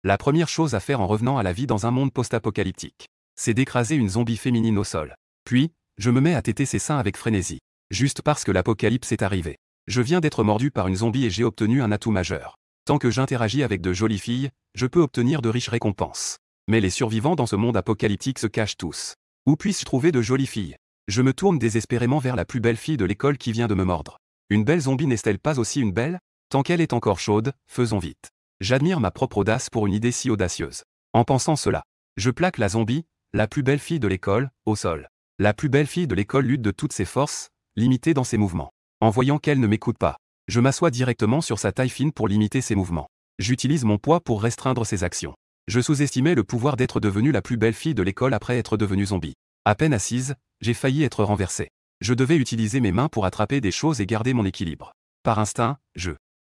La première chose à faire en revenant à la vie dans un monde post-apocalyptique, c'est d'écraser une zombie féminine au sol. Puis, je me mets à téter ses seins avec frénésie. Juste parce que l'apocalypse est arrivé. Je viens d'être mordu par une zombie et j'ai obtenu un atout majeur. Tant que j'interagis avec de jolies filles, je peux obtenir de riches récompenses. Mais les survivants dans ce monde apocalyptique se cachent tous. Où puis-je trouver de jolies filles? Je me tourne désespérément vers la plus belle fille de l'école qui vient de me mordre. Une belle zombie n'est-elle pas aussi une belle? Tant qu'elle est encore chaude, faisons vite. J'admire ma propre audace pour une idée si audacieuse. En pensant cela, je plaque la zombie, la plus belle fille de l'école, au sol. La plus belle fille de l'école lutte de toutes ses forces, limitée dans ses mouvements. En voyant qu'elle ne m'écoute pas, je m'assois directement sur sa taille fine pour limiter ses mouvements. J'utilise mon poids pour restreindre ses actions. Je sous-estimais le pouvoir d'être devenue la plus belle fille de l'école après être devenue zombie. À peine assise, j'ai failli être renversé. Je devais utiliser mes mains pour attraper des choses et garder mon équilibre. Par instinct,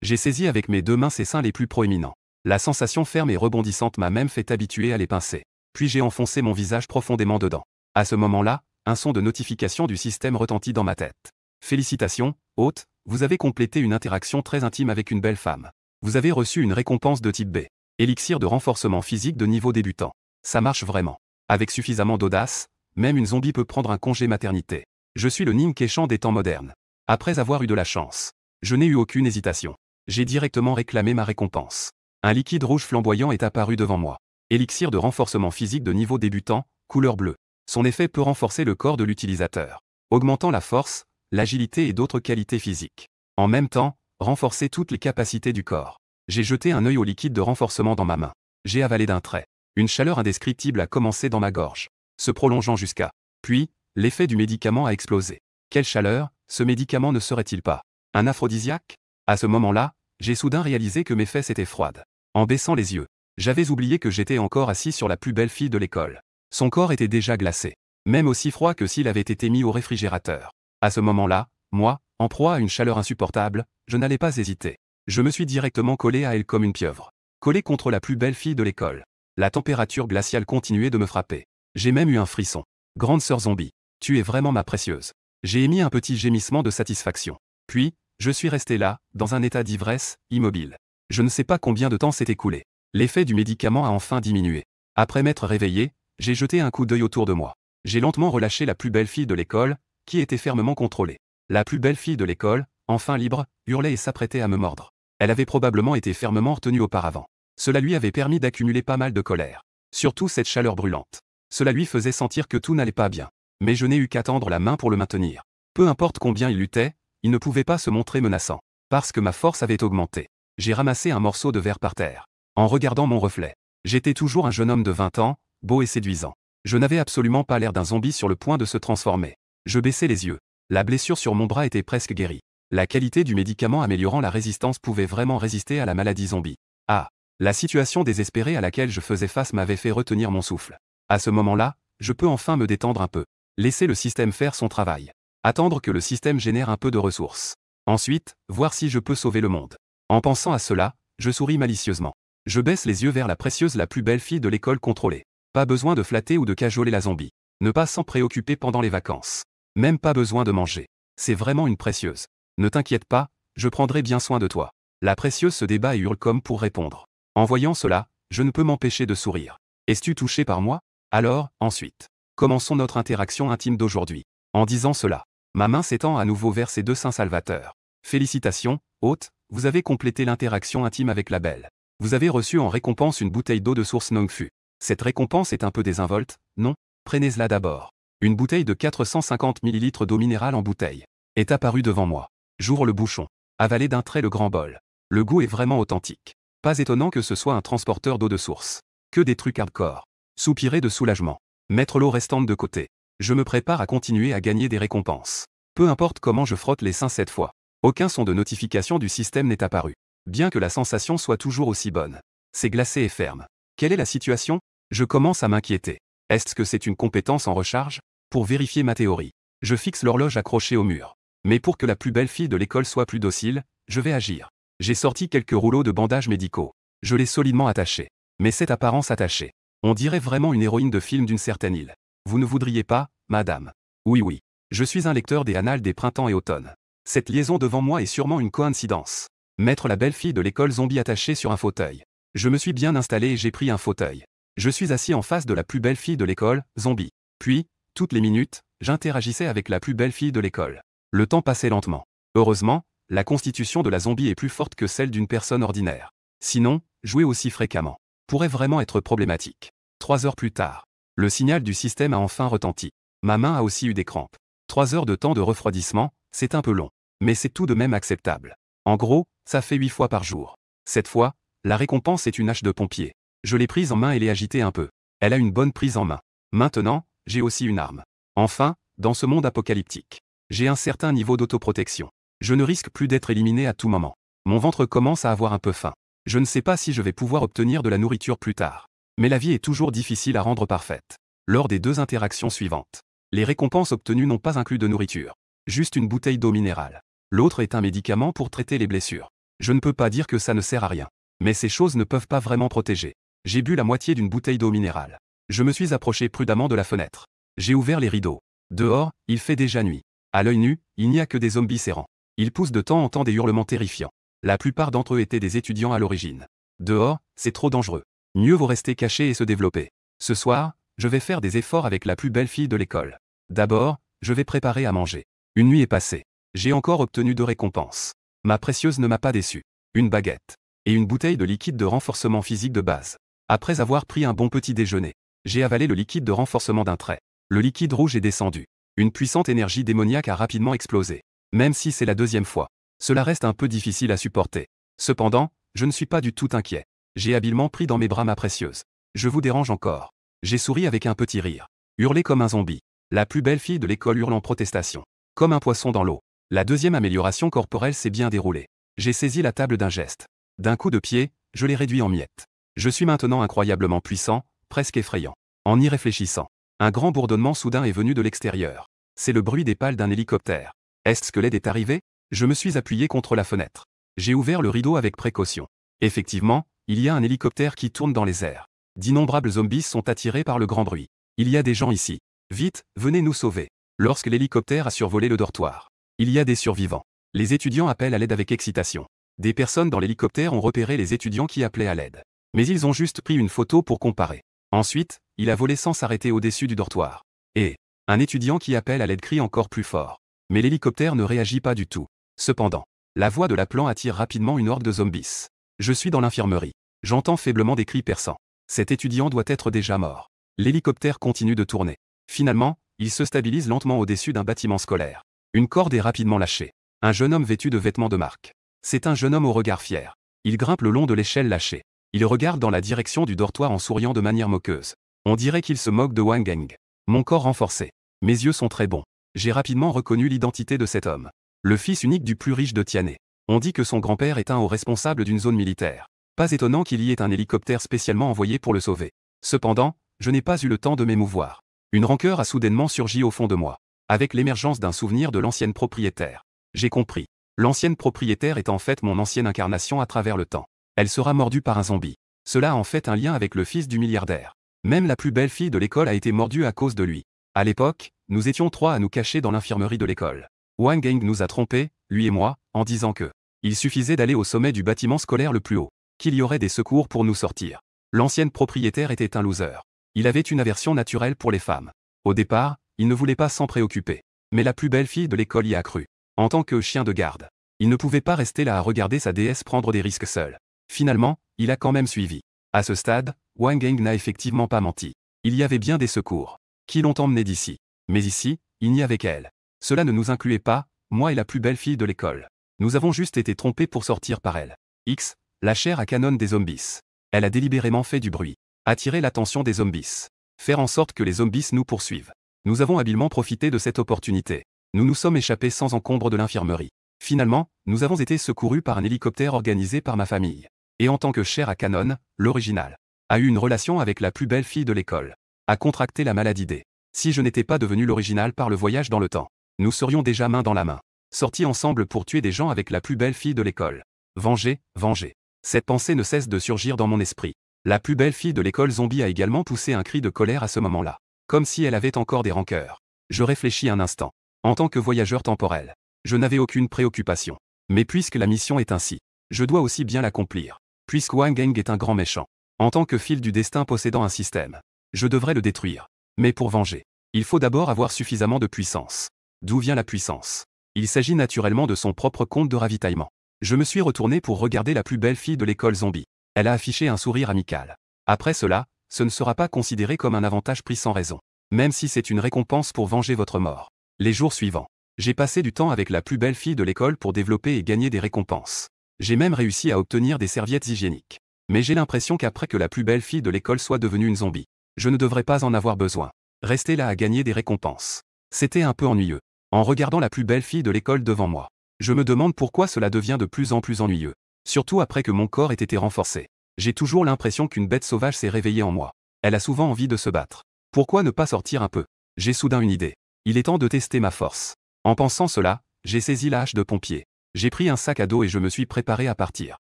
j'ai saisi avec mes deux mains ses seins les plus proéminents. La sensation ferme et rebondissante m'a même fait habituer à les pincer. Puis j'ai enfoncé mon visage profondément dedans. À ce moment-là, un son de notification du système retentit dans ma tête. Félicitations, hôte, vous avez complété une interaction très intime avec une belle femme. Vous avez reçu une récompense de type B. Élixir de renforcement physique de niveau débutant. Ça marche vraiment. Avec suffisamment d'audace, même une zombie peut prendre un congé maternité. Je suis le Ning Keqiang des temps modernes. Après avoir eu de la chance, je n'ai eu aucune hésitation. J'ai directement réclamé ma récompense. Un liquide rouge flamboyant est apparu devant moi. Élixir de renforcement physique de niveau débutant, couleur bleue. Son effet peut renforcer le corps de l'utilisateur, augmentant la force, l'agilité et d'autres qualités physiques. En même temps, renforcer toutes les capacités du corps. J'ai jeté un œil au liquide de renforcement dans ma main. J'ai avalé d'un trait. Une chaleur indescriptible a commencé dans ma gorge, se prolongeant jusqu'à. Puis, l'effet du médicament a explosé. Quelle chaleur, ce médicament ne serait-il pas un aphrodisiaque? À ce moment-là, j'ai soudain réalisé que mes fesses étaient froides. En baissant les yeux, j'avais oublié que j'étais encore assis sur la plus belle fille de l'école. Son corps était déjà glacé, même aussi froid que s'il avait été mis au réfrigérateur. À ce moment-là, moi, en proie à une chaleur insupportable, je n'allais pas hésiter. Je me suis directement collé à elle comme une pieuvre. Collé contre la plus belle fille de l'école. La température glaciale continuait de me frapper. J'ai même eu un frisson. Grande sœur zombie, tu es vraiment ma précieuse. J'ai émis un petit gémissement de satisfaction. Puis, je suis resté là, dans un état d'ivresse, immobile. Je ne sais pas combien de temps s'est écoulé. L'effet du médicament a enfin diminué. Après m'être réveillé, j'ai jeté un coup d'œil autour de moi. J'ai lentement relâché la plus belle fille de l'école, qui était fermement contrôlée. La plus belle fille de l'école, enfin libre, hurlait et s'apprêtait à me mordre. Elle avait probablement été fermement retenue auparavant. Cela lui avait permis d'accumuler pas mal de colère. Surtout cette chaleur brûlante. Cela lui faisait sentir que tout n'allait pas bien. Mais je n'ai eu qu'à tendre la main pour le maintenir. Peu importe combien il luttait, il ne pouvait pas se montrer menaçant. Parce que ma force avait augmenté. J'ai ramassé un morceau de verre par terre. En regardant mon reflet, j'étais toujours un jeune homme de 20 ans, beau et séduisant. Je n'avais absolument pas l'air d'un zombie sur le point de se transformer. Je baissai les yeux. La blessure sur mon bras était presque guérie. La qualité du médicament améliorant la résistance pouvait vraiment résister à la maladie zombie. Ah! La situation désespérée à laquelle je faisais face m'avait fait retenir mon souffle. À ce moment-là, je peux enfin me détendre un peu. Laisser le système faire son travail. Attendre que le système génère un peu de ressources. Ensuite, voir si je peux sauver le monde. En pensant à cela, je souris malicieusement. Je baisse les yeux vers la précieuse la plus belle fille de l'école contrôlée. Pas besoin de flatter ou de cajoler la zombie. Ne pas s'en préoccuper pendant les vacances. Même pas besoin de manger. C'est vraiment une précieuse. Ne t'inquiète pas, je prendrai bien soin de toi. La précieuse se débat et hurle comme pour répondre. En voyant cela, je ne peux m'empêcher de sourire. Es-tu touché par moi? Alors, ensuite. Commençons notre interaction intime d'aujourd'hui. En disant cela, ma main s'étend à nouveau vers ses deux seins salvateurs. Félicitations, hôte, vous avez complété l'interaction intime avec la belle. Vous avez reçu en récompense une bouteille d'eau de source Nongfu. Cette récompense est un peu désinvolte, non? Prenez-la d'abord. Une bouteille de 450 ml d'eau minérale en bouteille est apparue devant moi. J'ouvre le bouchon. Avalé d'un trait le grand bol. Le goût est vraiment authentique. Pas étonnant que ce soit un transporteur d'eau de source. Que des trucs hardcore. Soupirer de soulagement. Mettre l'eau restante de côté. Je me prépare à continuer à gagner des récompenses. Peu importe comment je frotte les seins cette fois. Aucun son de notification du système n'est apparu. Bien que la sensation soit toujours aussi bonne. C'est glacé et ferme. Quelle est la situation? Je commence à m'inquiéter. Est-ce que c'est une compétence en recharge? Pour vérifier ma théorie, je fixe l'horloge accrochée au mur. Mais pour que la plus belle fille de l'école soit plus docile, je vais agir. J'ai sorti quelques rouleaux de bandages médicaux. Je l'ai solidement attachée. Mais cette apparence attachée, on dirait vraiment une héroïne de film d'une certaine île. Vous ne voudriez pas, madame? Oui. Je suis un lecteur des annales des printemps et automnes. Cette liaison devant moi est sûrement une coïncidence. Mettre la belle fille de l'école zombie attachée sur un fauteuil. Je me suis bien installé et j'ai pris un fauteuil. Je suis assis en face de la plus belle fille de l'école, zombie. Puis, toutes les minutes, j'interagissais avec la plus belle fille de l'école. Le temps passait lentement. Heureusement, la constitution de la zombie est plus forte que celle d'une personne ordinaire. Sinon, jouer aussi fréquemment pourrait vraiment être problématique. 3 heures plus tard, le signal du système a enfin retenti. Ma main a aussi eu des crampes. 3 heures de temps de refroidissement, c'est un peu long. Mais c'est tout de même acceptable. En gros, ça fait 8 fois par jour. Cette fois, la récompense est une hache de pompier. Je l'ai prise en main et l'ai agitée un peu. Elle a une bonne prise en main. Maintenant, j'ai aussi une arme. Enfin, dans ce monde apocalyptique, j'ai un certain niveau d'autoprotection. Je ne risque plus d'être éliminé à tout moment. Mon ventre commence à avoir un peu faim. Je ne sais pas si je vais pouvoir obtenir de la nourriture plus tard. Mais la vie est toujours difficile à rendre parfaite. Lors des 2 interactions suivantes, les récompenses obtenues n'ont pas inclus de nourriture. Juste une bouteille d'eau minérale. L'autre est un médicament pour traiter les blessures. Je ne peux pas dire que ça ne sert à rien. Mais ces choses ne peuvent pas vraiment protéger. J'ai bu la moitié d'une bouteille d'eau minérale. Je me suis approché prudemment de la fenêtre. J'ai ouvert les rideaux. Dehors, il fait déjà nuit. À l'œil nu, il n'y a que des zombies errants. Ils poussent de temps en temps des hurlements terrifiants. La plupart d'entre eux étaient des étudiants à l'origine. Dehors, c'est trop dangereux. Mieux vaut rester caché et se développer. Ce soir, je vais faire des efforts avec la plus belle fille de l'école. D'abord, je vais préparer à manger. Une nuit est passée. J'ai encore obtenu 2 récompenses. Ma précieuse ne m'a pas déçu. Une baguette. Et une bouteille de liquide de renforcement physique de base. Après avoir pris un bon petit déjeuner, j'ai avalé le liquide de renforcement d'un trait. Le liquide rouge est descendu. Une puissante énergie démoniaque a rapidement explosé. Même si c'est la 2e fois. Cela reste un peu difficile à supporter. Cependant, je ne suis pas du tout inquiet. J'ai habilement pris dans mes bras ma précieuse. Je vous dérange encore. J'ai souri avec un petit rire. Hurlé comme un zombie. La plus belle fille de l'école hurle en protestation. Comme un poisson dans l'eau. La 2e amélioration corporelle s'est bien déroulée. J'ai saisi la table d'un geste. D'un coup de pied, je l'ai réduit en miettes. Je suis maintenant incroyablement puissant, presque effrayant. En y réfléchissant, un grand bourdonnement soudain est venu de l'extérieur. C'est le bruit des pales d'un hélicoptère. Est-ce que l'aide est arrivée? Je me suis appuyé contre la fenêtre. J'ai ouvert le rideau avec précaution. Effectivement, il y a un hélicoptère qui tourne dans les airs. D'innombrables zombies sont attirés par le grand bruit. Il y a des gens ici. Vite, venez nous sauver. Lorsque l'hélicoptère a survolé le dortoir, il y a des survivants. Les étudiants appellent à l'aide avec excitation. Des personnes dans l'hélicoptère ont repéré les étudiants qui appelaient à l'aide. Mais ils ont juste pris une photo pour comparer. Ensuite, il a volé sans s'arrêter au-dessus du dortoir. Et un étudiant qui appelle à l'aide crie encore plus fort. Mais l'hélicoptère ne réagit pas du tout. Cependant, la voix de l'appelant attire rapidement une horde de zombies. Je suis dans l'infirmerie. J'entends faiblement des cris perçants. Cet étudiant doit être déjà mort. L'hélicoptère continue de tourner. Finalement, il se stabilise lentement au-dessus d'un bâtiment scolaire. Une corde est rapidement lâchée. Un jeune homme vêtu de vêtements de marque. C'est un jeune homme au regard fier. Il grimpe le long de l'échelle lâchée. Il regarde dans la direction du dortoir en souriant de manière moqueuse. On dirait qu'il se moque de Wang Gang. Mon corps renforcé. Mes yeux sont très bons. J'ai rapidement reconnu l'identité de cet homme. Le fils unique du plus riche de Tianhe. On dit que son grand-père est un haut responsable d'une zone militaire. Pas étonnant qu'il y ait un hélicoptère spécialement envoyé pour le sauver. Cependant, je n'ai pas eu le temps de m'émouvoir. Une rancœur a soudainement surgi au fond de moi. Avec l'émergence d'un souvenir de l'ancienne propriétaire. J'ai compris. L'ancienne propriétaire est en fait mon ancienne incarnation à travers le temps. Elle sera mordue par un zombie. Cela a en fait un lien avec le fils du milliardaire. Même la plus belle fille de l'école a été mordue à cause de lui. À l'époque, nous étions 3 à nous cacher dans l'infirmerie de l'école. Wang Gang nous a trompés, lui et moi, en disant que il suffisait d'aller au sommet du bâtiment scolaire le plus haut, qu'il y aurait des secours pour nous sortir. L'ancienne propriétaire était un loser. Il avait une aversion naturelle pour les femmes. Au départ, il ne voulait pas s'en préoccuper. Mais la plus belle fille de l'école y a cru. En tant que chien de garde, il ne pouvait pas rester là à regarder sa déesse prendre des risques seul. Finalement, il a quand même suivi. À ce stade, Wang Gang n'a effectivement pas menti. Il y avait bien des secours qui l'ont emmené d'ici. Mais ici, il n'y avait qu'elle. Cela ne nous incluait pas, moi et la plus belle fille de l'école. Nous avons juste été trompés pour sortir par elle. X, la chair à canon des zombies. Elle a délibérément fait du bruit. Attirer l'attention des zombies. Faire en sorte que les zombies nous poursuivent. Nous avons habilement profité de cette opportunité. Nous nous sommes échappés sans encombre de l'infirmerie. Finalement, nous avons été secourus par un hélicoptère organisé par ma famille. Et en tant que chair à canon, l'original a eu une relation avec la plus belle fille de l'école. A contracté la maladie D. Si je n'étais pas devenu l'original par le voyage dans le temps, nous serions déjà main dans la main. Sortis ensemble pour tuer des gens avec la plus belle fille de l'école. Venger, venger. Cette pensée ne cesse de surgir dans mon esprit. La plus belle fille de l'école zombie a également poussé un cri de colère à ce moment-là. Comme si elle avait encore des rancœurs. Je réfléchis un instant. En tant que voyageur temporel, je n'avais aucune préoccupation. Mais puisque la mission est ainsi, je dois aussi bien l'accomplir. Puisque Wang Geng est un grand méchant. En tant que fil du destin possédant un système, je devrais le détruire. Mais pour venger, il faut d'abord avoir suffisamment de puissance. D'où vient la puissance? Il s'agit naturellement de son propre compte de ravitaillement. Je me suis retourné pour regarder la plus belle fille de l'école zombie. Elle a affiché un sourire amical. Après cela, ce ne sera pas considéré comme un avantage pris sans raison. Même si c'est une récompense pour venger votre mort. Les jours suivants, j'ai passé du temps avec la plus belle fille de l'école pour développer et gagner des récompenses. J'ai même réussi à obtenir des serviettes hygiéniques. Mais j'ai l'impression qu'après que la plus belle fille de l'école soit devenue une zombie, je ne devrais pas en avoir besoin. Rester là à gagner des récompenses. C'était un peu ennuyeux. En regardant la plus belle fille de l'école devant moi, je me demande pourquoi cela devient de plus en plus ennuyeux. Surtout après que mon corps ait été renforcé. J'ai toujours l'impression qu'une bête sauvage s'est réveillée en moi. Elle a souvent envie de se battre. Pourquoi ne pas sortir un peu? J'ai soudain une idée. Il est temps de tester ma force. En pensant cela, j'ai saisi la hache de pompier. J'ai pris un sac à dos et je me suis préparé à partir.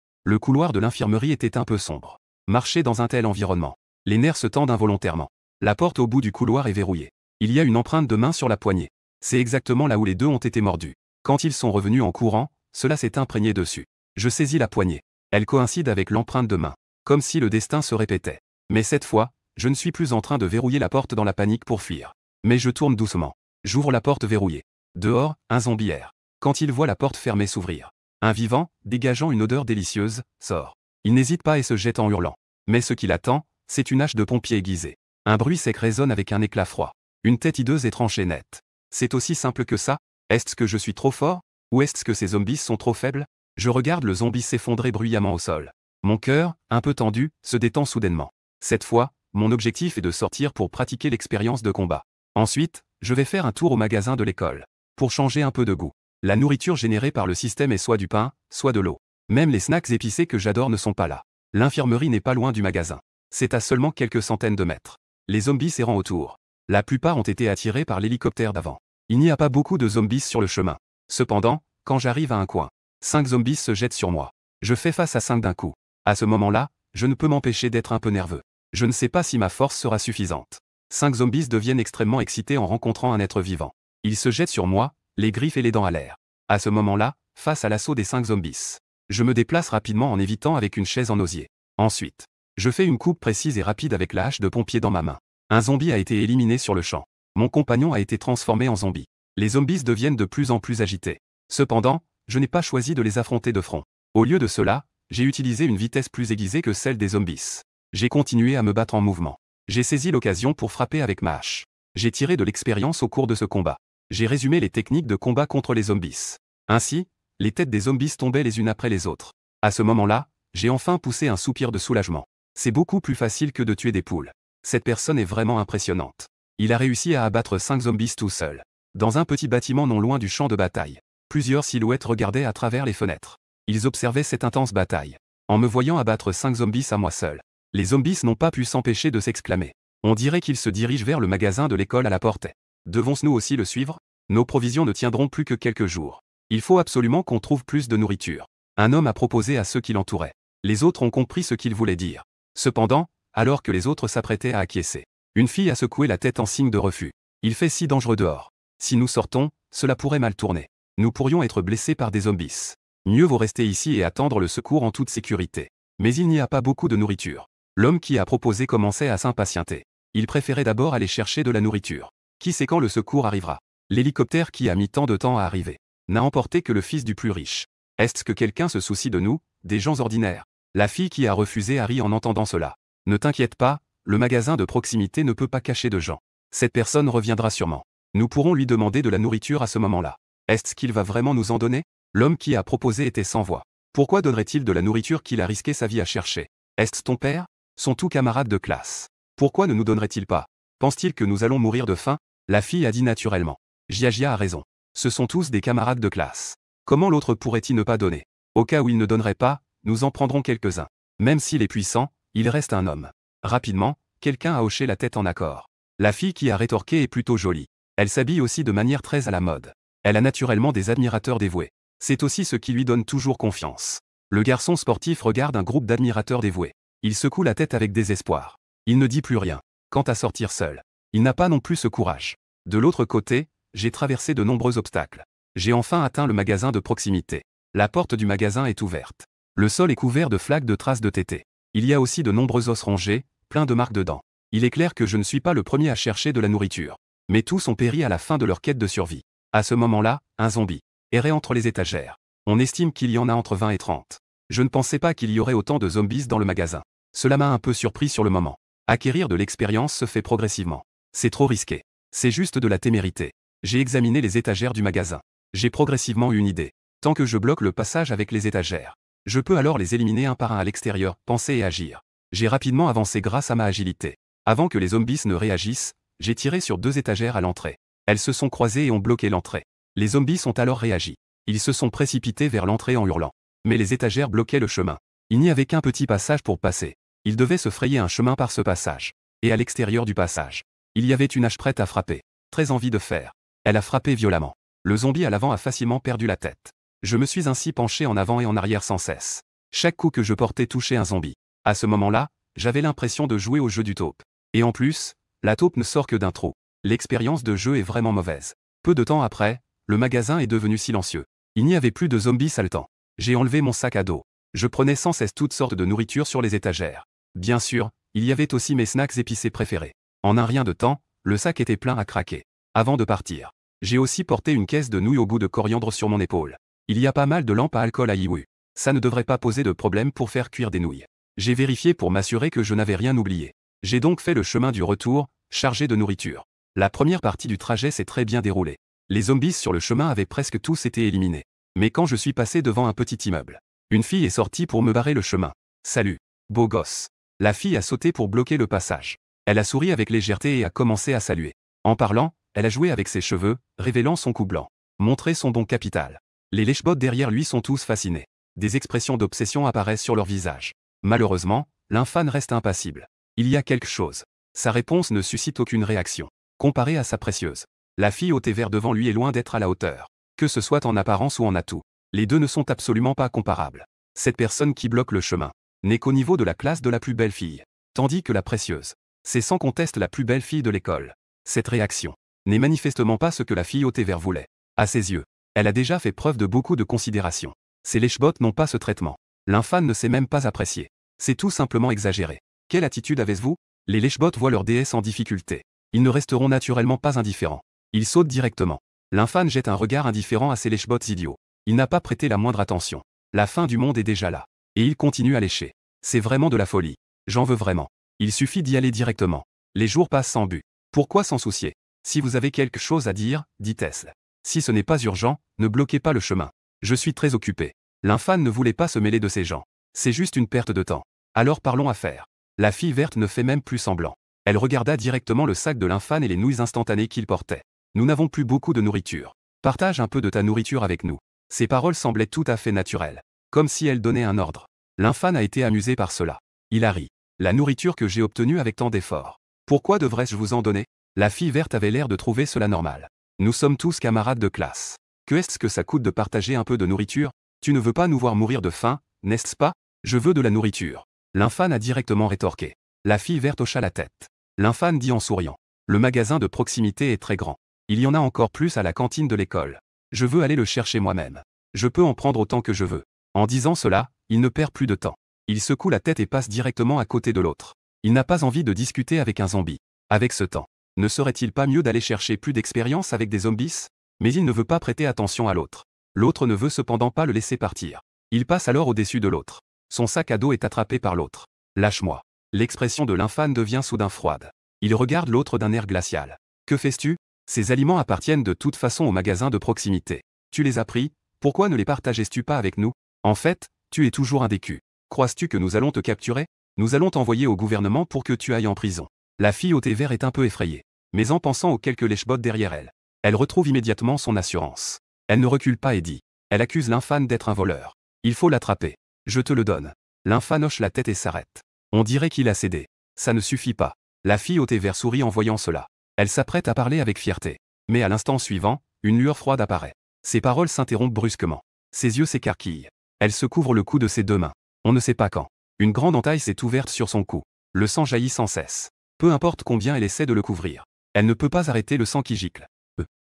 Le couloir de l'infirmerie était un peu sombre. Marcher dans un tel environnement. Les nerfs se tendent involontairement. La porte au bout du couloir est verrouillée. Il y a une empreinte de main sur la poignée. C'est exactement là où les deux ont été mordus. Quand ils sont revenus en courant, cela s'est imprégné dessus. Je saisis la poignée. Elle coïncide avec l'empreinte de main. Comme si le destin se répétait. Mais cette fois, je ne suis plus en train de verrouiller la porte dans la panique pour fuir. Mais je tourne doucement. J'ouvre la porte verrouillée. Dehors, un zombie erre. Quand il voit la porte fermée s'ouvrir, un vivant, dégageant une odeur délicieuse, sort. Il n'hésite pas et se jette en hurlant. Mais ce qui l'attend, c'est une hache de pompier aiguisée. Un bruit sec résonne avec un éclat froid. Une tête hideuse est tranchée nette. C'est aussi simple que ça? Est-ce que je suis trop fort? Ou est-ce que ces zombies sont trop faibles? Je regarde le zombie s'effondrer bruyamment au sol. Mon cœur, un peu tendu, se détend soudainement. Cette fois, mon objectif est de sortir pour pratiquer l'expérience de combat. Ensuite, je vais faire un tour au magasin de l'école. Pour changer un peu de goût. La nourriture générée par le système est soit du pain, soit de l'eau. Même les snacks épicés que j'adore ne sont pas là. L'infirmerie n'est pas loin du magasin. C'est à seulement quelques centaines de mètres. Les zombies s'errant autour. La plupart ont été attirés par l'hélicoptère d'avant. Il n'y a pas beaucoup de zombies sur le chemin. Cependant, quand j'arrive à un coin, 5 zombies se jettent sur moi. Je fais face à 5 d'un coup. À ce moment-là, je ne peux m'empêcher d'être un peu nerveux. Je ne sais pas si ma force sera suffisante. 5 zombies deviennent extrêmement excités en rencontrant un être vivant. Ils se jettent sur moi, les griffes et les dents à l'air. À ce moment-là, face à l'assaut des 5 zombies, je me déplace rapidement en évitant avec une chaise en osier. Ensuite, je fais une coupe précise et rapide avec la hache de pompier dans ma main. Un zombie a été éliminé sur le champ. Mon compagnon a été transformé en zombie. Les zombies deviennent de plus en plus agités. Cependant, je n'ai pas choisi de les affronter de front. Au lieu de cela, j'ai utilisé une vitesse plus aiguisée que celle des zombies. J'ai continué à me battre en mouvement. J'ai saisi l'occasion pour frapper avec ma hache. J'ai tiré de l'expérience au cours de ce combat. J'ai résumé les techniques de combat contre les zombies. Ainsi, les têtes des zombies tombaient les unes après les autres. À ce moment-là, j'ai enfin poussé un soupir de soulagement. C'est beaucoup plus facile que de tuer des poules. Cette personne est vraiment impressionnante. Il a réussi à abattre 5 zombies tout seul. Dans un petit bâtiment non loin du champ de bataille, plusieurs silhouettes regardaient à travers les fenêtres. Ils observaient cette intense bataille. En me voyant abattre 5 zombies à moi seul, les zombies n'ont pas pu s'empêcher de s'exclamer. On dirait qu'ils se dirigent vers le magasin de l'école à la portée. Devons-nous aussi le suivre? Nos provisions ne tiendront plus que quelques jours. Il faut absolument qu'on trouve plus de nourriture. Un homme a proposé à ceux qui l'entouraient. Les autres ont compris ce qu'il voulait dire. Cependant, alors que les autres s'apprêtaient à acquiescer, une fille a secoué la tête en signe de refus. Il fait si dangereux dehors. Si nous sortons, cela pourrait mal tourner. Nous pourrions être blessés par des zombies. Mieux vaut rester ici et attendre le secours en toute sécurité. Mais il n'y a pas beaucoup de nourriture. L'homme qui a proposé commençait à s'impatienter. Il préférait d'abord aller chercher de la nourriture. Qui sait quand le secours arrivera? L'hélicoptère qui a mis tant de temps à arriver n'a emporté que le fils du plus riche. Est-ce que quelqu'un se soucie de nous, des gens ordinaires? La fille qui a refusé a ri en entendant cela. Ne t'inquiète pas, le magasin de proximité ne peut pas cacher de gens. Cette personne reviendra sûrement. Nous pourrons lui demander de la nourriture à ce moment-là. Est-ce qu'il va vraiment nous en donner? L'homme qui a proposé était sans voix. Pourquoi donnerait-il de la nourriture qu'il a risqué sa vie à chercher? Est-ce ton père? Sont tous camarades de classe. Pourquoi ne nous donnerait-il pas? Pense-t-il que nous allons mourir de faim? La fille a dit naturellement. Jiajia a raison. Ce sont tous des camarades de classe. Comment l'autre pourrait-il ne pas donner? Au cas où il ne donnerait pas, nous en prendrons quelques-uns. Même s'il est puissant, il reste un homme. Rapidement, quelqu'un a hoché la tête en accord. La fille qui a rétorqué est plutôt jolie. Elle s'habille aussi de manière très à la mode. Elle a naturellement des admirateurs dévoués. C'est aussi ce qui lui donne toujours confiance. Le garçon sportif regarde un groupe d'admirateurs dévoués. Il secoue la tête avec désespoir. Il ne dit plus rien. Quant à sortir seul, il n'a pas non plus ce courage. De l'autre côté, j'ai traversé de nombreux obstacles. J'ai enfin atteint le magasin de proximité. La porte du magasin est ouverte. Le sol est couvert de flaques de traces de tétés. Il y a aussi de nombreux os rongés, plein de marques de dents. Il est clair que je ne suis pas le premier à chercher de la nourriture. Mais tous ont péri à la fin de leur quête de survie. À ce moment-là, un zombie errait entre les étagères. On estime qu'il y en a entre 20 et 30. Je ne pensais pas qu'il y aurait autant de zombies dans le magasin. Cela m'a un peu surpris sur le moment. Acquérir de l'expérience se fait progressivement. C'est trop risqué. C'est juste de la témérité. J'ai examiné les étagères du magasin. J'ai progressivement eu une idée. Tant que je bloque le passage avec les étagères, je peux alors les éliminer un par un à l'extérieur, penser et agir. J'ai rapidement avancé grâce à ma agilité. Avant que les zombies ne réagissent, j'ai tiré sur 2 étagères à l'entrée. Elles se sont croisées et ont bloqué l'entrée. Les zombies ont alors réagi. Ils se sont précipités vers l'entrée en hurlant. Mais les étagères bloquaient le chemin. Il n'y avait qu'un petit passage pour passer. Ils devaient se frayer un chemin par ce passage. Et à l'extérieur du passage, il y avait une hache prête à frapper. Très envie de faire. Elle a frappé violemment. Le zombie à l'avant a facilement perdu la tête. Je me suis ainsi penché en avant et en arrière sans cesse. Chaque coup que je portais touchait un zombie. À ce moment-là, j'avais l'impression de jouer au jeu du taupe. Et en plus, la taupe ne sort que d'un trou. L'expérience de jeu est vraiment mauvaise. Peu de temps après, le magasin est devenu silencieux. Il n'y avait plus de zombies saltants. J'ai enlevé mon sac à dos. Je prenais sans cesse toutes sortes de nourriture sur les étagères. Bien sûr, il y avait aussi mes snacks épicés préférés. En un rien de temps, le sac était plein à craquer. Avant de partir, j'ai aussi porté une caisse de nouilles au goût de coriandre sur mon épaule. Il y a pas mal de lampes à alcool à Yiwu. Ça ne devrait pas poser de problème pour faire cuire des nouilles. J'ai vérifié pour m'assurer que je n'avais rien oublié. J'ai donc fait le chemin du retour, chargé de nourriture. La première partie du trajet s'est très bien déroulée. Les zombies sur le chemin avaient presque tous été éliminés. Mais quand je suis passé devant un petit immeuble, une fille est sortie pour me barrer le chemin. Salut, beau gosse. La fille a sauté pour bloquer le passage. Elle a souri avec légèreté et a commencé à saluer. En parlant, elle a joué avec ses cheveux, révélant son cou blanc. Montrer son bon capital. Les lèche-bottes derrière lui sont tous fascinés. Des expressions d'obsession apparaissent sur leur visage. Malheureusement, l'infâme reste impassible. Il y a quelque chose. Sa réponse ne suscite aucune réaction. Comparée à sa précieuse. La fille au thé vert devant lui est loin d'être à la hauteur. Que ce soit en apparence ou en atout. Les deux ne sont absolument pas comparables. Cette personne qui bloque le chemin n'est qu'au niveau de la classe de la plus belle fille. Tandis que la précieuse, c'est sans conteste la plus belle fille de l'école. Cette réaction n'est manifestement pas ce que la fille au thé vert voulait. À ses yeux, elle a déjà fait preuve de beaucoup de considération. Ces lèche-bottes n'ont pas ce traitement. L'infâme ne sait même pas apprécier. C'est tout simplement exagéré. Quelle attitude avez-vous? Les lèche-bottes voient leur déesse en difficulté. Ils ne resteront naturellement pas indifférents. Ils sautent directement. L'infâme jette un regard indifférent à ces lèche-bottes idiots. Il n'a pas prêté la moindre attention. La fin du monde est déjà là. Et il continue à lécher. C'est vraiment de la folie. J'en veux vraiment. Il suffit d'y aller directement. Les jours passent sans but. Pourquoi s'en soucier? Si vous avez quelque chose à dire, dites-le. Si ce n'est pas urgent, ne bloquez pas le chemin. Je suis très occupé. L'infâme ne voulait pas se mêler de ces gens. C'est juste une perte de temps. Alors parlons affaires. La fille verte ne fait même plus semblant. Elle regarda directement le sac de l'infâme et les nouilles instantanées qu'il portait. Nous n'avons plus beaucoup de nourriture. Partage un peu de ta nourriture avec nous. Ces paroles semblaient tout à fait naturelles. Comme si elle donnait un ordre. L'infâme a été amusé par cela. Il a ri. La nourriture que j'ai obtenue avec tant d'efforts. Pourquoi devrais-je vous en donner? La fille verte avait l'air de trouver cela normal. Nous sommes tous camarades de classe. Que est-ce que ça coûte de partager un peu de nourriture? Tu ne veux pas nous voir mourir de faim, n'est-ce pas? Je veux de la nourriture. L'infâme a directement rétorqué. La fille verte hocha la tête. L'infâme dit en souriant. Le magasin de proximité est très grand. Il y en a encore plus à la cantine de l'école. Je veux aller le chercher moi-même. Je peux en prendre autant que je veux. En disant cela, il ne perd plus de temps. Il secoue la tête et passe directement à côté de l'autre. Il n'a pas envie de discuter avec un zombie. Avec ce temps, ne serait-il pas mieux d'aller chercher plus d'expérience avec des zombies? Mais il ne veut pas prêter attention à l'autre. L'autre ne veut cependant pas le laisser partir. Il passe alors au-dessus de l'autre. Son sac à dos est attrapé par l'autre. Lâche-moi. L'expression de l'infâme devient soudain froide. Il regarde l'autre d'un air glacial. Que fais-tu? Ces aliments appartiennent de toute façon au magasin de proximité. Tu les as pris, pourquoi ne les partageais-tu pas avec nous? En fait, tu es toujours un décu. Crois-tu que nous allons te capturer? Nous allons t'envoyer au gouvernement pour que tu ailles en prison. La fille au thé vert est un peu effrayée. Mais en pensant aux quelques lèche-bottes derrière elle, elle retrouve immédiatement son assurance. Elle ne recule pas et dit. Elle accuse l'infâme d'être un voleur. Il faut l'attraper. Je te le donne. L'infâme hoche la tête et s'arrête. On dirait qu'il a cédé. Ça ne suffit pas. La fille au thé vert sourit en voyant cela. Elle s'apprête à parler avec fierté. Mais à l'instant suivant, une lueur froide apparaît. Ses paroles s'interrompent brusquement. Ses yeux s'écarquillent. Elle se couvre le cou de ses deux mains. On ne sait pas quand. Une grande entaille s'est ouverte sur son cou. Le sang jaillit sans cesse. Peu importe combien elle essaie de le couvrir. Elle ne peut pas arrêter le sang qui gicle.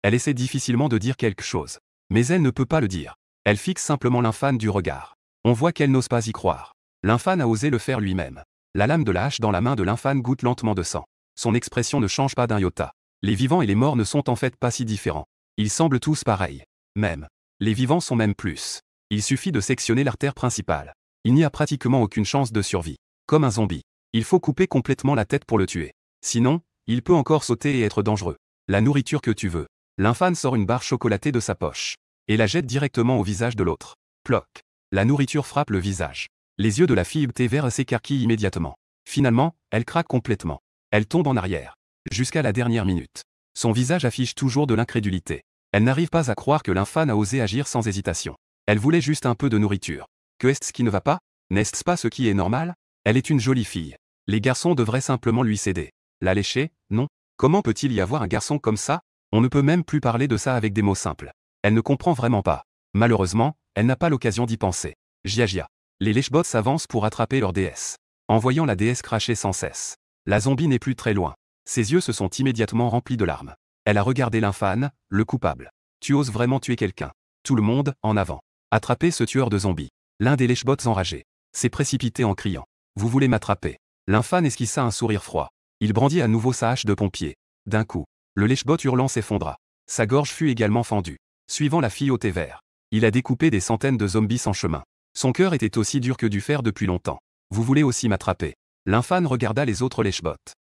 Elle essaie difficilement de dire quelque chose. Mais elle ne peut pas le dire. Elle fixe simplement l'infâme du regard. On voit qu'elle n'ose pas y croire. L'infâne a osé le faire lui-même. La lame de la hache dans la main de l'infâne goûte lentement de sang. Son expression ne change pas d'un iota. Les vivants et les morts ne sont en fait pas si différents. Ils semblent tous pareils. Même. Les vivants sont même plus. Il suffit de sectionner l'artère principale. Il n'y a pratiquement aucune chance de survie. Comme un zombie. Il faut couper complètement la tête pour le tuer. Sinon, il peut encore sauter et être dangereux. La nourriture que tu veux. L'infâne sort une barre chocolatée de sa poche. Et la jette directement au visage de l'autre. Ploc. La nourriture frappe le visage. Les yeux de la fille thé vert s'écarquillent immédiatement. Finalement, elle craque complètement. Elle tombe en arrière. Jusqu'à la dernière minute. Son visage affiche toujours de l'incrédulité. Elle n'arrive pas à croire que l'infâne a osé agir sans hésitation. Elle voulait juste un peu de nourriture. Que est-ce qui ne va pas? N'est-ce pas ce qui est normal? Elle est une jolie fille. Les garçons devraient simplement lui céder. La lécher? Non. Comment peut-il y avoir un garçon comme ça? On ne peut même plus parler de ça avec des mots simples. Elle ne comprend vraiment pas. Malheureusement, elle n'a pas l'occasion d'y penser. Gia. Les lèchebots s'avancent pour attraper leur déesse. En voyant la déesse cracher sans cesse. La zombie n'est plus très loin. Ses yeux se sont immédiatement remplis de larmes. Elle a regardé l'infâne, le coupable. Tu oses vraiment tuer quelqu'un? Tout le monde, en avant. Attrapez ce tueur de zombies. L'un des lèchebots enragés s'est précipité en criant. Vous voulez m'attraper? L'infâne esquissa un sourire froid. Il brandit à nouveau sa hache de pompier. D'un coup, le lèchebot hurlant s'effondra. Sa gorge fut également fendue. Suivant la fille au thé vert. Il a découpé des centaines de zombies sans chemin. Son cœur était aussi dur que du fer depuis longtemps. Vous voulez aussi m'attraper? L'infâne regarda les autres lèchebots.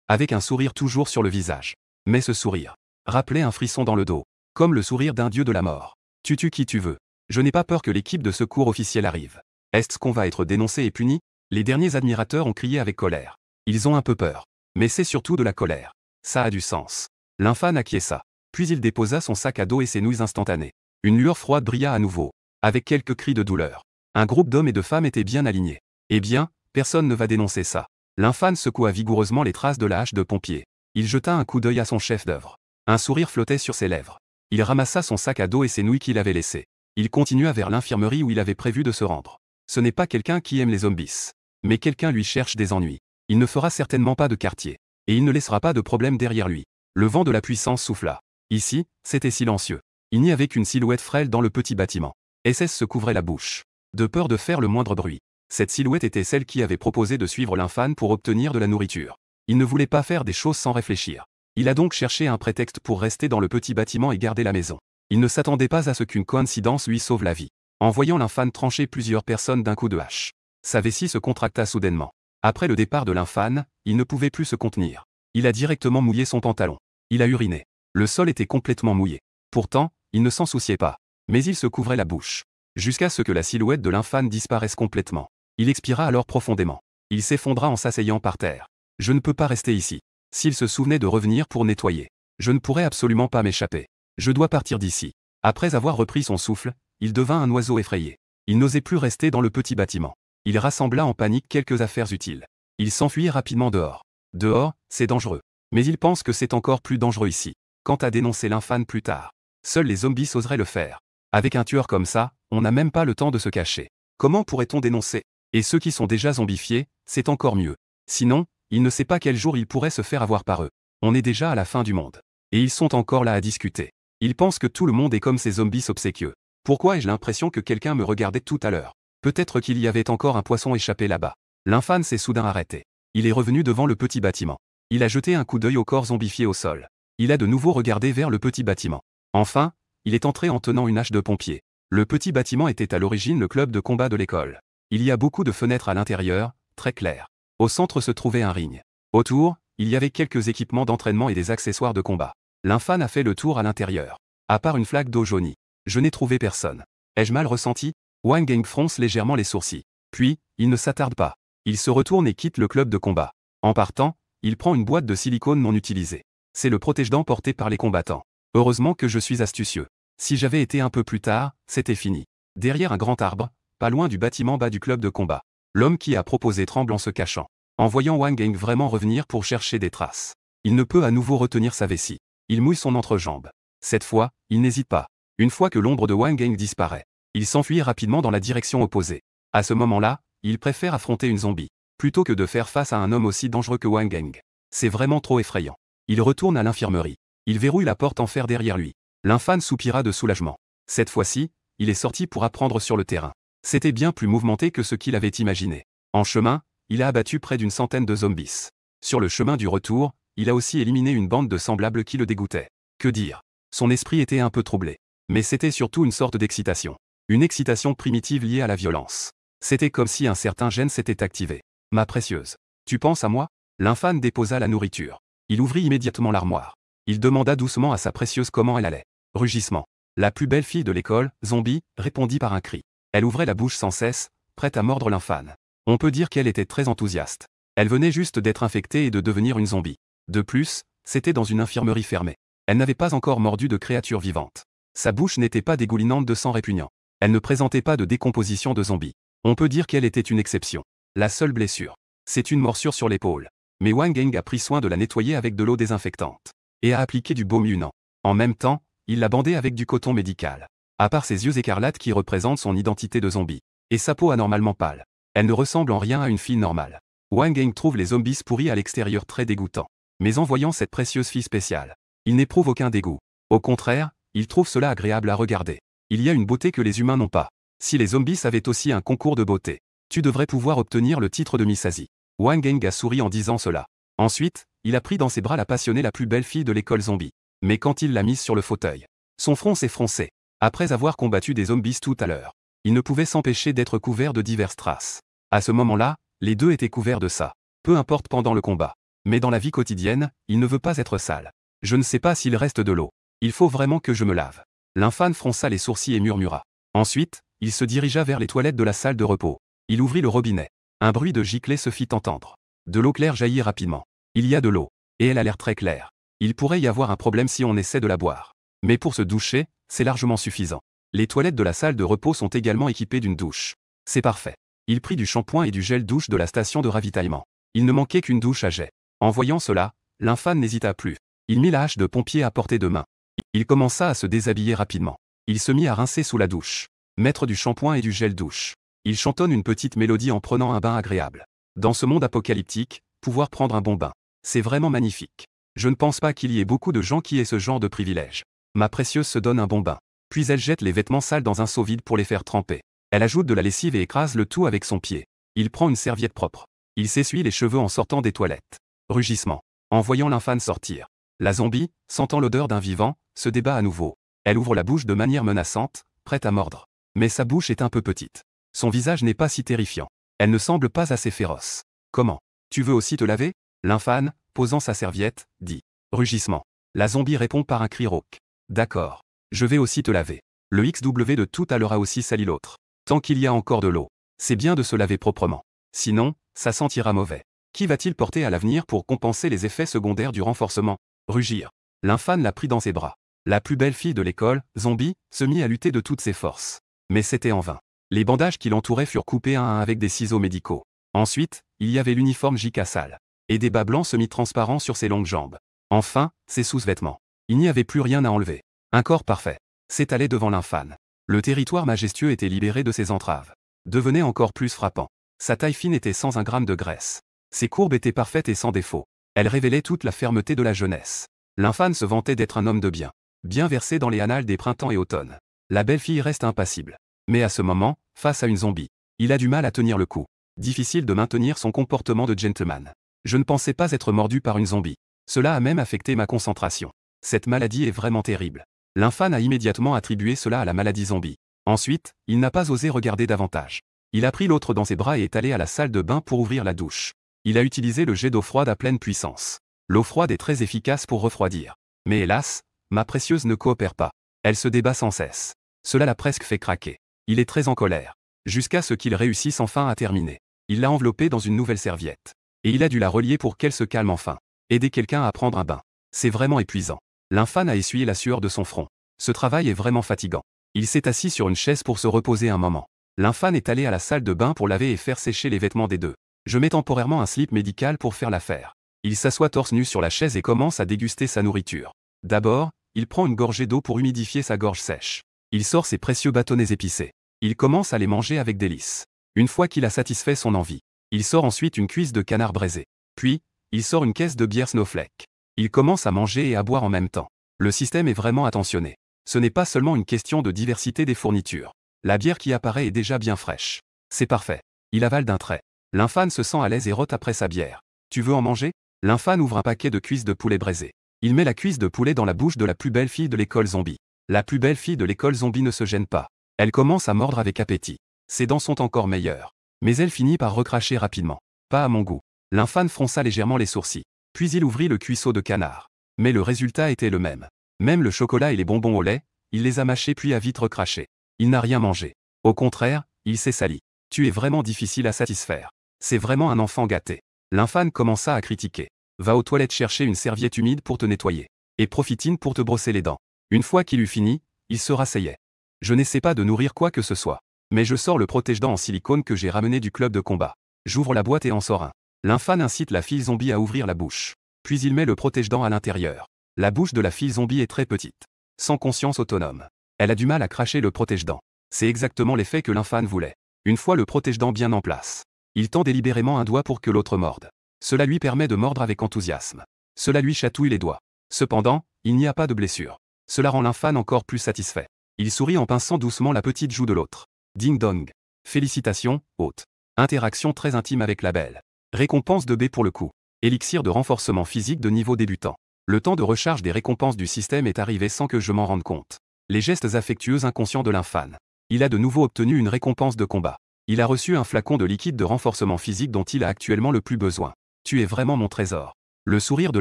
Avec un sourire toujours sur le visage. Mais ce sourire rappelait un frisson dans le dos. Comme le sourire d'un dieu de la mort. Tu tues qui tu veux. Je n'ai pas peur que l'équipe de secours officielle arrive. Est-ce qu'on va être dénoncé et puni? Les derniers admirateurs ont crié avec colère. Ils ont un peu peur. Mais c'est surtout de la colère. Ça a du sens. L'infâne acquiesça. Puis il déposa son sac à dos et ses nouilles instantanées. Une lueur froide brilla à nouveau. Avec quelques cris de douleur. Un groupe d'hommes et de femmes était bien aligné. Eh bien, personne ne va dénoncer ça. L'infâne secoua vigoureusement les traces de la hache de pompier. Il jeta un coup d'œil à son chef-d'œuvre. Un sourire flottait sur ses lèvres. Il ramassa son sac à dos et ses nouilles qu'il avait laissées. Il continua vers l'infirmerie où il avait prévu de se rendre. Ce n'est pas quelqu'un qui aime les zombies. Mais quelqu'un lui cherche des ennuis. Il ne fera certainement pas de quartier. Et il ne laissera pas de problème derrière lui. Le vent de la puissance souffla. Ici, c'était silencieux. Il n'y avait qu'une silhouette frêle dans le petit bâtiment. SS se couvrait la bouche. De peur de faire le moindre bruit. Cette silhouette était celle qui avait proposé de suivre l'infâne pour obtenir de la nourriture. Il ne voulait pas faire des choses sans réfléchir. Il a donc cherché un prétexte pour rester dans le petit bâtiment et garder la maison. Il ne s'attendait pas à ce qu'une coïncidence lui sauve la vie. En voyant l'infâne trancher plusieurs personnes d'un coup de hache. Sa vessie se contracta soudainement. Après le départ de l'infâne, il ne pouvait plus se contenir. Il a directement mouillé son pantalon. Il a uriné. Le sol était complètement mouillé. Pourtant, il ne s'en souciait pas. Mais il se couvrait la bouche. Jusqu'à ce que la silhouette de l'infâne disparaisse complètement. Il expira alors profondément. Il s'effondra en s'asseyant par terre. Je ne peux pas rester ici. S'il se souvenait de revenir pour nettoyer. Je ne pourrais absolument pas m'échapper. Je dois partir d'ici. Après avoir repris son souffle, il devint un oiseau effrayé. Il n'osait plus rester dans le petit bâtiment. Il rassembla en panique quelques affaires utiles. Il s'enfuit rapidement dehors. Dehors, c'est dangereux. Mais il pense que c'est encore plus dangereux ici. Quant à dénoncer l'infâne plus tard, seuls les zombies oseraient le faire. Avec un tueur comme ça, on n'a même pas le temps de se cacher. Comment pourrait-on dénoncer? Et ceux qui sont déjà zombifiés, c'est encore mieux. Sinon, il ne sait pas quel jour il pourrait se faire avoir par eux. On est déjà à la fin du monde. Et ils sont encore là à discuter. Ils pensent que tout le monde est comme ces zombies obséquieux. Pourquoi ai-je l'impression que quelqu'un me regardait tout à l'heure? Peut-être qu'il y avait encore un poisson échappé là-bas. L'infâne s'est soudain arrêté. Il est revenu devant le petit bâtiment. Il a jeté un coup d'œil au corps zombifié au sol. Il a de nouveau regardé vers le petit bâtiment. Enfin, il est entré en tenant une hache de pompier. Le petit bâtiment était à l'origine le club de combat de l'école. Il y a beaucoup de fenêtres à l'intérieur, très claires. Au centre se trouvait un ring. Autour, il y avait quelques équipements d'entraînement et des accessoires de combat. L'infâne a fait le tour à l'intérieur. À part une flaque d'eau jaunie. Je n'ai trouvé personne. Ai-je mal ressenti? Wang Gang fronce légèrement les sourcils. Puis, il ne s'attarde pas. Il se retourne et quitte le club de combat. En partant, il prend une boîte de silicone non utilisée. C'est le protège-dents porté par les combattants. Heureusement que je suis astucieux. Si j'avais été un peu plus tard, c'était fini. Derrière un grand arbre, pas loin du bâtiment bas du club de combat. L'homme qui a proposé tremble en se cachant. En voyant Wang Gang vraiment revenir pour chercher des traces. Il ne peut à nouveau retenir sa vessie. Il mouille son entrejambe. Cette fois, il n'hésite pas. Une fois que l'ombre de Wang Gang disparaît, il s'enfuit rapidement dans la direction opposée. À ce moment-là, il préfère affronter une zombie, plutôt que de faire face à un homme aussi dangereux que Wang Gang. C'est vraiment trop effrayant. Il retourne à l'infirmerie. Il verrouille la porte en fer derrière lui. L'infâne soupira de soulagement. Cette fois-ci, il est sorti pour apprendre sur le terrain. C'était bien plus mouvementé que ce qu'il avait imaginé. En chemin, il a abattu près d'une centaine de zombies. Sur le chemin du retour, il a aussi éliminé une bande de semblables qui le dégoûtaient. Que dire? Son esprit était un peu troublé. Mais c'était surtout une sorte d'excitation. Une excitation primitive liée à la violence. C'était comme si un certain gène s'était activé. Ma précieuse. Tu penses à moi? L'infâme déposa la nourriture. Il ouvrit immédiatement l'armoire. Il demanda doucement à sa précieuse comment elle allait. Rugissement. La plus belle fille de l'école, Zombie, répondit par un cri. Elle ouvrait la bouche sans cesse, prête à mordre l'infâme. On peut dire qu'elle était très enthousiaste. Elle venait juste d'être infectée et de devenir une zombie. De plus, c'était dans une infirmerie fermée. Elle n'avait pas encore mordu de créatures vivantes. Sa bouche n'était pas dégoulinante de sang répugnant. Elle ne présentait pas de décomposition de zombies. On peut dire qu'elle était une exception. La seule blessure, c'est une morsure sur l'épaule. Mais Wang Geng a pris soin de la nettoyer avec de l'eau désinfectante. Et a appliqué du baume Yunnan. En même temps, il l'a bandée avec du coton médical. À part ses yeux écarlates qui représentent son identité de zombie. Et sa peau anormalement pâle. Elle ne ressemble en rien à une fille normale. Wang Geng trouve les zombies pourris à l'extérieur très dégoûtants. Mais en voyant cette précieuse fille spéciale, il n'éprouve aucun dégoût. Au contraire, il trouve cela agréable à regarder. Il y a une beauté que les humains n'ont pas. Si les zombies avaient aussi un concours de beauté, tu devrais pouvoir obtenir le titre de Miss Asie. Wang Geng a souri en disant cela. Ensuite, il a pris dans ses bras la passionnée la plus belle fille de l'école zombie. Mais quand il l'a mise sur le fauteuil, son front s'est froncé. Après avoir combattu des zombies tout à l'heure, il ne pouvait s'empêcher d'être couvert de diverses traces. À ce moment-là, les deux étaient couverts de ça. Peu importe pendant le combat. Mais dans la vie quotidienne, il ne veut pas être sale. Je ne sais pas s'il reste de l'eau. Il faut vraiment que je me lave. L'infâme fronça les sourcils et murmura. Ensuite, il se dirigea vers les toilettes de la salle de repos. Il ouvrit le robinet. Un bruit de giclée se fit entendre. De l'eau claire jaillit rapidement. Il y a de l'eau. Et elle a l'air très claire. Il pourrait y avoir un problème si on essaie de la boire. Mais pour se doucher, c'est largement suffisant. Les toilettes de la salle de repos sont également équipées d'une douche. C'est parfait. Il prit du shampoing et du gel douche de la station de ravitaillement. Il ne manquait qu'une douche à jet. En voyant cela, l'infâme n'hésita plus. Il mit la hache de pompier à portée de main. Il commença à se déshabiller rapidement. Il se mit à rincer sous la douche. Mettre du shampoing et du gel douche. Il chantonne une petite mélodie en prenant un bain agréable. Dans ce monde apocalyptique, pouvoir prendre un bon bain, c'est vraiment magnifique. Je ne pense pas qu'il y ait beaucoup de gens qui aient ce genre de privilège. Ma précieuse se donne un bon bain. Puis elle jette les vêtements sales dans un seau vide pour les faire tremper. Elle ajoute de la lessive et écrase le tout avec son pied. Il prend une serviette propre. Il s'essuie les cheveux en sortant des toilettes. Rugissement. En voyant l'infâme sortir, la zombie, sentant l'odeur d'un vivant, se débat à nouveau. Elle ouvre la bouche de manière menaçante, prête à mordre. Mais sa bouche est un peu petite. Son visage n'est pas si terrifiant. Elle ne semble pas assez féroce. Comment? Tu veux aussi te laver? L'infâme, posant sa serviette, dit. Rugissement. La zombie répond par un cri rauque. D'accord. Je vais aussi te laver. Le XW de tout à l'heure a aussi sali l'autre. Tant qu'il y a encore de l'eau, c'est bien de se laver proprement. Sinon, ça sentira mauvais. Qui va-t-il porter à l'avenir pour compenser les effets secondaires du renforcement? Rugir. L'infâme l'a pris dans ses bras. La plus belle fille de l'école, Zombie, se mit à lutter de toutes ses forces. Mais c'était en vain. Les bandages qui l'entouraient furent coupés un à un avec des ciseaux médicaux. Ensuite, il y avait l'uniforme J.K. sale. Et des bas blancs semi-transparents sur ses longues jambes. Enfin, ses sous-vêtements. Il n'y avait plus rien à enlever. Un corps parfait s'étalait devant l'infâme. Le territoire majestueux était libéré de ses entraves. Devenait encore plus frappant. Sa taille fine était sans un gramme de graisse. Ses courbes étaient parfaites et sans défaut. Elle révélait toute la fermeté de la jeunesse. L'infâme se vantait d'être un homme de bien. Bien versé dans les annales des printemps et automnes. La belle fille reste impassible. Mais à ce moment, face à une zombie, il a du mal à tenir le coup. Difficile de maintenir son comportement de gentleman. Je ne pensais pas être mordu par une zombie. Cela a même affecté ma concentration. Cette maladie est vraiment terrible. L'infâme a immédiatement attribué cela à la maladie zombie. Ensuite, il n'a pas osé regarder davantage. Il a pris l'autre dans ses bras et est allé à la salle de bain pour ouvrir la douche. Il a utilisé le jet d'eau froide à pleine puissance. L'eau froide est très efficace pour refroidir. Mais hélas, ma précieuse ne coopère pas. Elle se débat sans cesse. Cela l'a presque fait craquer. Il est très en colère. Jusqu'à ce qu'il réussisse enfin à terminer. Il l'a enveloppée dans une nouvelle serviette. Et il a dû la relier pour qu'elle se calme enfin. Aider quelqu'un à prendre un bain. C'est vraiment épuisant. L'infâme a essuyé la sueur de son front. Ce travail est vraiment fatigant. Il s'est assis sur une chaise pour se reposer un moment. L'infâme est allé à la salle de bain pour laver et faire sécher les vêtements des deux. Je mets temporairement un slip médical pour faire l'affaire. Il s'assoit torse nu sur la chaise et commence à déguster sa nourriture. D'abord, il prend une gorgée d'eau pour humidifier sa gorge sèche. Il sort ses précieux bâtonnets épicés. Il commence à les manger avec délice. Une fois qu'il a satisfait son envie, il sort ensuite une cuisse de canard braisé. Puis, il sort une caisse de bière Snowflake. Il commence à manger et à boire en même temps. Le système est vraiment attentionné. Ce n'est pas seulement une question de diversité des fournitures. La bière qui apparaît est déjà bien fraîche. C'est parfait. Il avale d'un trait. L'infâne se sent à l'aise et rote après sa bière. Tu veux en manger? L'infâne ouvre un paquet de cuisses de poulet braisées. Il met la cuisse de poulet dans la bouche de la plus belle fille de l'école zombie. La plus belle fille de l'école zombie ne se gêne pas. Elle commence à mordre avec appétit. Ses dents sont encore meilleures. Mais elle finit par recracher rapidement. Pas à mon goût. L'infâne fronça légèrement les sourcils. Puis il ouvrit le cuisseau de canard. Mais le résultat était le même. Même le chocolat et les bonbons au lait, il les a mâchés puis a vite recraché. Il n'a rien mangé. Au contraire, il s'est sali. Tu es vraiment difficile à satisfaire. C'est vraiment un enfant gâté. L'infâne commença à critiquer. Va aux toilettes chercher une serviette humide pour te nettoyer. Et profitine pour te brosser les dents. Une fois qu'il eut fini, il se rasseyait. Je n'essaie pas de nourrir quoi que ce soit. Mais je sors le protège-dents en silicone que j'ai ramené du club de combat. J'ouvre la boîte et en sors un. L'infâne incite la fille zombie à ouvrir la bouche. Puis il met le protège-dents à l'intérieur. La bouche de la fille zombie est très petite. Sans conscience autonome. Elle a du mal à cracher le protège-dents. C'est exactement l'effet que l'infâne voulait. Une fois le protège-dents bien en place, il tend délibérément un doigt pour que l'autre morde. Cela lui permet de mordre avec enthousiasme. Cela lui chatouille les doigts. Cependant, il n'y a pas de blessure. Cela rend l'infâne encore plus satisfait. Il sourit en pinçant doucement la petite joue de l'autre. Ding dong. Félicitations, hôte. Interaction très intime avec la belle. Récompense de B pour le coup. Élixir de renforcement physique de niveau débutant. Le temps de recharge des récompenses du système est arrivé sans que je m'en rende compte. Les gestes affectueux inconscients de l'infâne. Il a de nouveau obtenu une récompense de combat. Il a reçu un flacon de liquide de renforcement physique dont il a actuellement le plus besoin. Tu es vraiment mon trésor. Le sourire de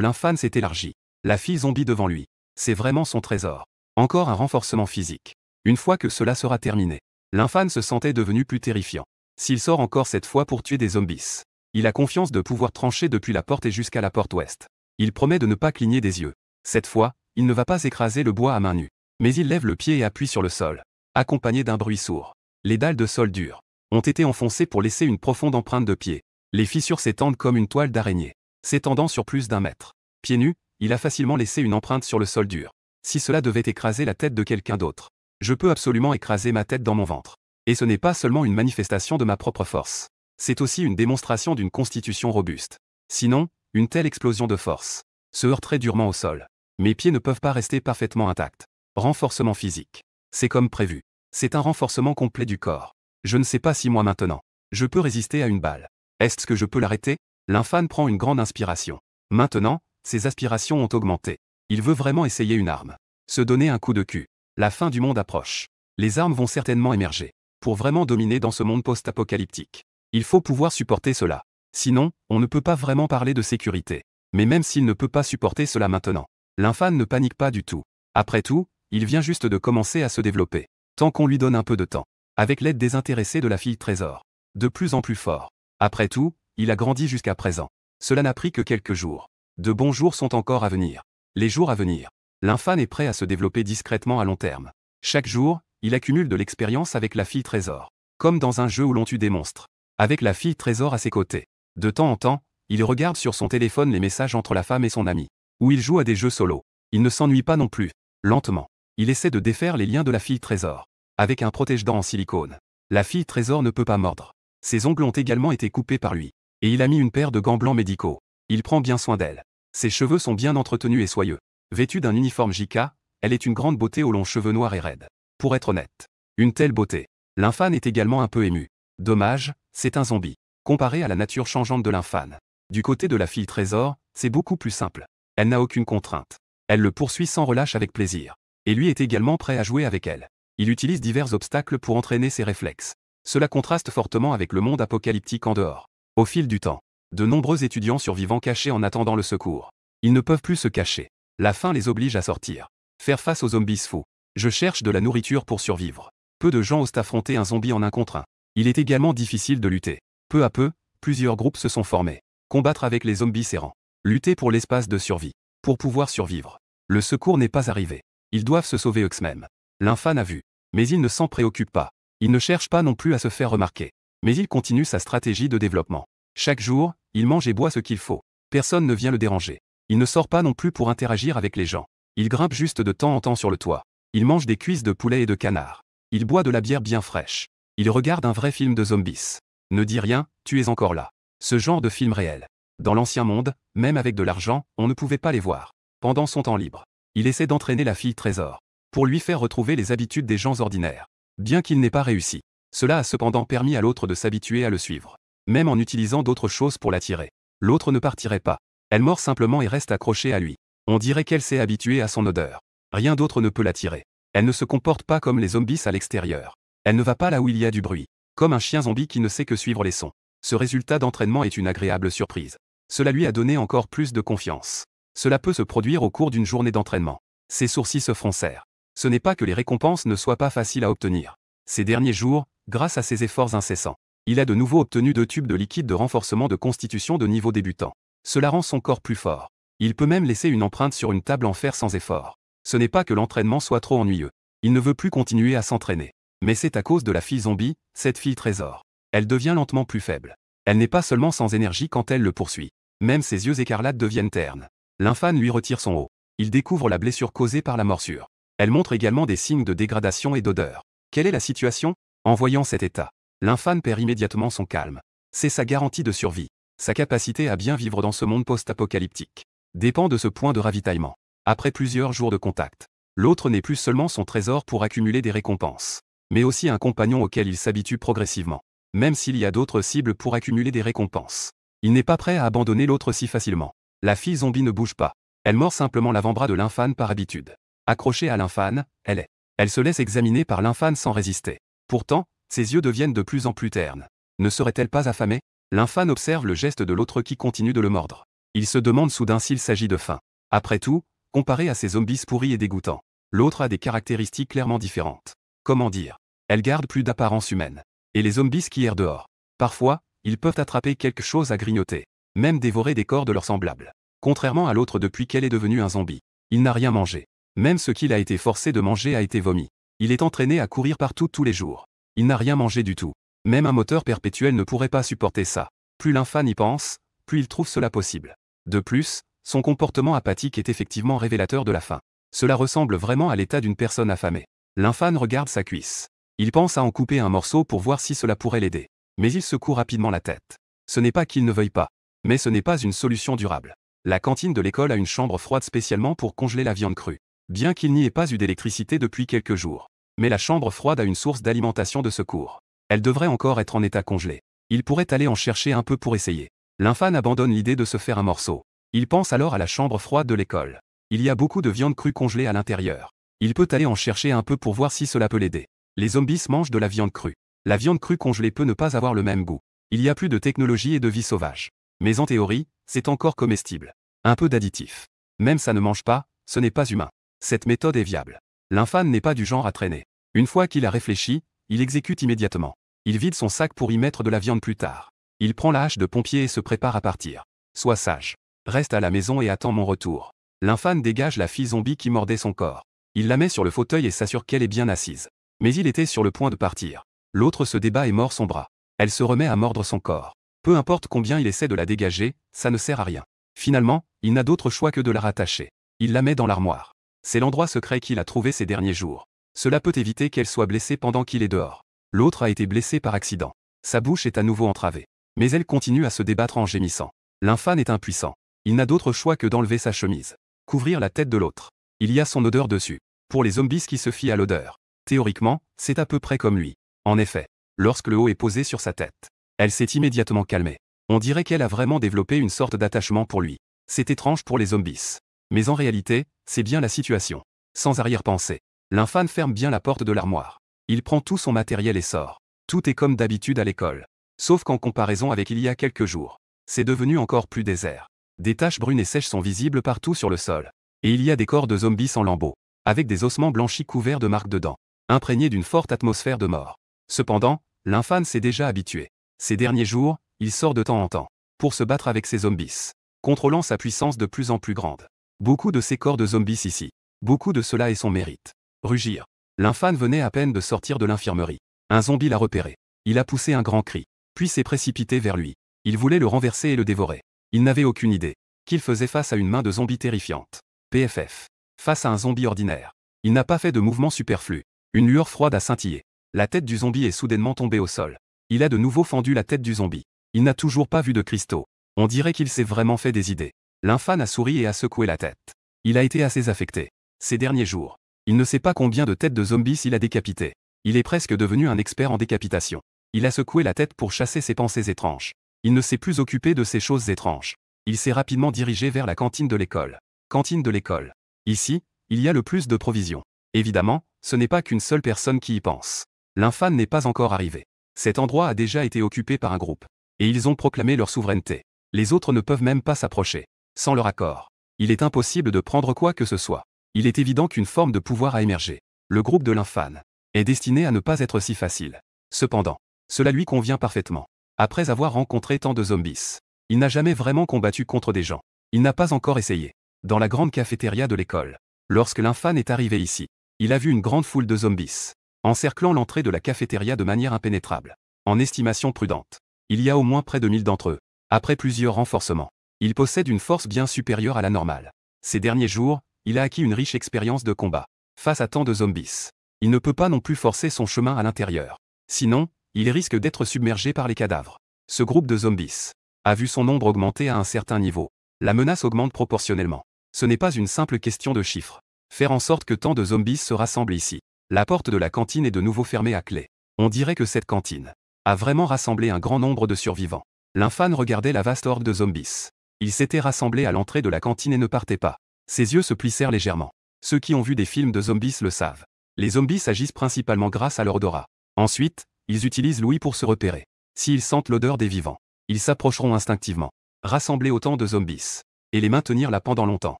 l'infâne s'est élargi. La fille zombie devant lui. C'est vraiment son trésor. Encore un renforcement physique. Une fois que cela sera terminé. L'infâne se sentait devenu plus terrifiant. S'il sort encore cette fois pour tuer des zombies. Il a confiance de pouvoir trancher depuis la porte et jusqu'à la porte ouest. Il promet de ne pas cligner des yeux. Cette fois, il ne va pas écraser le bois à main nue. Mais il lève le pied et appuie sur le sol. Accompagné d'un bruit sourd. Les dalles de sol dur ont été enfoncées pour laisser une profonde empreinte de pied. Les fissures s'étendent comme une toile d'araignée. S'étendant sur plus d'1 mètre. Pieds nus, il a facilement laissé une empreinte sur le sol dur. Si cela devait écraser la tête de quelqu'un d'autre, je peux absolument écraser ma tête dans mon ventre. Et ce n'est pas seulement une manifestation de ma propre force. C'est aussi une démonstration d'une constitution robuste. Sinon, une telle explosion de force se heurterait durement au sol. Mes pieds ne peuvent pas rester parfaitement intacts. Renforcement physique. C'est comme prévu. C'est un renforcement complet du corps. Je ne sais pas si moi maintenant, je peux résister à une balle. Est-ce que je peux l'arrêter? L'infâne prend une grande inspiration. Maintenant, ses aspirations ont augmenté. Il veut vraiment essayer une arme. Se donner un coup de cul. La fin du monde approche. Les armes vont certainement émerger. Pour vraiment dominer dans ce monde post-apocalyptique. Il faut pouvoir supporter cela. Sinon, on ne peut pas vraiment parler de sécurité. Mais même s'il ne peut pas supporter cela maintenant, l'infâne ne panique pas du tout. Après tout, il vient juste de commencer à se développer. Tant qu'on lui donne un peu de temps. Avec l'aide désintéressée de la fille trésor. De plus en plus fort. Après tout, il a grandi jusqu'à présent. Cela n'a pris que quelques jours. De bons jours sont encore à venir. Les jours à venir. L'infâne est prêt à se développer discrètement à long terme. Chaque jour, il accumule de l'expérience avec la fille trésor. Comme dans un jeu où l'on tue des monstres. Avec la fille trésor à ses côtés. De temps en temps, il regarde sur son téléphone les messages entre la femme et son ami. Ou il joue à des jeux solo. Il ne s'ennuie pas non plus. Lentement. Il essaie de défaire les liens de la fille trésor. Avec un protège-dents en silicone. La fille trésor ne peut pas mordre. Ses ongles ont également été coupés par lui. Et il a mis une paire de gants blancs médicaux. Il prend bien soin d'elle. Ses cheveux sont bien entretenus et soyeux. Vêtue d'un uniforme JK, elle est une grande beauté aux longs cheveux noirs et raides. Pour être honnête. Une telle beauté. L'infâne est également un peu ému. Dommage, c'est un zombie. Comparé à la nature changeante de l'infâne. Du côté de la fille trésor, c'est beaucoup plus simple. Elle n'a aucune contrainte. Elle le poursuit sans relâche avec plaisir. Et lui est également prêt à jouer avec elle. Il utilise divers obstacles pour entraîner ses réflexes. Cela contraste fortement avec le monde apocalyptique en dehors. Au fil du temps, de nombreux étudiants survivants cachés en attendant le secours. Ils ne peuvent plus se cacher. La faim les oblige à sortir. Faire face aux zombies fous. Je cherche de la nourriture pour survivre. Peu de gens osent affronter un zombie en 1 contre 1. Il est également difficile de lutter. Peu à peu, plusieurs groupes se sont formés. Combattre avec les zombies errants. Lutter pour l'espace de survie. Pour pouvoir survivre. Le secours n'est pas arrivé. Ils doivent se sauver eux-mêmes. L'infâne a vu. Mais il ne s'en préoccupe pas. Il ne cherche pas non plus à se faire remarquer. Mais il continue sa stratégie de développement. Chaque jour, il mange et boit ce qu'il faut. Personne ne vient le déranger. Il ne sort pas non plus pour interagir avec les gens. Il grimpe juste de temps en temps sur le toit. Il mange des cuisses de poulet et de canard. Il boit de la bière bien fraîche. Il regarde un vrai film de zombies. Ne dis rien, tu es encore là. Ce genre de film réel. Dans l'ancien monde, même avec de l'argent, on ne pouvait pas les voir. Pendant son temps libre, il essaie d'entraîner la fille trésor. Pour lui faire retrouver les habitudes des gens ordinaires. Bien qu'il n'ait pas réussi, cela a cependant permis à l'autre de s'habituer à le suivre. Même en utilisant d'autres choses pour l'attirer, l'autre ne partirait pas. Elle mord simplement et reste accrochée à lui. On dirait qu'elle s'est habituée à son odeur. Rien d'autre ne peut l'attirer. Elle ne se comporte pas comme les zombies à l'extérieur. Elle ne va pas là où il y a du bruit. Comme un chien zombie qui ne sait que suivre les sons. Ce résultat d'entraînement est une agréable surprise. Cela lui a donné encore plus de confiance. Cela peut se produire au cours d'une journée d'entraînement. Ses sourcils se froncèrent. Ce n'est pas que les récompenses ne soient pas faciles à obtenir. Ces derniers jours, grâce à ses efforts incessants, il a de nouveau obtenu 2 tubes de liquide de renforcement de constitution de niveau débutant. Cela rend son corps plus fort. Il peut même laisser une empreinte sur une table en fer sans effort. Ce n'est pas que l'entraînement soit trop ennuyeux. Il ne veut plus continuer à s'entraîner. Mais c'est à cause de la fille zombie, cette fille trésor. Elle devient lentement plus faible. Elle n'est pas seulement sans énergie quand elle le poursuit. Même ses yeux écarlates deviennent ternes. L'infâme lui retire son haut. Il découvre la blessure causée par la morsure. Elle montre également des signes de dégradation et d'odeur. Quelle est la situation? En voyant cet état, l'infâme perd immédiatement son calme. C'est sa garantie de survie. Sa capacité à bien vivre dans ce monde post-apocalyptique dépend de ce point de ravitaillement. Après plusieurs jours de contact, l'autre n'est plus seulement son trésor pour accumuler des récompenses, mais aussi un compagnon auquel il s'habitue progressivement. Même s'il y a d'autres cibles pour accumuler des récompenses, il n'est pas prêt à abandonner l'autre si facilement. La fille zombie ne bouge pas. Elle mord simplement l'avant-bras de l'infâme par habitude. Accrochée à l'infâme, elle se laisse examiner par l'infâme sans résister. Pourtant, ses yeux deviennent de plus en plus ternes. Ne serait-elle pas affamée? L'infâme observe le geste de l'autre qui continue de le mordre. Il se demande soudain s'il s'agit de faim. Après tout, comparé à ces zombies pourris et dégoûtants, l'autre a des caractéristiques clairement différentes. Comment dire? Elle garde plus d'apparence humaine. Et les zombies qui errent dehors. Parfois, ils peuvent attraper quelque chose à grignoter, même dévorer des corps de leurs semblables. Contrairement à l'autre depuis qu'elle est devenue un zombie, il n'a rien mangé. Même ce qu'il a été forcé de manger a été vomi. Il est entraîné à courir partout tous les jours. Il n'a rien mangé du tout. Même un moteur perpétuel ne pourrait pas supporter ça. Plus l'infâme y pense, plus il trouve cela possible. De plus, son comportement apathique est effectivement révélateur de la faim. Cela ressemble vraiment à l'état d'une personne affamée. L'infâme regarde sa cuisse. Il pense à en couper un morceau pour voir si cela pourrait l'aider. Mais il secoue rapidement la tête. Ce n'est pas qu'il ne veuille pas. Mais ce n'est pas une solution durable. La cantine de l'école a une chambre froide spécialement pour congeler la viande crue. Bien qu'il n'y ait pas eu d'électricité depuis quelques jours. Mais la chambre froide a une source d'alimentation de secours. Elle devrait encore être en état congelé. Il pourrait aller en chercher un peu pour essayer. L'infâme abandonne l'idée de se faire un morceau. Il pense alors à la chambre froide de l'école. Il y a beaucoup de viande crue congelée à l'intérieur. Il peut aller en chercher un peu pour voir si cela peut l'aider. Les zombies mangent de la viande crue. La viande crue congelée peut ne pas avoir le même goût. Il y a plus de technologie et de vie sauvage. Mais en théorie, c'est encore comestible. Un peu d'additif. Même ça ne mange pas, ce n'est pas humain. Cette méthode est viable. L'infâme n'est pas du genre à traîner. Une fois qu'il a réfléchi, il exécute immédiatement. Il vide son sac pour y mettre de la viande plus tard. Il prend la hache de pompier et se prépare à partir. Sois sage. Reste à la maison et attends mon retour. L'infâme dégage la fille zombie qui mordait son corps. Il la met sur le fauteuil et s'assure qu'elle est bien assise. Mais il était sur le point de partir. L'autre se débat et mord son bras. Elle se remet à mordre son corps. Peu importe combien il essaie de la dégager, ça ne sert à rien. Finalement, il n'a d'autre choix que de la rattacher. Il la met dans l'armoire. C'est l'endroit secret qu'il a trouvé ces derniers jours. Cela peut éviter qu'elle soit blessée pendant qu'il est dehors. L'autre a été blessé par accident. Sa bouche est à nouveau entravée. Mais elle continue à se débattre en gémissant. L'infâme est impuissant. Il n'a d'autre choix que d'enlever sa chemise. Couvrir la tête de l'autre. Il y a son odeur dessus. Pour les zombies qui se fient à l'odeur. Théoriquement, c'est à peu près comme lui. En effet, lorsque le haut est posé sur sa tête, elle s'est immédiatement calmée. On dirait qu'elle a vraiment développé une sorte d'attachement pour lui. C'est étrange pour les zombies. Mais en réalité, c'est bien la situation. Sans arrière-pensée, l'infâme ferme bien la porte de l'armoire. Il prend tout son matériel et sort. Tout est comme d'habitude à l'école. Sauf qu'en comparaison avec il y a quelques jours, c'est devenu encore plus désert. Des taches brunes et sèches sont visibles partout sur le sol. Et il y a des corps de zombies en lambeaux, avec des ossements blanchis couverts de marques de dents, imprégnés d'une forte atmosphère de mort. Cependant, l'infâme s'est déjà habitué. Ces derniers jours, il sort de temps en temps, pour se battre avec ces zombies, contrôlant sa puissance de plus en plus grande. Beaucoup de ces corps de zombies ici. Beaucoup de cela est son mérite. Rugir. L'infâme venait à peine de sortir de l'infirmerie. Un zombie l'a repéré. Il a poussé un grand cri, puis s'est précipité vers lui. Il voulait le renverser et le dévorer. Il n'avait aucune idée qu'il faisait face à une main de zombie terrifiante. PFF. Face à un zombie ordinaire. Il n'a pas fait de mouvement superflu. Une lueur froide a scintillé. La tête du zombie est soudainement tombée au sol. Il a de nouveau fendu la tête du zombie. Il n'a toujours pas vu de cristaux. On dirait qu'il s'est vraiment fait des idées. L'infâme a souri et a secoué la tête. Il a été assez affecté. Ces derniers jours. Il ne sait pas combien de têtes de zombies il a décapité. Il est presque devenu un expert en décapitation. Il a secoué la tête pour chasser ses pensées étranges. Il ne s'est plus occupé de ces choses étranges. Il s'est rapidement dirigé vers la cantine de l'école. Cantine de l'école. Ici, il y a le plus de provisions. Évidemment, ce n'est pas qu'une seule personne qui y pense. L'infâme n'est pas encore arrivé. Cet endroit a déjà été occupé par un groupe. Et ils ont proclamé leur souveraineté. Les autres ne peuvent même pas s'approcher. Sans leur accord. Il est impossible de prendre quoi que ce soit. Il est évident qu'une forme de pouvoir a émergé. Le groupe de l'infâme est destiné à ne pas être si facile. Cependant, cela lui convient parfaitement. Après avoir rencontré tant de zombies, il n'a jamais vraiment combattu contre des gens. Il n'a pas encore essayé. Dans la grande cafétéria de l'école, lorsque l'infâme est arrivé ici, il a vu une grande foule de zombies, encerclant l'entrée de la cafétéria de manière impénétrable. En estimation prudente, il y a au moins près de 1000 d'entre eux. Après plusieurs renforcements, il possède une force bien supérieure à la normale. Ces derniers jours, il a acquis une riche expérience de combat. Face à tant de zombies, il ne peut pas non plus forcer son chemin à l'intérieur. Sinon, il risque d'être submergé par les cadavres. Ce groupe de zombies a vu son nombre augmenter à un certain niveau. La menace augmente proportionnellement. Ce n'est pas une simple question de chiffres. Faire en sorte que tant de zombies se rassemblent ici. La porte de la cantine est de nouveau fermée à clé. On dirait que cette cantine a vraiment rassemblé un grand nombre de survivants. L'infâme regardait la vaste horde de zombies. Ils s'étaient rassemblés à l'entrée de la cantine et ne partaient pas. Ses yeux se plissèrent légèrement. Ceux qui ont vu des films de zombies le savent. Les zombies agissent principalement grâce à leur odorat. Ensuite, ils utilisent l'ouïe pour se repérer. S'ils sentent l'odeur des vivants, ils s'approcheront instinctivement. Rassembler autant de zombies et les maintenir là pendant longtemps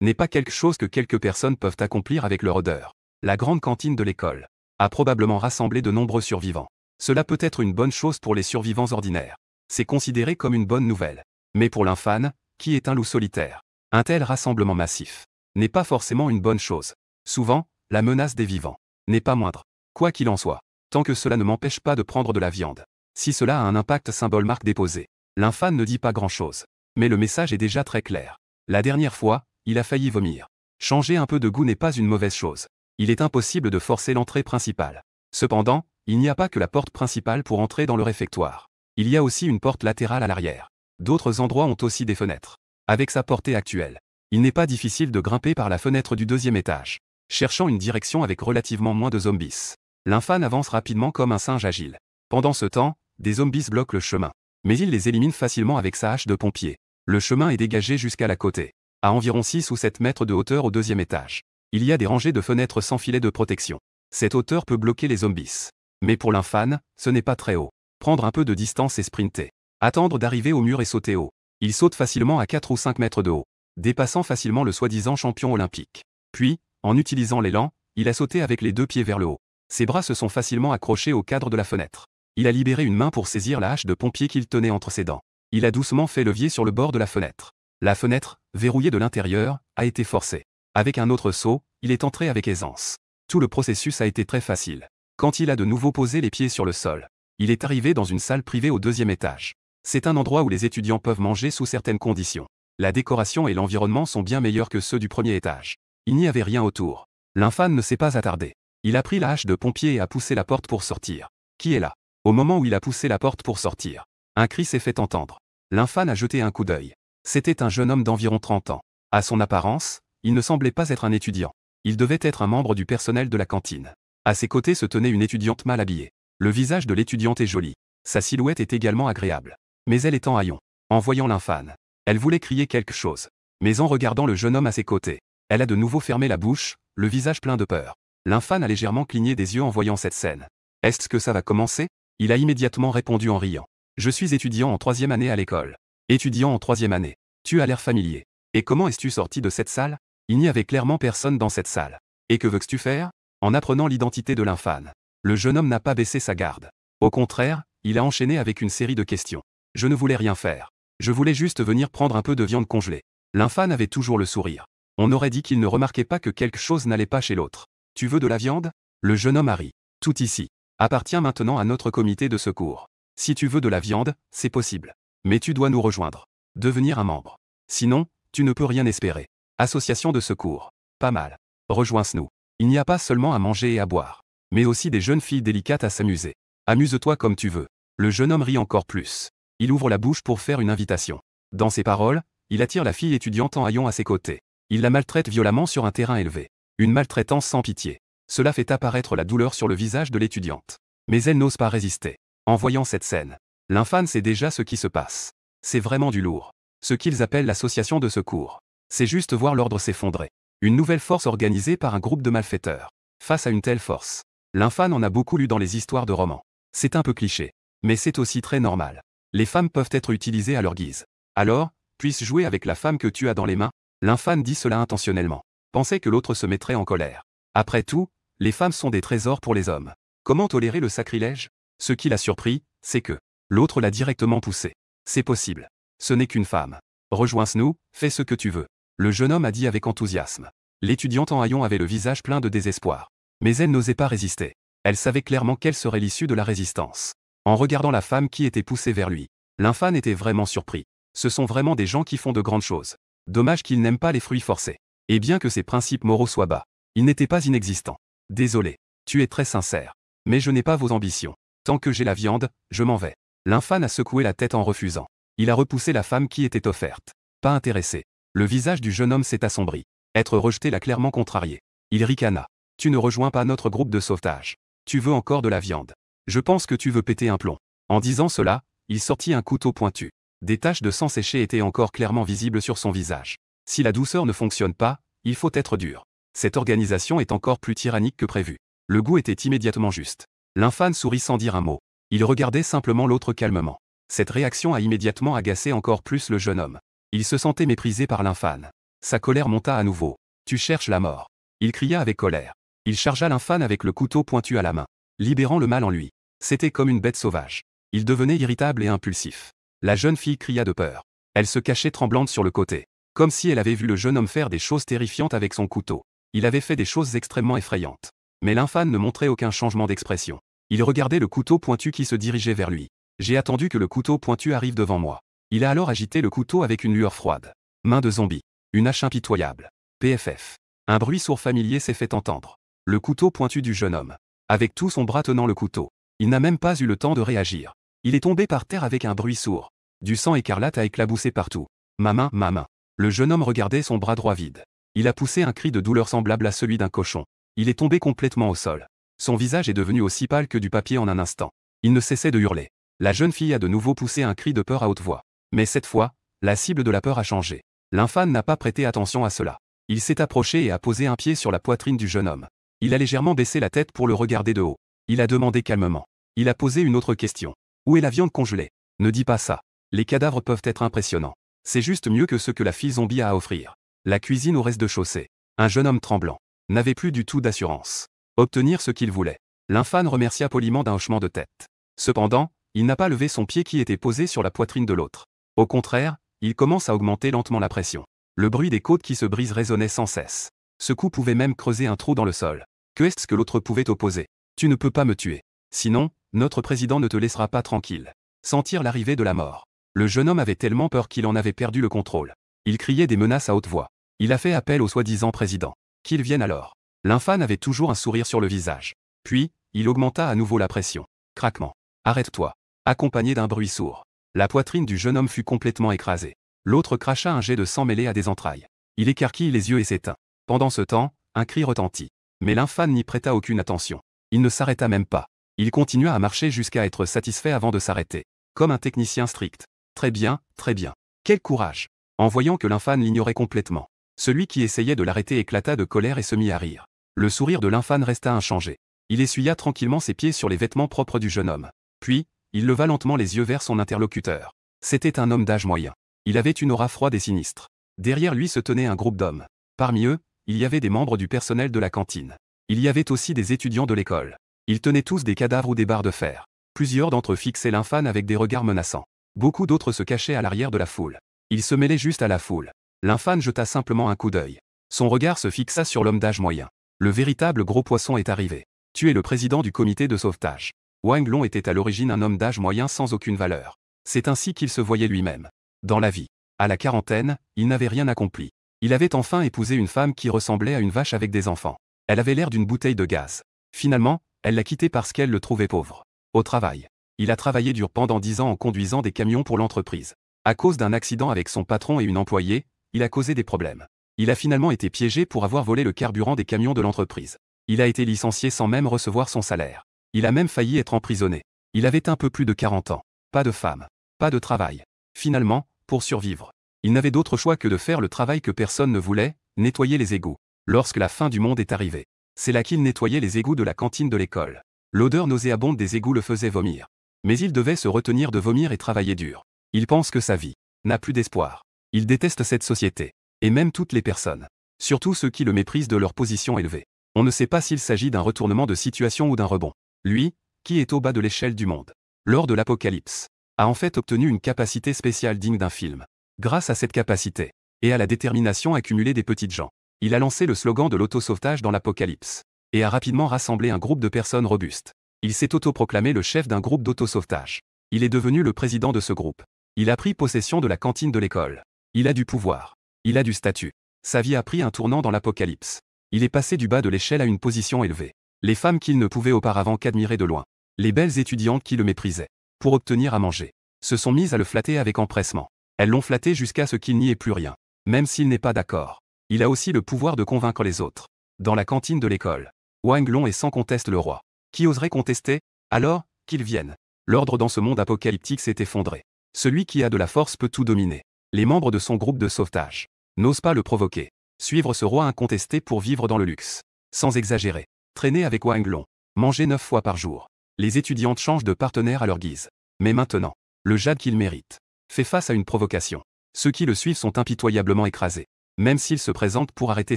n'est pas quelque chose que quelques personnes peuvent accomplir avec leur odeur. La grande cantine de l'école a probablement rassemblé de nombreux survivants. Cela peut être une bonne chose pour les survivants ordinaires. C'est considéré comme une bonne nouvelle. Mais pour l'infâme, qui est un loup solitaire, un tel rassemblement massif n'est pas forcément une bonne chose. Souvent, la menace des vivants n'est pas moindre. Quoi qu'il en soit, tant que cela ne m'empêche pas de prendre de la viande. Si cela a un impact symbole marque déposée, l'infâme ne dit pas grand-chose. Mais le message est déjà très clair. La dernière fois, il a failli vomir. Changer un peu de goût n'est pas une mauvaise chose. Il est impossible de forcer l'entrée principale. Cependant, il n'y a pas que la porte principale pour entrer dans le réfectoire. Il y a aussi une porte latérale à l'arrière. D'autres endroits ont aussi des fenêtres. Avec sa portée actuelle, il n'est pas difficile de grimper par la fenêtre du deuxième étage. Cherchant une direction avec relativement moins de zombies, l'infâme avance rapidement comme un singe agile. Pendant ce temps, des zombies bloquent le chemin. Mais il les élimine facilement avec sa hache de pompier. Le chemin est dégagé jusqu'à la côté, à environ 6 ou 7 mètres de hauteur au deuxième étage. Il y a des rangées de fenêtres sans filet de protection. Cette hauteur peut bloquer les zombies. Mais pour l'infâme, ce n'est pas très haut. Prendre un peu de distance et sprinter. Attendre d'arriver au mur et sauter haut. Il saute facilement à 4 ou 5 mètres de haut, dépassant facilement le soi-disant champion olympique. Puis, en utilisant l'élan, il a sauté avec les 2 pieds vers le haut. Ses bras se sont facilement accrochés au cadre de la fenêtre. Il a libéré une main pour saisir la hache de pompier qu'il tenait entre ses dents. Il a doucement fait levier sur le bord de la fenêtre. La fenêtre, verrouillée de l'intérieur, a été forcée. Avec un autre saut, il est entré avec aisance. Tout le processus a été très facile. Quand il a de nouveau posé les pieds sur le sol, il est arrivé dans une salle privée au deuxième étage. C'est un endroit où les étudiants peuvent manger sous certaines conditions. La décoration et l'environnement sont bien meilleurs que ceux du premier étage. Il n'y avait rien autour. L'infâme ne s'est pas attardé. Il a pris la hache de pompier et a poussé la porte pour sortir. Qui est là? Au moment où il a poussé la porte pour sortir, un cri s'est fait entendre. L'infâme a jeté un coup d'œil. C'était un jeune homme d'environ 30 ans. À son apparence, il ne semblait pas être un étudiant. Il devait être un membre du personnel de la cantine. À ses côtés se tenait une étudiante mal habillée. Le visage de l'étudiante est joli. Sa silhouette est également agréable. Mais elle est en haillons. En voyant l'infâme, elle voulait crier quelque chose. Mais en regardant le jeune homme à ses côtés, elle a de nouveau fermé la bouche, le visage plein de peur. L'infâme a légèrement cligné des yeux en voyant cette scène. Est-ce que ça va commencer? Il a immédiatement répondu en riant. Je suis étudiant en 3e année à l'école. Étudiant en 3e année. Tu as l'air familier. Et comment es-tu sorti de cette salle? Il n'y avait clairement personne dans cette salle. Et que veux-tu faire? En apprenant l'identité de l'infâme, le jeune homme n'a pas baissé sa garde. Au contraire, il a enchaîné avec une série de questions. Je ne voulais rien faire. Je voulais juste venir prendre un peu de viande congelée. L'infâme avait toujours le sourire. On aurait dit qu'il ne remarquait pas que quelque chose n'allait pas chez l'autre. Tu veux de la viande? Le jeune homme a ri. Tout ici appartient maintenant à notre comité de secours. Si tu veux de la viande, c'est possible. Mais tu dois nous rejoindre. Devenir un membre. Sinon, tu ne peux rien espérer. Association de secours. Pas mal. Rejoins-nous. Il n'y a pas seulement à manger et à boire, mais aussi des jeunes filles délicates à s'amuser. Amuse-toi comme tu veux. Le jeune homme rit encore plus. Il ouvre la bouche pour faire une invitation. Dans ses paroles, il attire la fille étudiante en haillons à ses côtés. Il la maltraite violemment sur un terrain élevé. Une maltraitance sans pitié. Cela fait apparaître la douleur sur le visage de l'étudiante. Mais elle n'ose pas résister. En voyant cette scène, l'infâme sait déjà ce qui se passe. C'est vraiment du lourd. Ce qu'ils appellent l'association de secours. C'est juste voir l'ordre s'effondrer. Une nouvelle force organisée par un groupe de malfaiteurs. Face à une telle force, l'infâme en a beaucoup lu dans les histoires de romans. C'est un peu cliché. Mais c'est aussi très normal. Les femmes peuvent être utilisées à leur guise. Alors, puisse jouer avec la femme que tu as dans les mains? L'infâme dit cela intentionnellement. Pensait que l'autre se mettrait en colère. Après tout, les femmes sont des trésors pour les hommes. Comment tolérer le sacrilège? Ce qui l'a surpris, c'est que l'autre l'a directement poussé. C'est possible. Ce n'est qu'une femme. Rejoins-nous, fais ce que tu veux. Le jeune homme a dit avec enthousiasme. L'étudiante en haillons avait le visage plein de désespoir. Mais elle n'osait pas résister. Elle savait clairement quelle serait l'issue de la résistance. En regardant la femme qui était poussée vers lui, l'infâme était vraiment surpris. Ce sont vraiment des gens qui font de grandes choses. Dommage qu'ils n'aiment pas les fruits forcés. Et bien que ses principes moraux soient bas, ils n'étaient pas inexistants. Désolé, tu es très sincère. Mais je n'ai pas vos ambitions. Tant que j'ai la viande, je m'en vais. L'infâme a secoué la tête en refusant. Il a repoussé la femme qui était offerte. Pas intéressé. Le visage du jeune homme s'est assombri. Être rejeté l'a clairement contrarié. Il ricana. Tu ne rejoins pas notre groupe de sauvetage. Tu veux encore de la viande. Je pense que tu veux péter un plomb. En disant cela, il sortit un couteau pointu. Des taches de sang séché étaient encore clairement visibles sur son visage. Si la douceur ne fonctionne pas, il faut être dur. Cette organisation est encore plus tyrannique que prévu. Le goût était immédiatement juste. L'infâme sourit sans dire un mot. Il regardait simplement l'autre calmement. Cette réaction a immédiatement agacé encore plus le jeune homme. Il se sentait méprisé par l'infâme. Sa colère monta à nouveau. Tu cherches la mort. Il cria avec colère. Il chargea l'infâme avec le couteau pointu à la main, libérant le mal en lui. C'était comme une bête sauvage. Il devenait irritable et impulsif. La jeune fille cria de peur. Elle se cachait tremblante sur le côté, comme si elle avait vu le jeune homme faire des choses terrifiantes avec son couteau. Il avait fait des choses extrêmement effrayantes. Mais l'infâme ne montrait aucun changement d'expression. Il regardait le couteau pointu qui se dirigeait vers lui. J'ai attendu que le couteau pointu arrive devant moi. Il a alors agité le couteau avec une lueur froide. Main de zombie. Une hache impitoyable. PFF. Un bruit sourd familier s'est fait entendre. Le couteau pointu du jeune homme. Avec tout son bras tenant le couteau. Il n'a même pas eu le temps de réagir. Il est tombé par terre avec un bruit sourd. Du sang écarlate a éclaboussé partout. Ma main, ma main. Le jeune homme regardait son bras droit vide. Il a poussé un cri de douleur semblable à celui d'un cochon. Il est tombé complètement au sol. Son visage est devenu aussi pâle que du papier en un instant. Il ne cessait de hurler. La jeune fille a de nouveau poussé un cri de peur à haute voix. Mais cette fois, la cible de la peur a changé. L'infâme n'a pas prêté attention à cela. Il s'est approché et a posé un pied sur la poitrine du jeune homme. Il a légèrement baissé la tête pour le regarder de haut. Il a demandé calmement. Il a posé une autre question. Où est la viande congelée? Ne dis pas ça. Les cadavres peuvent être impressionnants. C'est juste mieux que ce que la fille zombie a à offrir. La cuisine au rez-de-chaussée. Un jeune homme tremblant n'avait plus du tout d'assurance. Obtenir ce qu'il voulait. L'infâme remercia poliment d'un hochement de tête. Cependant, il n'a pas levé son pied qui était posé sur la poitrine de l'autre. Au contraire, il commence à augmenter lentement la pression. Le bruit des côtes qui se brisent résonnait sans cesse. Ce coup pouvait même creuser un trou dans le sol. Que est-ce que l'autre pouvait opposer? Tu ne peux pas me tuer. Sinon, notre président ne te laissera pas tranquille. Sentir l'arrivée de la mort. Le jeune homme avait tellement peur qu'il en avait perdu le contrôle. Il criait des menaces à haute voix. Il a fait appel au soi-disant président. Qu'il vienne alors. L'infâme avait toujours un sourire sur le visage. Puis, il augmenta à nouveau la pression. Craquement. Arrête-toi. Accompagné d'un bruit sourd. La poitrine du jeune homme fut complètement écrasée. L'autre cracha un jet de sang mêlé à des entrailles. Il écarquille les yeux et s'éteint. Pendant ce temps, un cri retentit. Mais l'infâme n'y prêta aucune attention. Il ne s'arrêta même pas. Il continua à marcher jusqu'à être satisfait avant de s'arrêter. Comme un technicien strict. Très bien, très bien. Quel courage! En voyant que l'infâme l'ignorait complètement. Celui qui essayait de l'arrêter éclata de colère et se mit à rire. Le sourire de l'infâme resta inchangé. Il essuya tranquillement ses pieds sur les vêtements propres du jeune homme. Puis, il leva lentement les yeux vers son interlocuteur. C'était un homme d'âge moyen. Il avait une aura froide et sinistre. Derrière lui se tenait un groupe d'hommes. Parmi eux, il y avait des membres du personnel de la cantine. Il y avait aussi des étudiants de l'école. Ils tenaient tous des cadavres ou des barres de fer. Plusieurs d'entre eux fixaient l'infâme avec des regards menaçants. Beaucoup d'autres se cachaient à l'arrière de la foule. Ils se mêlaient juste à la foule. L'infâme jeta simplement un coup d'œil. Son regard se fixa sur l'homme d'âge moyen. Le véritable gros poisson est arrivé. Tu es le président du comité de sauvetage. Wang Long était à l'origine un homme d'âge moyen sans aucune valeur. C'est ainsi qu'il se voyait lui-même. Dans la vie. À la quarantaine, il n'avait rien accompli. Il avait enfin épousé une femme qui ressemblait à une vache avec des enfants. Elle avait l'air d'une bouteille de gaz. Finalement, elle l'a quitté parce qu'elle le trouvait pauvre. Au travail. Il a travaillé dur pendant 10 ans en conduisant des camions pour l'entreprise. À cause d'un accident avec son patron et une employée, il a causé des problèmes. Il a finalement été piégé pour avoir volé le carburant des camions de l'entreprise. Il a été licencié sans même recevoir son salaire. Il a même failli être emprisonné. Il avait un peu plus de 40 ans. Pas de femme. Pas de travail. Finalement, pour survivre, il n'avait d'autre choix que de faire le travail que personne ne voulait, nettoyer les égouts. Lorsque la fin du monde est arrivée, c'est là qu'il nettoyait les égouts de la cantine de l'école. L'odeur nauséabonde des égouts le faisait vomir. Mais il devait se retenir de vomir et travailler dur. Il pense que sa vie n'a plus d'espoir. Il déteste cette société. Et même toutes les personnes. Surtout ceux qui le méprisent de leur position élevée. On ne sait pas s'il s'agit d'un retournement de situation ou d'un rebond. Lui, qui est au bas de l'échelle du monde, lors de l'Apocalypse, a en fait obtenu une capacité spéciale digne d'un film. Grâce à cette capacité, et à la détermination accumulée des petites gens, il a lancé le slogan de l'autosauvetage dans l'Apocalypse, et a rapidement rassemblé un groupe de personnes robustes. Il s'est autoproclamé le chef d'un groupe d'autosauvetage. Il est devenu le président de ce groupe. Il a pris possession de la cantine de l'école. Il a du pouvoir. Il a du statut. Sa vie a pris un tournant dans l'Apocalypse. Il est passé du bas de l'échelle à une position élevée. Les femmes qu'il ne pouvait auparavant qu'admirer de loin, les belles étudiantes qui le méprisaient, pour obtenir à manger, se sont mises à le flatter avec empressement. Elles l'ont flatté jusqu'à ce qu'il n'y ait plus rien, même s'il n'est pas d'accord. Il a aussi le pouvoir de convaincre les autres. Dans la cantine de l'école, Wang Long est sans conteste le roi. Qui oserait contester? Alors, qu'il vienne. L'ordre dans ce monde apocalyptique s'est effondré. Celui qui a de la force peut tout dominer. Les membres de son groupe de sauvetage n'osent pas le provoquer. Suivre ce roi incontesté pour vivre dans le luxe. Sans exagérer. Traîner avec Wang Long. Manger 9 fois par jour. Les étudiantes changent de partenaire à leur guise. Mais maintenant, le jade qu'il mérite fait face à une provocation. Ceux qui le suivent sont impitoyablement écrasés. Même s'il se présente pour arrêter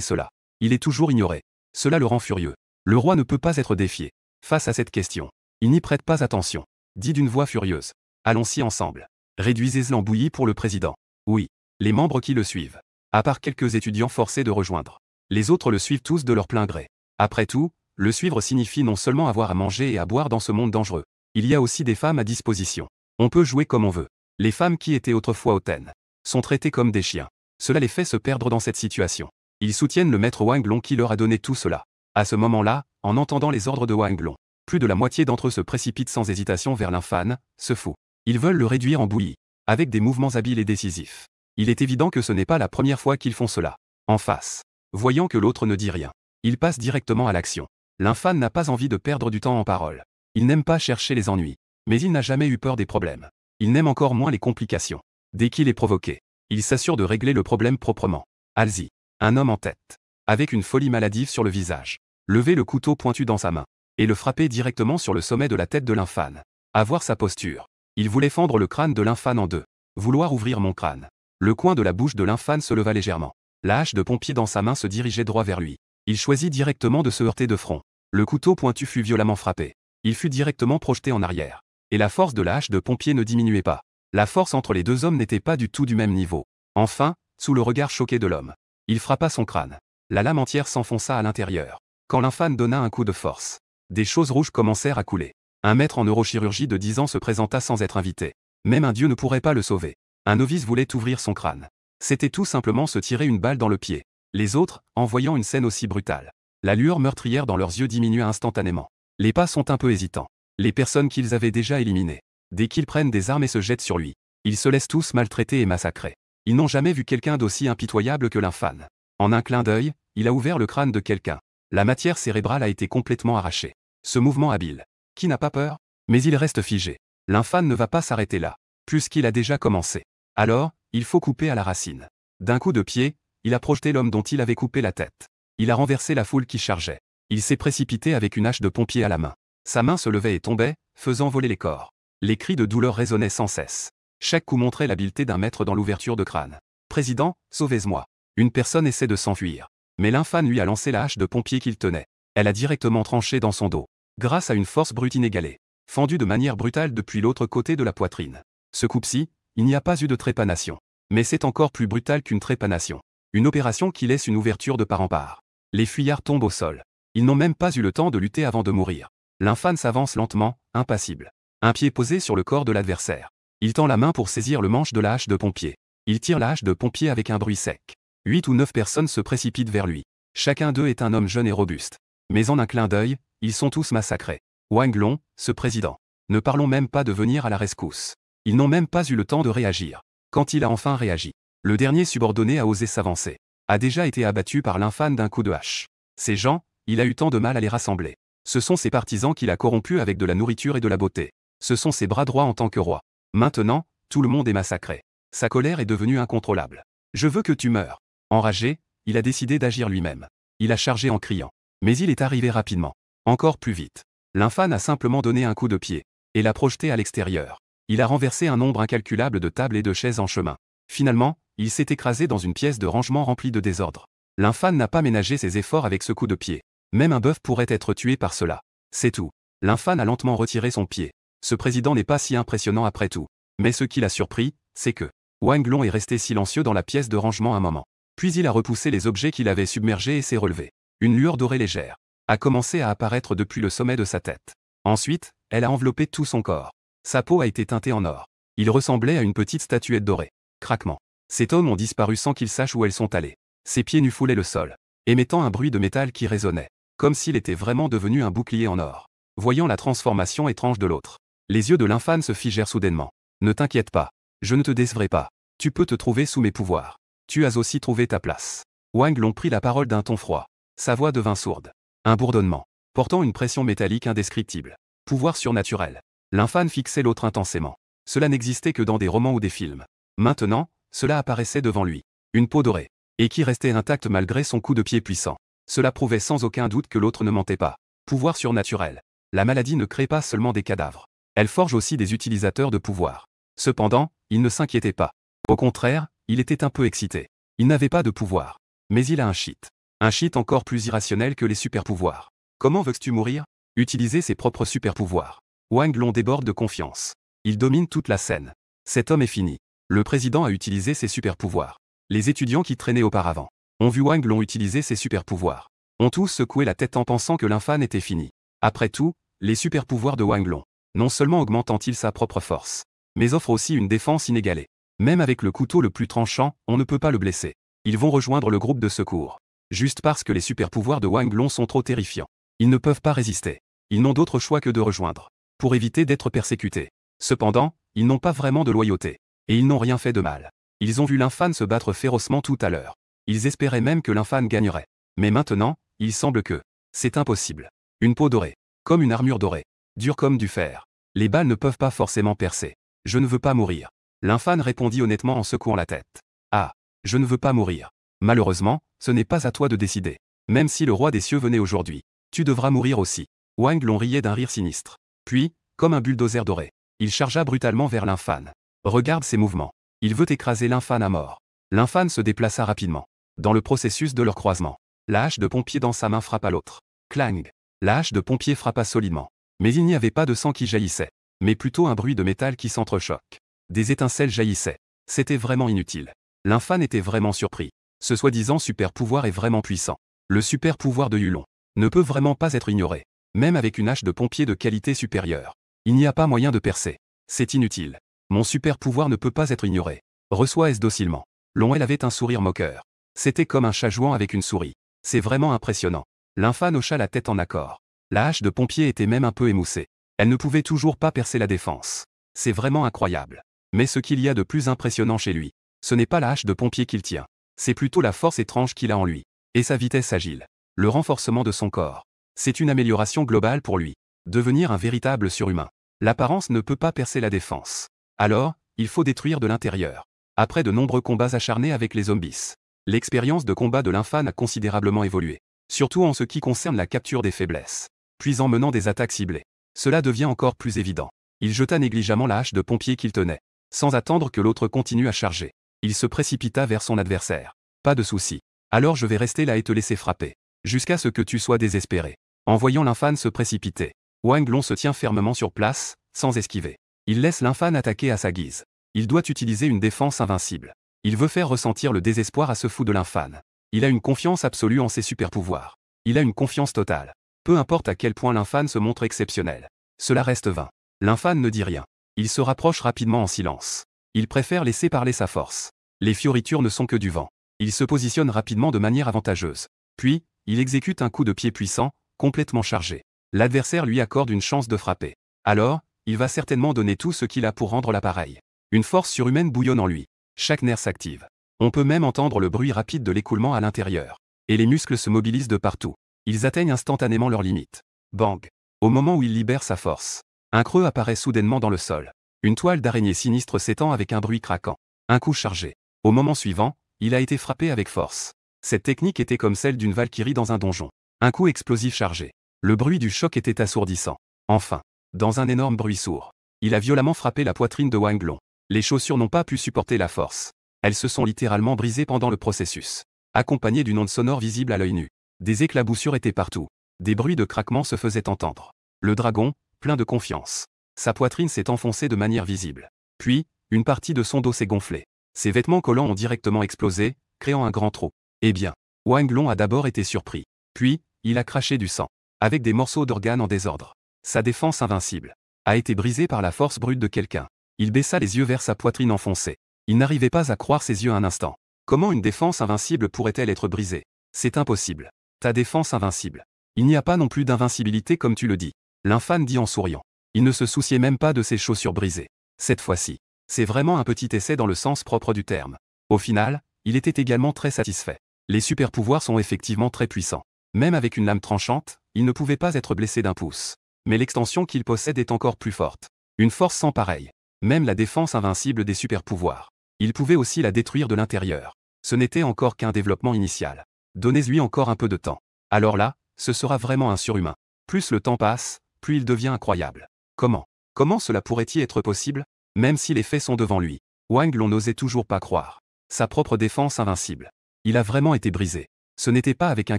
cela, il est toujours ignoré. Cela le rend furieux. Le roi ne peut pas être défié. Face à cette question, il n'y prête pas attention. Dit d'une voix furieuse. Allons-y ensemble. Réduisez l'embouillie pour le président. Oui. Les membres qui le suivent. À part quelques étudiants forcés de rejoindre. Les autres le suivent tous de leur plein gré. Après tout, le suivre signifie non seulement avoir à manger et à boire dans ce monde dangereux. Il y a aussi des femmes à disposition. On peut jouer comme on veut. Les femmes qui étaient autrefois hautaines sont traitées comme des chiens. Cela les fait se perdre dans cette situation. Ils soutiennent le maître Wang Long qui leur a donné tout cela. À ce moment-là, en entendant les ordres de Wang Long, plus de la moitié d'entre eux se précipitent sans hésitation vers l'infâme, se fout. Ils veulent le réduire en bouillie, avec des mouvements habiles et décisifs. Il est évident que ce n'est pas la première fois qu'ils font cela. En face, voyant que l'autre ne dit rien, ils passent directement à l'action. L'infâme n'a pas envie de perdre du temps en paroles. Il n'aime pas chercher les ennuis. Mais il n'a jamais eu peur des problèmes. Il n'aime encore moins les complications. Dès qu'il est provoqué, il s'assure de régler le problème proprement. Alzi, un homme en tête, avec une folie maladive sur le visage, levait le couteau pointu dans sa main, et le frappait directement sur le sommet de la tête de l'infâme. À voir sa posture, il voulait fendre le crâne de l'infâme en deux. Vouloir ouvrir mon crâne. Le coin de la bouche de l'infâme se leva légèrement. La hache de pompier dans sa main se dirigeait droit vers lui. Il choisit directement de se heurter de front. Le couteau pointu fut violemment frappé. Il fut directement projeté en arrière. Et la force de la hache de pompier ne diminuait pas. La force entre les deux hommes n'était pas du tout du même niveau. Enfin, sous le regard choqué de l'homme, il frappa son crâne. La lame entière s'enfonça à l'intérieur. Quand l'infâme donna un coup de force, des choses rouges commencèrent à couler. Un maître en neurochirurgie de 10 ans se présenta sans être invité. Même un dieu ne pourrait pas le sauver. Un novice voulait ouvrir son crâne. C'était tout simplement se tirer une balle dans le pied. Les autres, en voyant une scène aussi brutale, la lueur meurtrière dans leurs yeux diminua instantanément. Les pas sont un peu hésitants. Les personnes qu'ils avaient déjà éliminées, dès qu'ils prennent des armes et se jettent sur lui, ils se laissent tous maltraiter et massacrer. Ils n'ont jamais vu quelqu'un d'aussi impitoyable que l'infâme. En un clin d'œil, il a ouvert le crâne de quelqu'un. La matière cérébrale a été complètement arrachée. Ce mouvement habile. Qui n'a pas peur? Mais il reste figé. L'infâme ne va pas s'arrêter là, puisqu'il a déjà commencé. Alors, il faut couper à la racine. D'un coup de pied, il a projeté l'homme dont il avait coupé la tête. Il a renversé la foule qui chargeait. Il s'est précipité avec une hache de pompier à la main. Sa main se levait et tombait, faisant voler les corps. Les cris de douleur résonnaient sans cesse. Chaque coup montrait l'habileté d'un maître dans l'ouverture de crâne. « Président, sauvez-moi » Une personne essaie de s'enfuir. Mais l'infâme lui a lancé la hache de pompier qu'il tenait. Elle a directement tranché dans son dos. Grâce à une force brute inégalée. Fendue de manière brutale depuis l'autre côté de la poitrine. Ce coup-ci, il n'y a pas eu de trépanation. Mais c'est encore plus brutal qu'une trépanation. Une opération qui laisse une ouverture de part en part. Les fuyards tombent au sol. Ils n'ont même pas eu le temps de lutter avant de mourir. L'infâme s'avance lentement, impassible. Un pied posé sur le corps de l'adversaire. Il tend la main pour saisir le manche de la hache de pompier. Il tire la hache de pompier avec un bruit sec. 8 ou 9 personnes se précipitent vers lui. Chacun d'eux est un homme jeune et robuste. Mais en un clin d'œil, ils sont tous massacrés. Wang Long, ce président. Ne parlons même pas de venir à la rescousse. Ils n'ont même pas eu le temps de réagir. Quand il a enfin réagi, le dernier subordonné a osé s'avancer. A déjà été abattu par l'infâme d'un coup de hache. Ces gens, il a eu tant de mal à les rassembler. Ce sont ses partisans qu'il a corrompus avec de la nourriture et de la beauté. Ce sont ses bras droits en tant que roi. Maintenant, tout le monde est massacré. Sa colère est devenue incontrôlable. Je veux que tu meurs. Enragé, il a décidé d'agir lui-même. Il a chargé en criant. Mais il est arrivé rapidement. Encore plus vite. L'infâne a simplement donné un coup de pied et l'a projeté à l'extérieur. Il a renversé un nombre incalculable de tables et de chaises en chemin. Finalement, il s'est écrasé dans une pièce de rangement remplie de désordre. L'infâne n'a pas ménagé ses efforts avec ce coup de pied. Même un bœuf pourrait être tué par cela. C'est tout. L'infâne a lentement retiré son pied. Ce président n'est pas si impressionnant après tout. Mais ce qui l'a surpris, c'est que Wang Long est resté silencieux dans la pièce de rangement un moment. Puis il a repoussé les objets qu'il avait submergés et s'est relevé. Une lueur dorée légère a commencé à apparaître depuis le sommet de sa tête. Ensuite, elle a enveloppé tout son corps. Sa peau a été teintée en or. Il ressemblait à une petite statuette dorée. Craquement. Ces hommes ont disparu sans qu'ils sachent où elles sont allées. Ses pieds nus foulaient le sol, émettant un bruit de métal qui résonnait, comme s'il était vraiment devenu un bouclier en or. Voyant la transformation étrange de l'autre, les yeux de l'infâne se figèrent soudainement. Ne t'inquiète pas. Je ne te décevrai pas. Tu peux te trouver sous mes pouvoirs. Tu as aussi trouvé ta place. Wang Long prit la parole d'un ton froid. Sa voix devint sourde. Un bourdonnement, portant une pression métallique indescriptible. Pouvoir surnaturel. L'infâne fixait l'autre intensément. Cela n'existait que dans des romans ou des films. Maintenant, cela apparaissait devant lui. Une peau dorée. Et qui restait intacte malgré son coup de pied puissant. Cela prouvait sans aucun doute que l'autre ne mentait pas. Pouvoir surnaturel. La maladie ne crée pas seulement des cadavres. Elle forge aussi des utilisateurs de pouvoir. Cependant, il ne s'inquiétait pas. Au contraire, il était un peu excité. Il n'avait pas de pouvoir. Mais il a un cheat. Un cheat encore plus irrationnel que les super-pouvoirs. Comment veux-tu mourir? Utiliser ses propres super-pouvoirs. Wang Long déborde de confiance. Il domine toute la scène. Cet homme est fini. Le président a utilisé ses super-pouvoirs. Les étudiants qui traînaient auparavant ont vu Wang Long utiliser ses super-pouvoirs. Ont tous secoué la tête en pensant que l'infâne était fini. Après tout, les super-pouvoirs de Wang Long, non seulement augmentent-ils sa propre force, mais offrent aussi une défense inégalée. Même avec le couteau le plus tranchant, on ne peut pas le blesser. Ils vont rejoindre le groupe de secours. Juste parce que les super-pouvoirs de Wang Long sont trop terrifiants. Ils ne peuvent pas résister. Ils n'ont d'autre choix que de rejoindre. Pour éviter d'être persécutés. Cependant, ils n'ont pas vraiment de loyauté. Et ils n'ont rien fait de mal. Ils ont vu l'infâne se battre férocement tout à l'heure. Ils espéraient même que l'infâne gagnerait. Mais maintenant, il semble que c'est impossible. Une peau dorée. Comme une armure dorée. Dure comme du fer. Les balles ne peuvent pas forcément percer. Je ne veux pas mourir. L'infâne répondit honnêtement en secouant la tête. Ah, je ne veux pas mourir. Malheureusement, ce n'est pas à toi de décider. Même si le roi des cieux venait aujourd'hui, tu devras mourir aussi. Wang Long riait d'un rire sinistre. Puis, comme un bulldozer doré, il chargea brutalement vers l'infâne. Regarde ses mouvements. Il veut écraser l'infâne à mort. L'infâne se déplaça rapidement. Dans le processus de leur croisement, la hache de pompier dans sa main frappa l'autre. Clang. La hache de pompier frappa solidement. Mais il n'y avait pas de sang qui jaillissait, mais plutôt un bruit de métal qui s'entrechoque. Des étincelles jaillissaient. C'était vraiment inutile. L'infâne était vraiment surpris. Ce soi-disant super-pouvoir est vraiment puissant. Le super-pouvoir de Yulon ne peut vraiment pas être ignoré. Même avec une hache de pompier de qualité supérieure. Il n'y a pas moyen de percer. C'est inutile. Mon super-pouvoir ne peut pas être ignoré. Reçois-je docilement. Long elle avait un sourire moqueur. C'était comme un chat jouant avec une souris. C'est vraiment impressionnant. L'infâne hocha la tête en accord. La hache de pompier était même un peu émoussée. Elle ne pouvait toujours pas percer la défense. C'est vraiment incroyable. Mais ce qu'il y a de plus impressionnant chez lui, ce n'est pas la hache de pompier qu'il tient. C'est plutôt la force étrange qu'il a en lui. Et sa vitesse agile. Le renforcement de son corps. C'est une amélioration globale pour lui. Devenir un véritable surhumain. L'apparence ne peut pas percer la défense. Alors, il faut détruire de l'intérieur. Après de nombreux combats acharnés avec les zombies, l'expérience de combat de l'infâne a considérablement évolué. Surtout en ce qui concerne la capture des faiblesses. Puis en menant des attaques ciblées. Cela devient encore plus évident. Il jeta négligemment la hache de pompier qu'il tenait. Sans attendre que l'autre continue à charger. Il se précipita vers son adversaire. Pas de souci. Alors je vais rester là et te laisser frapper. Jusqu'à ce que tu sois désespéré. En voyant l'infâne se précipiter, Wang Long se tient fermement sur place, sans esquiver. Il laisse l'infâne attaquer à sa guise. Il doit utiliser une défense invincible. Il veut faire ressentir le désespoir à ce fou de l'infâne. Il a une confiance absolue en ses super-pouvoirs. Il a une confiance totale. Peu importe à quel point l'infâne se montre exceptionnel. Cela reste vain. L'infâne ne dit rien. Il se rapproche rapidement en silence. Il préfère laisser parler sa force. Les fioritures ne sont que du vent. Il se positionne rapidement de manière avantageuse. Puis, il exécute un coup de pied puissant, complètement chargé. L'adversaire lui accorde une chance de frapper. Alors, il va certainement donner tout ce qu'il a pour rendre l'appareil. Une force surhumaine bouillonne en lui. Chaque nerf s'active. On peut même entendre le bruit rapide de l'écoulement à l'intérieur. Et les muscles se mobilisent de partout. Ils atteignent instantanément leur limite. Bang! Au moment où il libère sa force, un creux apparaît soudainement dans le sol. Une toile d'araignée sinistre s'étend avec un bruit craquant. Un coup chargé. Au moment suivant, il a été frappé avec force. Cette technique était comme celle d'une valkyrie dans un donjon. Un coup explosif chargé. Le bruit du choc était assourdissant. Enfin, dans un énorme bruit sourd, il a violemment frappé la poitrine de Wang Long. Les chaussures n'ont pas pu supporter la force. Elles se sont littéralement brisées pendant le processus. Accompagnées d'une onde sonore visible à l'œil nu. Des éclaboussures étaient partout. Des bruits de craquement se faisaient entendre. Le dragon, plein de confiance. Sa poitrine s'est enfoncée de manière visible. Puis, une partie de son dos s'est gonflée. Ses vêtements collants ont directement explosé, créant un grand trou. Eh bien, Wang Long a d'abord été surpris. Puis, il a craché du sang. Avec des morceaux d'organes en désordre. Sa défense invincible a été brisée par la force brute de quelqu'un. Il baissa les yeux vers sa poitrine enfoncée. Il n'arrivait pas à croire ses yeux un instant. Comment une défense invincible pourrait-elle être brisée? C'est impossible. Ta défense invincible. Il n'y a pas non plus d'invincibilité comme tu le dis. L'infâme dit en souriant. Il ne se souciait même pas de ses chaussures brisées. Cette fois-ci, c'est vraiment un petit essai dans le sens propre du terme. Au final, il était également très satisfait. Les super-pouvoirs sont effectivement très puissants. Même avec une lame tranchante, il ne pouvait pas être blessé d'un pouce. Mais l'extension qu'il possède est encore plus forte. Une force sans pareille. Même la défense invincible des super-pouvoirs. Il pouvait aussi la détruire de l'intérieur. Ce n'était encore qu'un développement initial. Donnez-lui encore un peu de temps. Alors là, ce sera vraiment un surhumain. Plus le temps passe, plus il devient incroyable. Comment cela pourrait-il être possible? Même si les faits sont devant lui. Wang Long n'osait toujours pas croire. Sa propre défense invincible. Il a vraiment été brisé. Ce n'était pas avec un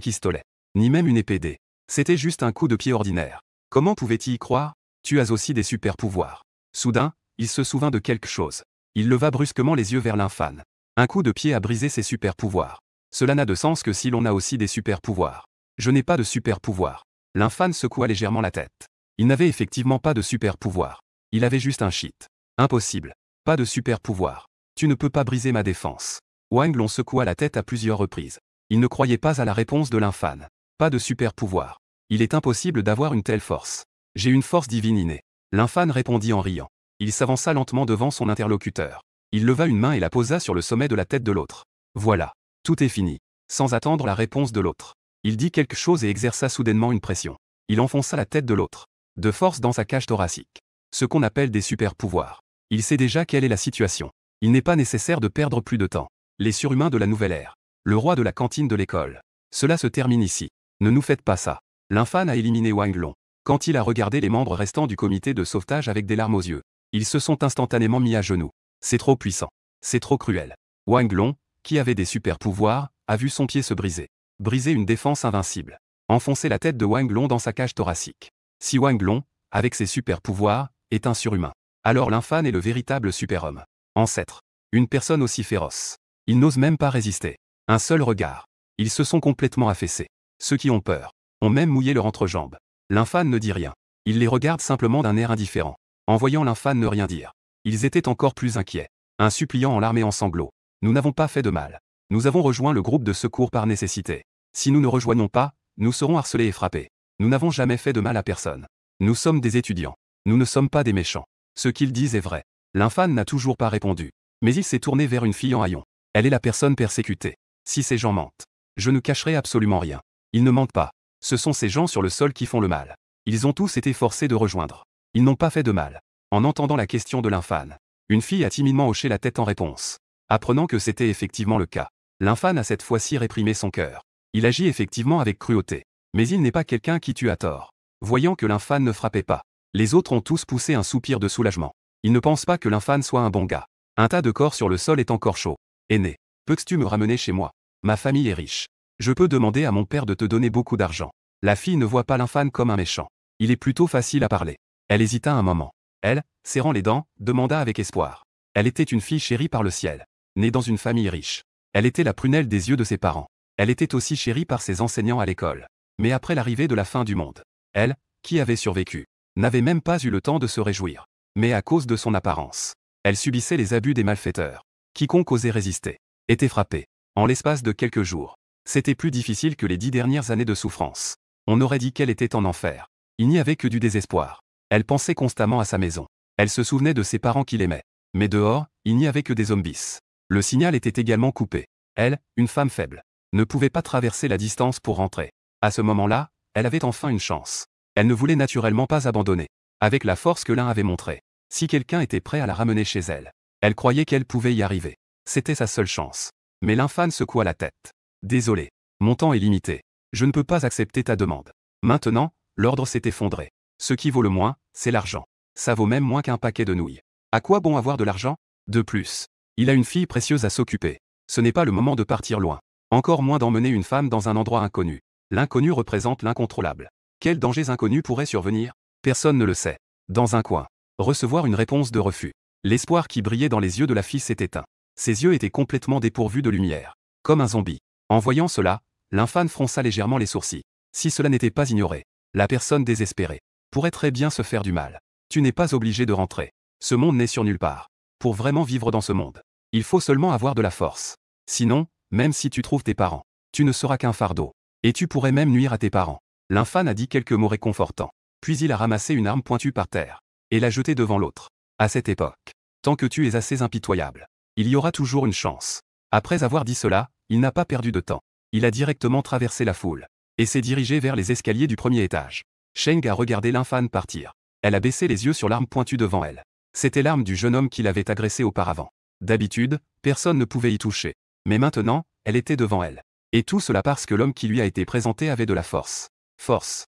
pistolet. Ni même une épée D. C'était juste un coup de pied ordinaire. Comment pouvait-il y croire? Tu as aussi des super-pouvoirs. Soudain, il se souvint de quelque chose. Il leva brusquement les yeux vers l'infâme. Un coup de pied a brisé ses super-pouvoirs. Cela n'a de sens que si l'on a aussi des super-pouvoirs. Je n'ai pas de super-pouvoir. L'infâme secoua légèrement la tête. Il n'avait effectivement pas de super-pouvoir. Il avait juste un cheat. Impossible. Pas de super-pouvoir. Tu ne peux pas briser ma défense. Wang Long secoua la tête à plusieurs reprises. Il ne croyait pas à la réponse de l'infâme. Pas de super-pouvoir. Il est impossible d'avoir une telle force. J'ai une force divine innée. L'infâme répondit en riant. Il s'avança lentement devant son interlocuteur. Il leva une main et la posa sur le sommet de la tête de l'autre. Voilà. Tout est fini. Sans attendre la réponse de l'autre. Il dit quelque chose et exerça soudainement une pression. Il enfonça la tête de l'autre. De force dans sa cage thoracique. Ce qu'on appelle des super-pouvoirs. Il sait déjà quelle est la situation. Il n'est pas nécessaire de perdre plus de temps. Les surhumains de la nouvelle ère. Le roi de la cantine de l'école. Cela se termine ici. Ne nous faites pas ça. L'infâme a éliminé Wang Long. Quand il a regardé les membres restants du comité de sauvetage avec des larmes aux yeux, ils se sont instantanément mis à genoux. C'est trop puissant. C'est trop cruel. Wang Long, qui avait des super-pouvoirs, a vu son pied se briser. Briser une défense invincible. Enfoncer la tête de Wang Long dans sa cage thoracique. Si Wang Long, avec ses super-pouvoirs, est un surhumain, alors l'infâme est le véritable super-homme. Ancêtre. Une personne aussi féroce. Ils n'osent même pas résister. Un seul regard. Ils se sont complètement affaissés. Ceux qui ont peur ont même mouillé leur entrejambe. L'infâme ne dit rien. Il les regarde simplement d'un air indifférent. En voyant l'infâme ne rien dire, ils étaient encore plus inquiets. Un suppliant en larmes et en sanglots. Nous n'avons pas fait de mal. Nous avons rejoint le groupe de secours par nécessité. Si nous ne rejoignons pas, nous serons harcelés et frappés. Nous n'avons jamais fait de mal à personne. Nous sommes des étudiants. Nous ne sommes pas des méchants. Ce qu'ils disent est vrai. L'infâme n'a toujours pas répondu. Mais il s'est tourné vers une fille en haillons. Elle est la personne persécutée. Si ces gens mentent, je ne cacherai absolument rien. Ils ne mentent pas. Ce sont ces gens sur le sol qui font le mal. Ils ont tous été forcés de rejoindre. Ils n'ont pas fait de mal. En entendant la question de l'infâme, une fille a timidement hoché la tête en réponse. Apprenant que c'était effectivement le cas, l'infâme a cette fois-ci réprimé son cœur. Il agit effectivement avec cruauté. Mais il n'est pas quelqu'un qui tue à tort. Voyant que l'infâme ne frappait pas, les autres ont tous poussé un soupir de soulagement. Ils ne pensent pas que l'infâme soit un bon gars. Un tas de corps sur le sol est encore chaud. Aîné, peux-tu me ramener chez moi? Ma famille est riche. Je peux demander à mon père de te donner beaucoup d'argent. La fille ne voit pas l'infâme comme un méchant. Il est plutôt facile à parler. Elle hésita un moment. Elle, serrant les dents, demanda avec espoir. Elle était une fille chérie par le ciel. Née dans une famille riche. Elle était la prunelle des yeux de ses parents. Elle était aussi chérie par ses enseignants à l'école. Mais après l'arrivée de la fin du monde, elle, qui avait survécu, n'avait même pas eu le temps de se réjouir. Mais à cause de son apparence, elle subissait les abus des malfaiteurs. Quiconque osait résister était frappé. En l'espace de quelques jours. C'était plus difficile que les 10 dernières années de souffrance. On aurait dit qu'elle était en enfer. Il n'y avait que du désespoir. Elle pensait constamment à sa maison. Elle se souvenait de ses parents qui l'aimaient. Mais dehors, il n'y avait que des zombies. Le signal était également coupé. Elle, une femme faible, ne pouvait pas traverser la distance pour rentrer. À ce moment-là, elle avait enfin une chance. Elle ne voulait naturellement pas abandonner. Avec la force que l'un avait montrée. Si quelqu'un était prêt à la ramener chez elle, elle croyait qu'elle pouvait y arriver. C'était sa seule chance. Mais l'infâne secoua la tête. Désolé. Mon temps est limité. Je ne peux pas accepter ta demande. Maintenant, l'ordre s'est effondré. Ce qui vaut le moins, c'est l'argent. Ça vaut même moins qu'un paquet de nouilles. À quoi bon avoir de l'argent? De plus, il a une fille précieuse à s'occuper. Ce n'est pas le moment de partir loin. Encore moins d'emmener une femme dans un endroit inconnu. L'inconnu représente l'incontrôlable. Quels dangers inconnus pourraient survenir? Personne ne le sait. Dans un coin. Recevoir une réponse de refus. L'espoir qui brillait dans les yeux de la fille s'est éteint. Ses yeux étaient complètement dépourvus de lumière. Comme un zombie. En voyant cela, l'infâne fronça légèrement les sourcils. Si cela n'était pas ignoré, la personne désespérée pourrait très bien se faire du mal. Tu n'es pas obligé de rentrer. Ce monde n'est sur nulle part. Pour vraiment vivre dans ce monde, il faut seulement avoir de la force. Sinon, même si tu trouves tes parents, tu ne seras qu'un fardeau. Et tu pourrais même nuire à tes parents. L'infâne a dit quelques mots réconfortants. Puis il a ramassé une arme pointue par terre et l'a jetée devant l'autre. À cette époque, tant que tu es assez impitoyable, il y aura toujours une chance. Après avoir dit cela, il n'a pas perdu de temps. Il a directement traversé la foule et s'est dirigé vers les escaliers du premier étage. Sheng a regardé l'infâne partir. Elle a baissé les yeux sur l'arme pointue devant elle. C'était l'arme du jeune homme qui l'avait agressée auparavant. D'habitude, personne ne pouvait y toucher. Mais maintenant, elle était devant elle. Et tout cela parce que l'homme qui lui a été présenté avait de la force. Force.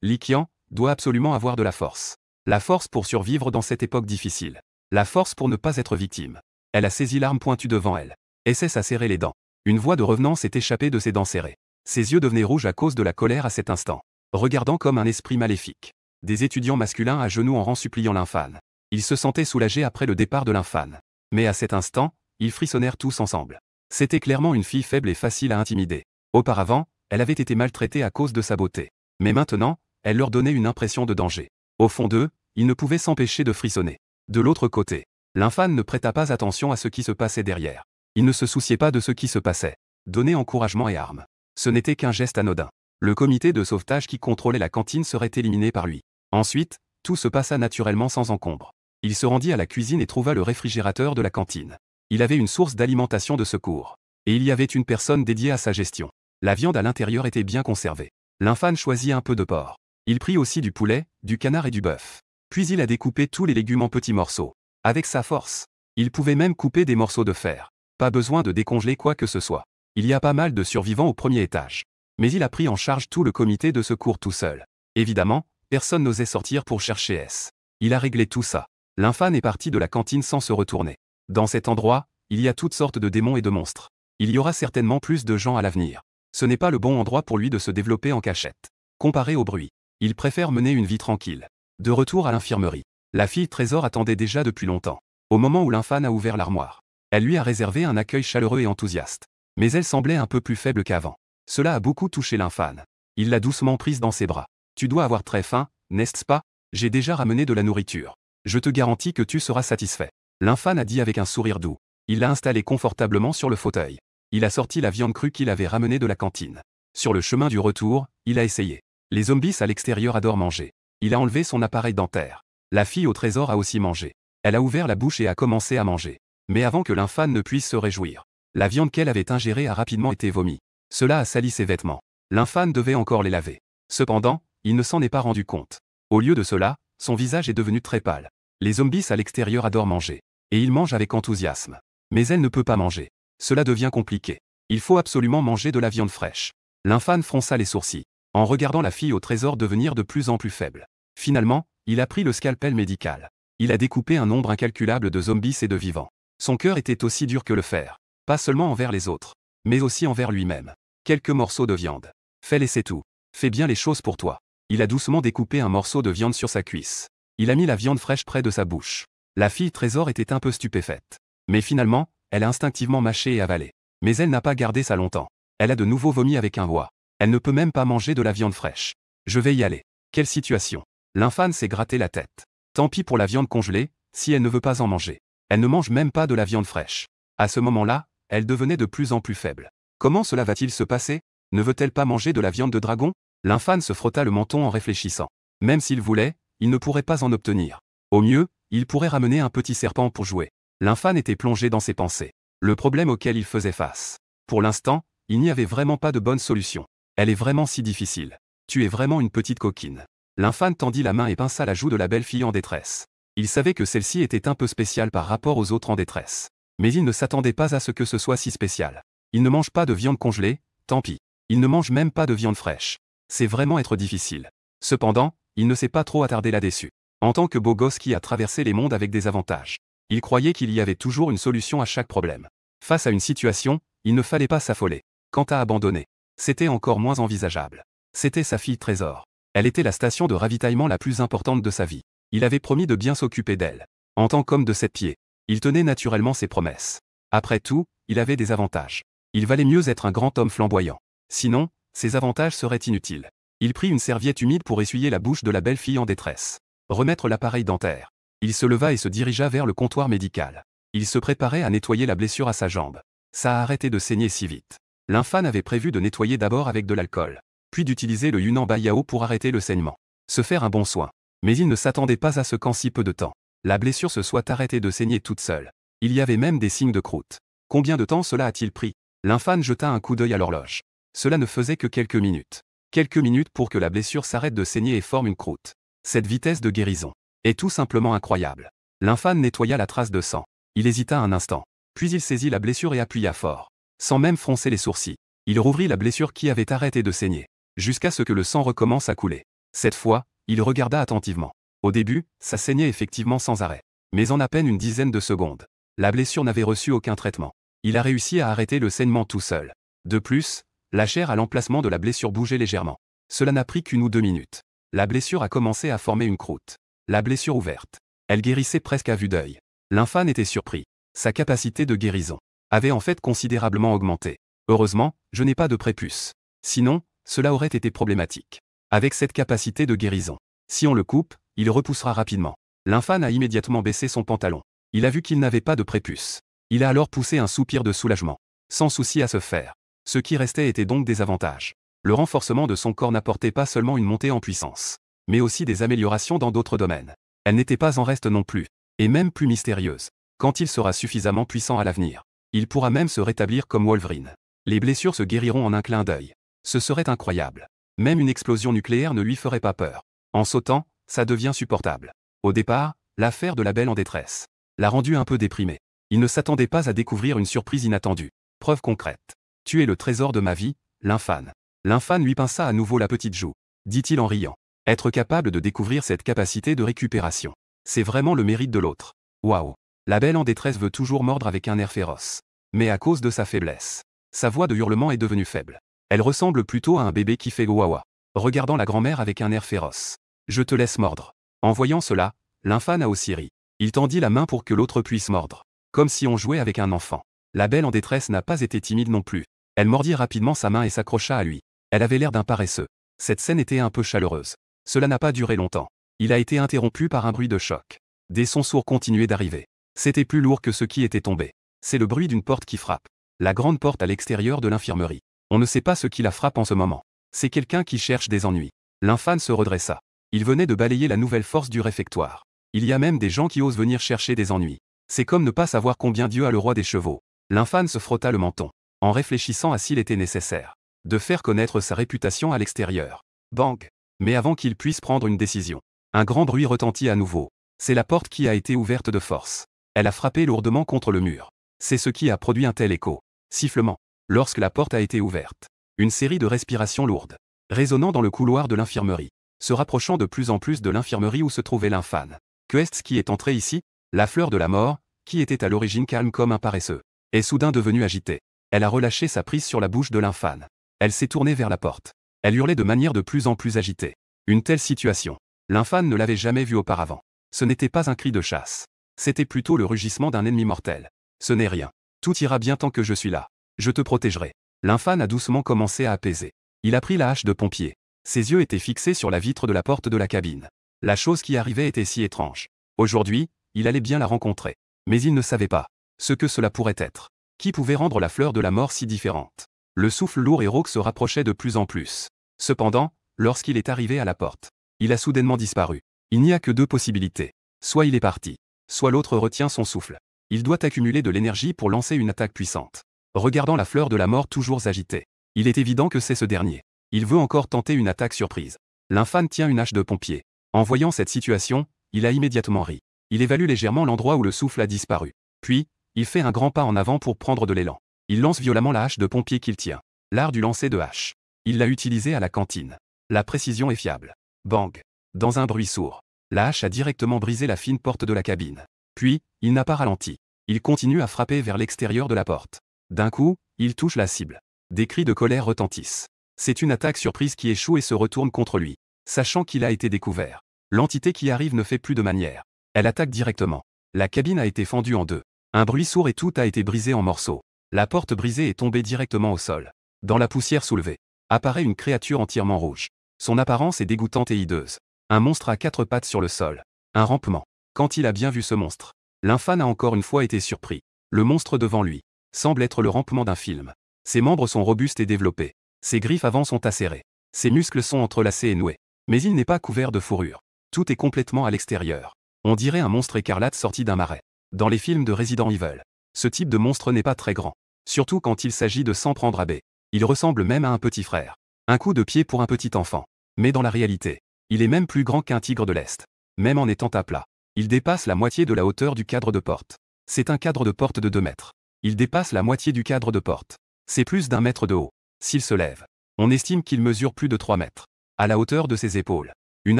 Li Qian, doit absolument avoir de la force. La force pour survivre dans cette époque difficile. La force pour ne pas être victime. Elle a saisi l'arme pointue devant elle. Et cesse à serrer les dents. Une voix de revenant s'est échappée de ses dents serrées. Ses yeux devenaient rouges à cause de la colère à cet instant. Regardant comme un esprit maléfique. Des étudiants masculins à genoux en rang suppliant l'infâne. Ils se sentaient soulagés après le départ de l'infâne. Mais à cet instant, ils frissonnèrent tous ensemble. C'était clairement une fille faible et facile à intimider. Auparavant, elle avait été maltraitée à cause de sa beauté. Mais maintenant, elle leur donnait une impression de danger. Au fond d'eux, ils ne pouvaient s'empêcher de frissonner. De l'autre côté, l'infâne ne prêta pas attention à ce qui se passait derrière. Il ne se souciait pas de ce qui se passait. Donner encouragement et armes. Ce n'était qu'un geste anodin. Le comité de sauvetage qui contrôlait la cantine serait éliminé par lui. Ensuite, tout se passa naturellement sans encombre. Il se rendit à la cuisine et trouva le réfrigérateur de la cantine. Il avait une source d'alimentation de secours. Et il y avait une personne dédiée à sa gestion. La viande à l'intérieur était bien conservée. L'infâne choisit un peu de porc. Il prit aussi du poulet, du canard et du bœuf. Puis il a découpé tous les légumes en petits morceaux. Avec sa force, il pouvait même couper des morceaux de fer. Pas besoin de décongeler quoi que ce soit. Il y a pas mal de survivants au premier étage. Mais il a pris en charge tout le comité de secours tout seul. Évidemment, personne n'osait sortir pour chercher S. Il a réglé tout ça. L'infâne est parti de la cantine sans se retourner. Dans cet endroit, il y a toutes sortes de démons et de monstres. Il y aura certainement plus de gens à l'avenir. Ce n'est pas le bon endroit pour lui de se développer en cachette. Comparé au bruit, il préfère mener une vie tranquille. De retour à l'infirmerie, la fille Trésor attendait déjà depuis longtemps. Au moment où l'infâne a ouvert l'armoire, elle lui a réservé un accueil chaleureux et enthousiaste. Mais elle semblait un peu plus faible qu'avant. Cela a beaucoup touché l'infâne. Il l'a doucement prise dans ses bras. Tu dois avoir très faim, n'est-ce pas? J'ai déjà ramené de la nourriture. Je te garantis que tu seras satisfait. L'infâne a dit avec un sourire doux. Il l'a installé confortablement sur le fauteuil. Il a sorti la viande crue qu'il avait ramenée de la cantine. Sur le chemin du retour, il a essayé. Les zombies à l'extérieur adorent manger. Il a enlevé son appareil dentaire. La fille au trésor a aussi mangé. Elle a ouvert la bouche et a commencé à manger. Mais avant que l'infâne ne puisse se réjouir, la viande qu'elle avait ingérée a rapidement été vomie. Cela a sali ses vêtements. L'infâne devait encore les laver. Cependant, il ne s'en est pas rendu compte. Au lieu de cela, son visage est devenu très pâle. Les zombies à l'extérieur adorent manger. Et ils mangent avec enthousiasme. Mais elle ne peut pas manger. Cela devient compliqué. Il faut absolument manger de la viande fraîche. L'infâne fronça les sourcils, en regardant la fille au trésor devenir de plus en plus faible. Finalement, il a pris le scalpel médical. Il a découpé un nombre incalculable de zombies et de vivants. Son cœur était aussi dur que le fer. Pas seulement envers les autres, mais aussi envers lui-même. Quelques morceaux de viande. Fais-les, c'est tout. Fais bien les choses pour toi. Il a doucement découpé un morceau de viande sur sa cuisse. Il a mis la viande fraîche près de sa bouche. La fille Trésor était un peu stupéfaite. Mais finalement, elle a instinctivement mâché et avalé. Mais elle n'a pas gardé ça longtemps. Elle a de nouveau vomi avec un voix. Elle ne peut même pas manger de la viande fraîche. Je vais y aller. Quelle situation. L'infâne s'est gratté la tête. Tant pis pour la viande congelée, si elle ne veut pas en manger. Elle ne mange même pas de la viande fraîche. À ce moment-là, elle devenait de plus en plus faible. Comment cela va-t-il se passer? Ne veut-elle pas manger de la viande de dragon? L'infâne se frotta le menton en réfléchissant. Même s'il voulait, il ne pourrait pas en obtenir. Au mieux, il pourrait ramener un petit serpent pour jouer. L'infâne était plongé dans ses pensées. Le problème auquel il faisait face. Pour l'instant, il n'y avait vraiment pas de bonne solution. Elle est vraiment si difficile. Tu es vraiment une petite coquine. L'infâne tendit la main et pinça la joue de la belle fille en détresse. Il savait que celle-ci était un peu spéciale par rapport aux autres en détresse. Mais il ne s'attendait pas à ce que ce soit si spécial. Il ne mange pas de viande congelée, tant pis. Il ne mange même pas de viande fraîche. C'est vraiment être difficile. Cependant, il ne s'est pas trop attardé là-dessus. En tant que beau gosse qui a traversé les mondes avec des avantages, il croyait qu'il y avait toujours une solution à chaque problème. Face à une situation, il ne fallait pas s'affoler. Quant à abandonner, c'était encore moins envisageable. C'était sa fille Trésor. Elle était la station de ravitaillement la plus importante de sa vie. Il avait promis de bien s'occuper d'elle. En tant qu'homme de 7 pieds, il tenait naturellement ses promesses. Après tout, il avait des avantages. Il valait mieux être un grand homme flamboyant. Sinon, ces avantages seraient inutiles. Il prit une serviette humide pour essuyer la bouche de la belle fille en détresse. Remettre l'appareil dentaire. Il se leva et se dirigea vers le comptoir médical. Il se préparait à nettoyer la blessure à sa jambe. Ça a arrêté de saigner si vite. L'infâne avait prévu de nettoyer d'abord avec de l'alcool, puis d'utiliser le Yunnan Bayao pour arrêter le saignement. Se faire un bon soin. Mais il ne s'attendait pas à ce qu'en si peu de temps, la blessure se soit arrêtée de saigner toute seule. Il y avait même des signes de croûte. Combien de temps cela a-t-il pris? L'infâne jeta un coup d'œil à l'horloge. Cela ne faisait que quelques minutes. Quelques minutes pour que la blessure s'arrête de saigner et forme une croûte. Cette vitesse de guérison est tout simplement incroyable. L'infâne nettoya la trace de sang. Il hésita un instant. Puis il saisit la blessure et appuya fort. Sans même froncer les sourcils, il rouvrit la blessure qui avait arrêté de saigner, jusqu'à ce que le sang recommence à couler. Cette fois, il regarda attentivement. Au début, ça saignait effectivement sans arrêt. Mais en à peine une dizaine de secondes, la blessure n'avait reçu aucun traitement. Il a réussi à arrêter le saignement tout seul. De plus, la chair à l'emplacement de la blessure bougeait légèrement. Cela n'a pris qu'1 ou 2 minutes. La blessure a commencé à former une croûte. La blessure ouverte. Elle guérissait presque à vue d'œil. L'infâne était surpris. Sa capacité de guérison avait en fait considérablement augmenté. Heureusement, je n'ai pas de prépuce. Sinon, cela aurait été problématique. Avec cette capacité de guérison, si on le coupe, il repoussera rapidement. L'infâne a immédiatement baissé son pantalon. Il a vu qu'il n'avait pas de prépuce. Il a alors poussé un soupir de soulagement. Sans souci à se faire. Ce qui restait était donc des avantages. Le renforcement de son corps n'apportait pas seulement une montée en puissance, mais aussi des améliorations dans d'autres domaines. Elle n'était pas en reste non plus, et même plus mystérieuse. Quand il sera suffisamment puissant à l'avenir, il pourra même se rétablir comme Wolverine. Les blessures se guériront en un clin d'œil. Ce serait incroyable. Même une explosion nucléaire ne lui ferait pas peur. En sautant, ça devient supportable. Au départ, l'affaire de la belle en détresse l'a rendu un peu déprimé. Il ne s'attendait pas à découvrir une surprise inattendue. Preuve concrète. Tu es le trésor de ma vie, l'infâne. L'infâne lui pinça à nouveau la petite joue, dit-il en riant. Être capable de découvrir cette capacité de récupération, c'est vraiment le mérite de l'autre. Waouh. La belle en détresse veut toujours mordre avec un air féroce. Mais à cause de sa faiblesse, sa voix de hurlement est devenue faible. Elle ressemble plutôt à un bébé qui fait ouawa, regardant la grand-mère avec un air féroce. Je te laisse mordre. En voyant cela, l'infâne a aussi ri. Il tendit la main pour que l'autre puisse mordre, comme si on jouait avec un enfant. La belle en détresse n'a pas été timide non plus. Elle mordit rapidement sa main et s'accrocha à lui. Elle avait l'air d'un paresseux. Cette scène était un peu chaleureuse. Cela n'a pas duré longtemps. Il a été interrompu par un bruit de choc. Des sons sourds continuaient d'arriver. C'était plus lourd que ce qui était tombé. C'est le bruit d'une porte qui frappe. La grande porte à l'extérieur de l'infirmerie. On ne sait pas ce qui la frappe en ce moment. C'est quelqu'un qui cherche des ennuis. L'infâne se redressa. Il venait de balayer la nouvelle force du réfectoire. Il y a même des gens qui osent venir chercher des ennuis. C'est comme ne pas savoir combien Dieu a le roi des chevaux. L'infâne se frotta le menton, en réfléchissant à s'il était nécessaire de faire connaître sa réputation à l'extérieur. Bang! Mais avant qu'il puisse prendre une décision, un grand bruit retentit à nouveau. C'est la porte qui a été ouverte de force. Elle a frappé lourdement contre le mur. C'est ce qui a produit un tel écho. Sifflement. Lorsque la porte a été ouverte, une série de respirations lourdes, résonnant dans le couloir de l'infirmerie, se rapprochant de plus en plus de l'infirmerie où se trouvait l'infâne. Que est-ce qui est entré ici? La fleur de la mort, qui était à l'origine calme comme un paresseux, est soudain devenue agitée. Elle a relâché sa prise sur la bouche de l'infâne. Elle s'est tournée vers la porte. Elle hurlait de manière de plus en plus agitée. Une telle situation, l'infâne ne l'avait jamais vue auparavant. Ce n'était pas un cri de chasse. C'était plutôt le rugissement d'un ennemi mortel. Ce n'est rien. Tout ira bien tant que je suis là. Je te protégerai. L'infâne a doucement commencé à apaiser. Il a pris la hache de pompier. Ses yeux étaient fixés sur la vitre de la porte de la cabine. La chose qui arrivait était si étrange. Aujourd'hui, il allait bien la rencontrer. Mais il ne savait pas ce que cela pourrait être. Qui pouvait rendre la fleur de la mort si différente? Le souffle lourd et rauque se rapprochait de plus en plus. Cependant, lorsqu'il est arrivé à la porte, il a soudainement disparu. Il n'y a que 2 possibilités. Soit il est parti, soit l'autre retient son souffle. Il doit accumuler de l'énergie pour lancer une attaque puissante. Regardant la fleur de la mort toujours agitée, il est évident que c'est ce dernier. Il veut encore tenter une attaque surprise. L'infâne tient une hache de pompier. En voyant cette situation, il a immédiatement ri. Il évalue légèrement l'endroit où le souffle a disparu. Puis, il fait un grand pas en avant pour prendre de l'élan. Il lance violemment la hache de pompier qu'il tient. L'art du lancer de hache. Il l'a utilisé à la cantine. La précision est fiable. Bang! Dans un bruit sourd. La hache a directement brisé la fine porte de la cabine. Puis, il n'a pas ralenti. Il continue à frapper vers l'extérieur de la porte. D'un coup, il touche la cible. Des cris de colère retentissent. C'est une attaque surprise qui échoue et se retourne contre lui. Sachant qu'il a été découvert. L'entité qui arrive ne fait plus de manière. Elle attaque directement. La cabine a été fendue en deux. Un bruit sourd et tout a été brisé en morceaux. La porte brisée est tombée directement au sol. Dans la poussière soulevée, apparaît une créature entièrement rouge. Son apparence est dégoûtante et hideuse. Un monstre à 4 pattes sur le sol. Un rampement. Quand il a bien vu ce monstre, l'infâne a encore une fois été surpris. Le monstre devant lui semble être le rampement d'un film. Ses membres sont robustes et développés. Ses griffes avant sont acérées. Ses muscles sont entrelacés et noués. Mais il n'est pas couvert de fourrure. Tout est complètement à l'extérieur. On dirait un monstre écarlate sorti d'un marais. Dans les films de Resident Evil, ce type de monstre n'est pas très grand. Surtout quand il s'agit de s'en prendre à B. Il ressemble même à un petit frère. Un coup de pied pour un petit enfant. Mais dans la réalité, il est même plus grand qu'un tigre de l'Est. Même en étant à plat, il dépasse la moitié de la hauteur du cadre de porte. C'est un cadre de porte de 2 mètres. Il dépasse la moitié du cadre de porte. C'est plus d'1 mètre de haut. S'il se lève, on estime qu'il mesure plus de 3 mètres. À la hauteur de ses épaules, une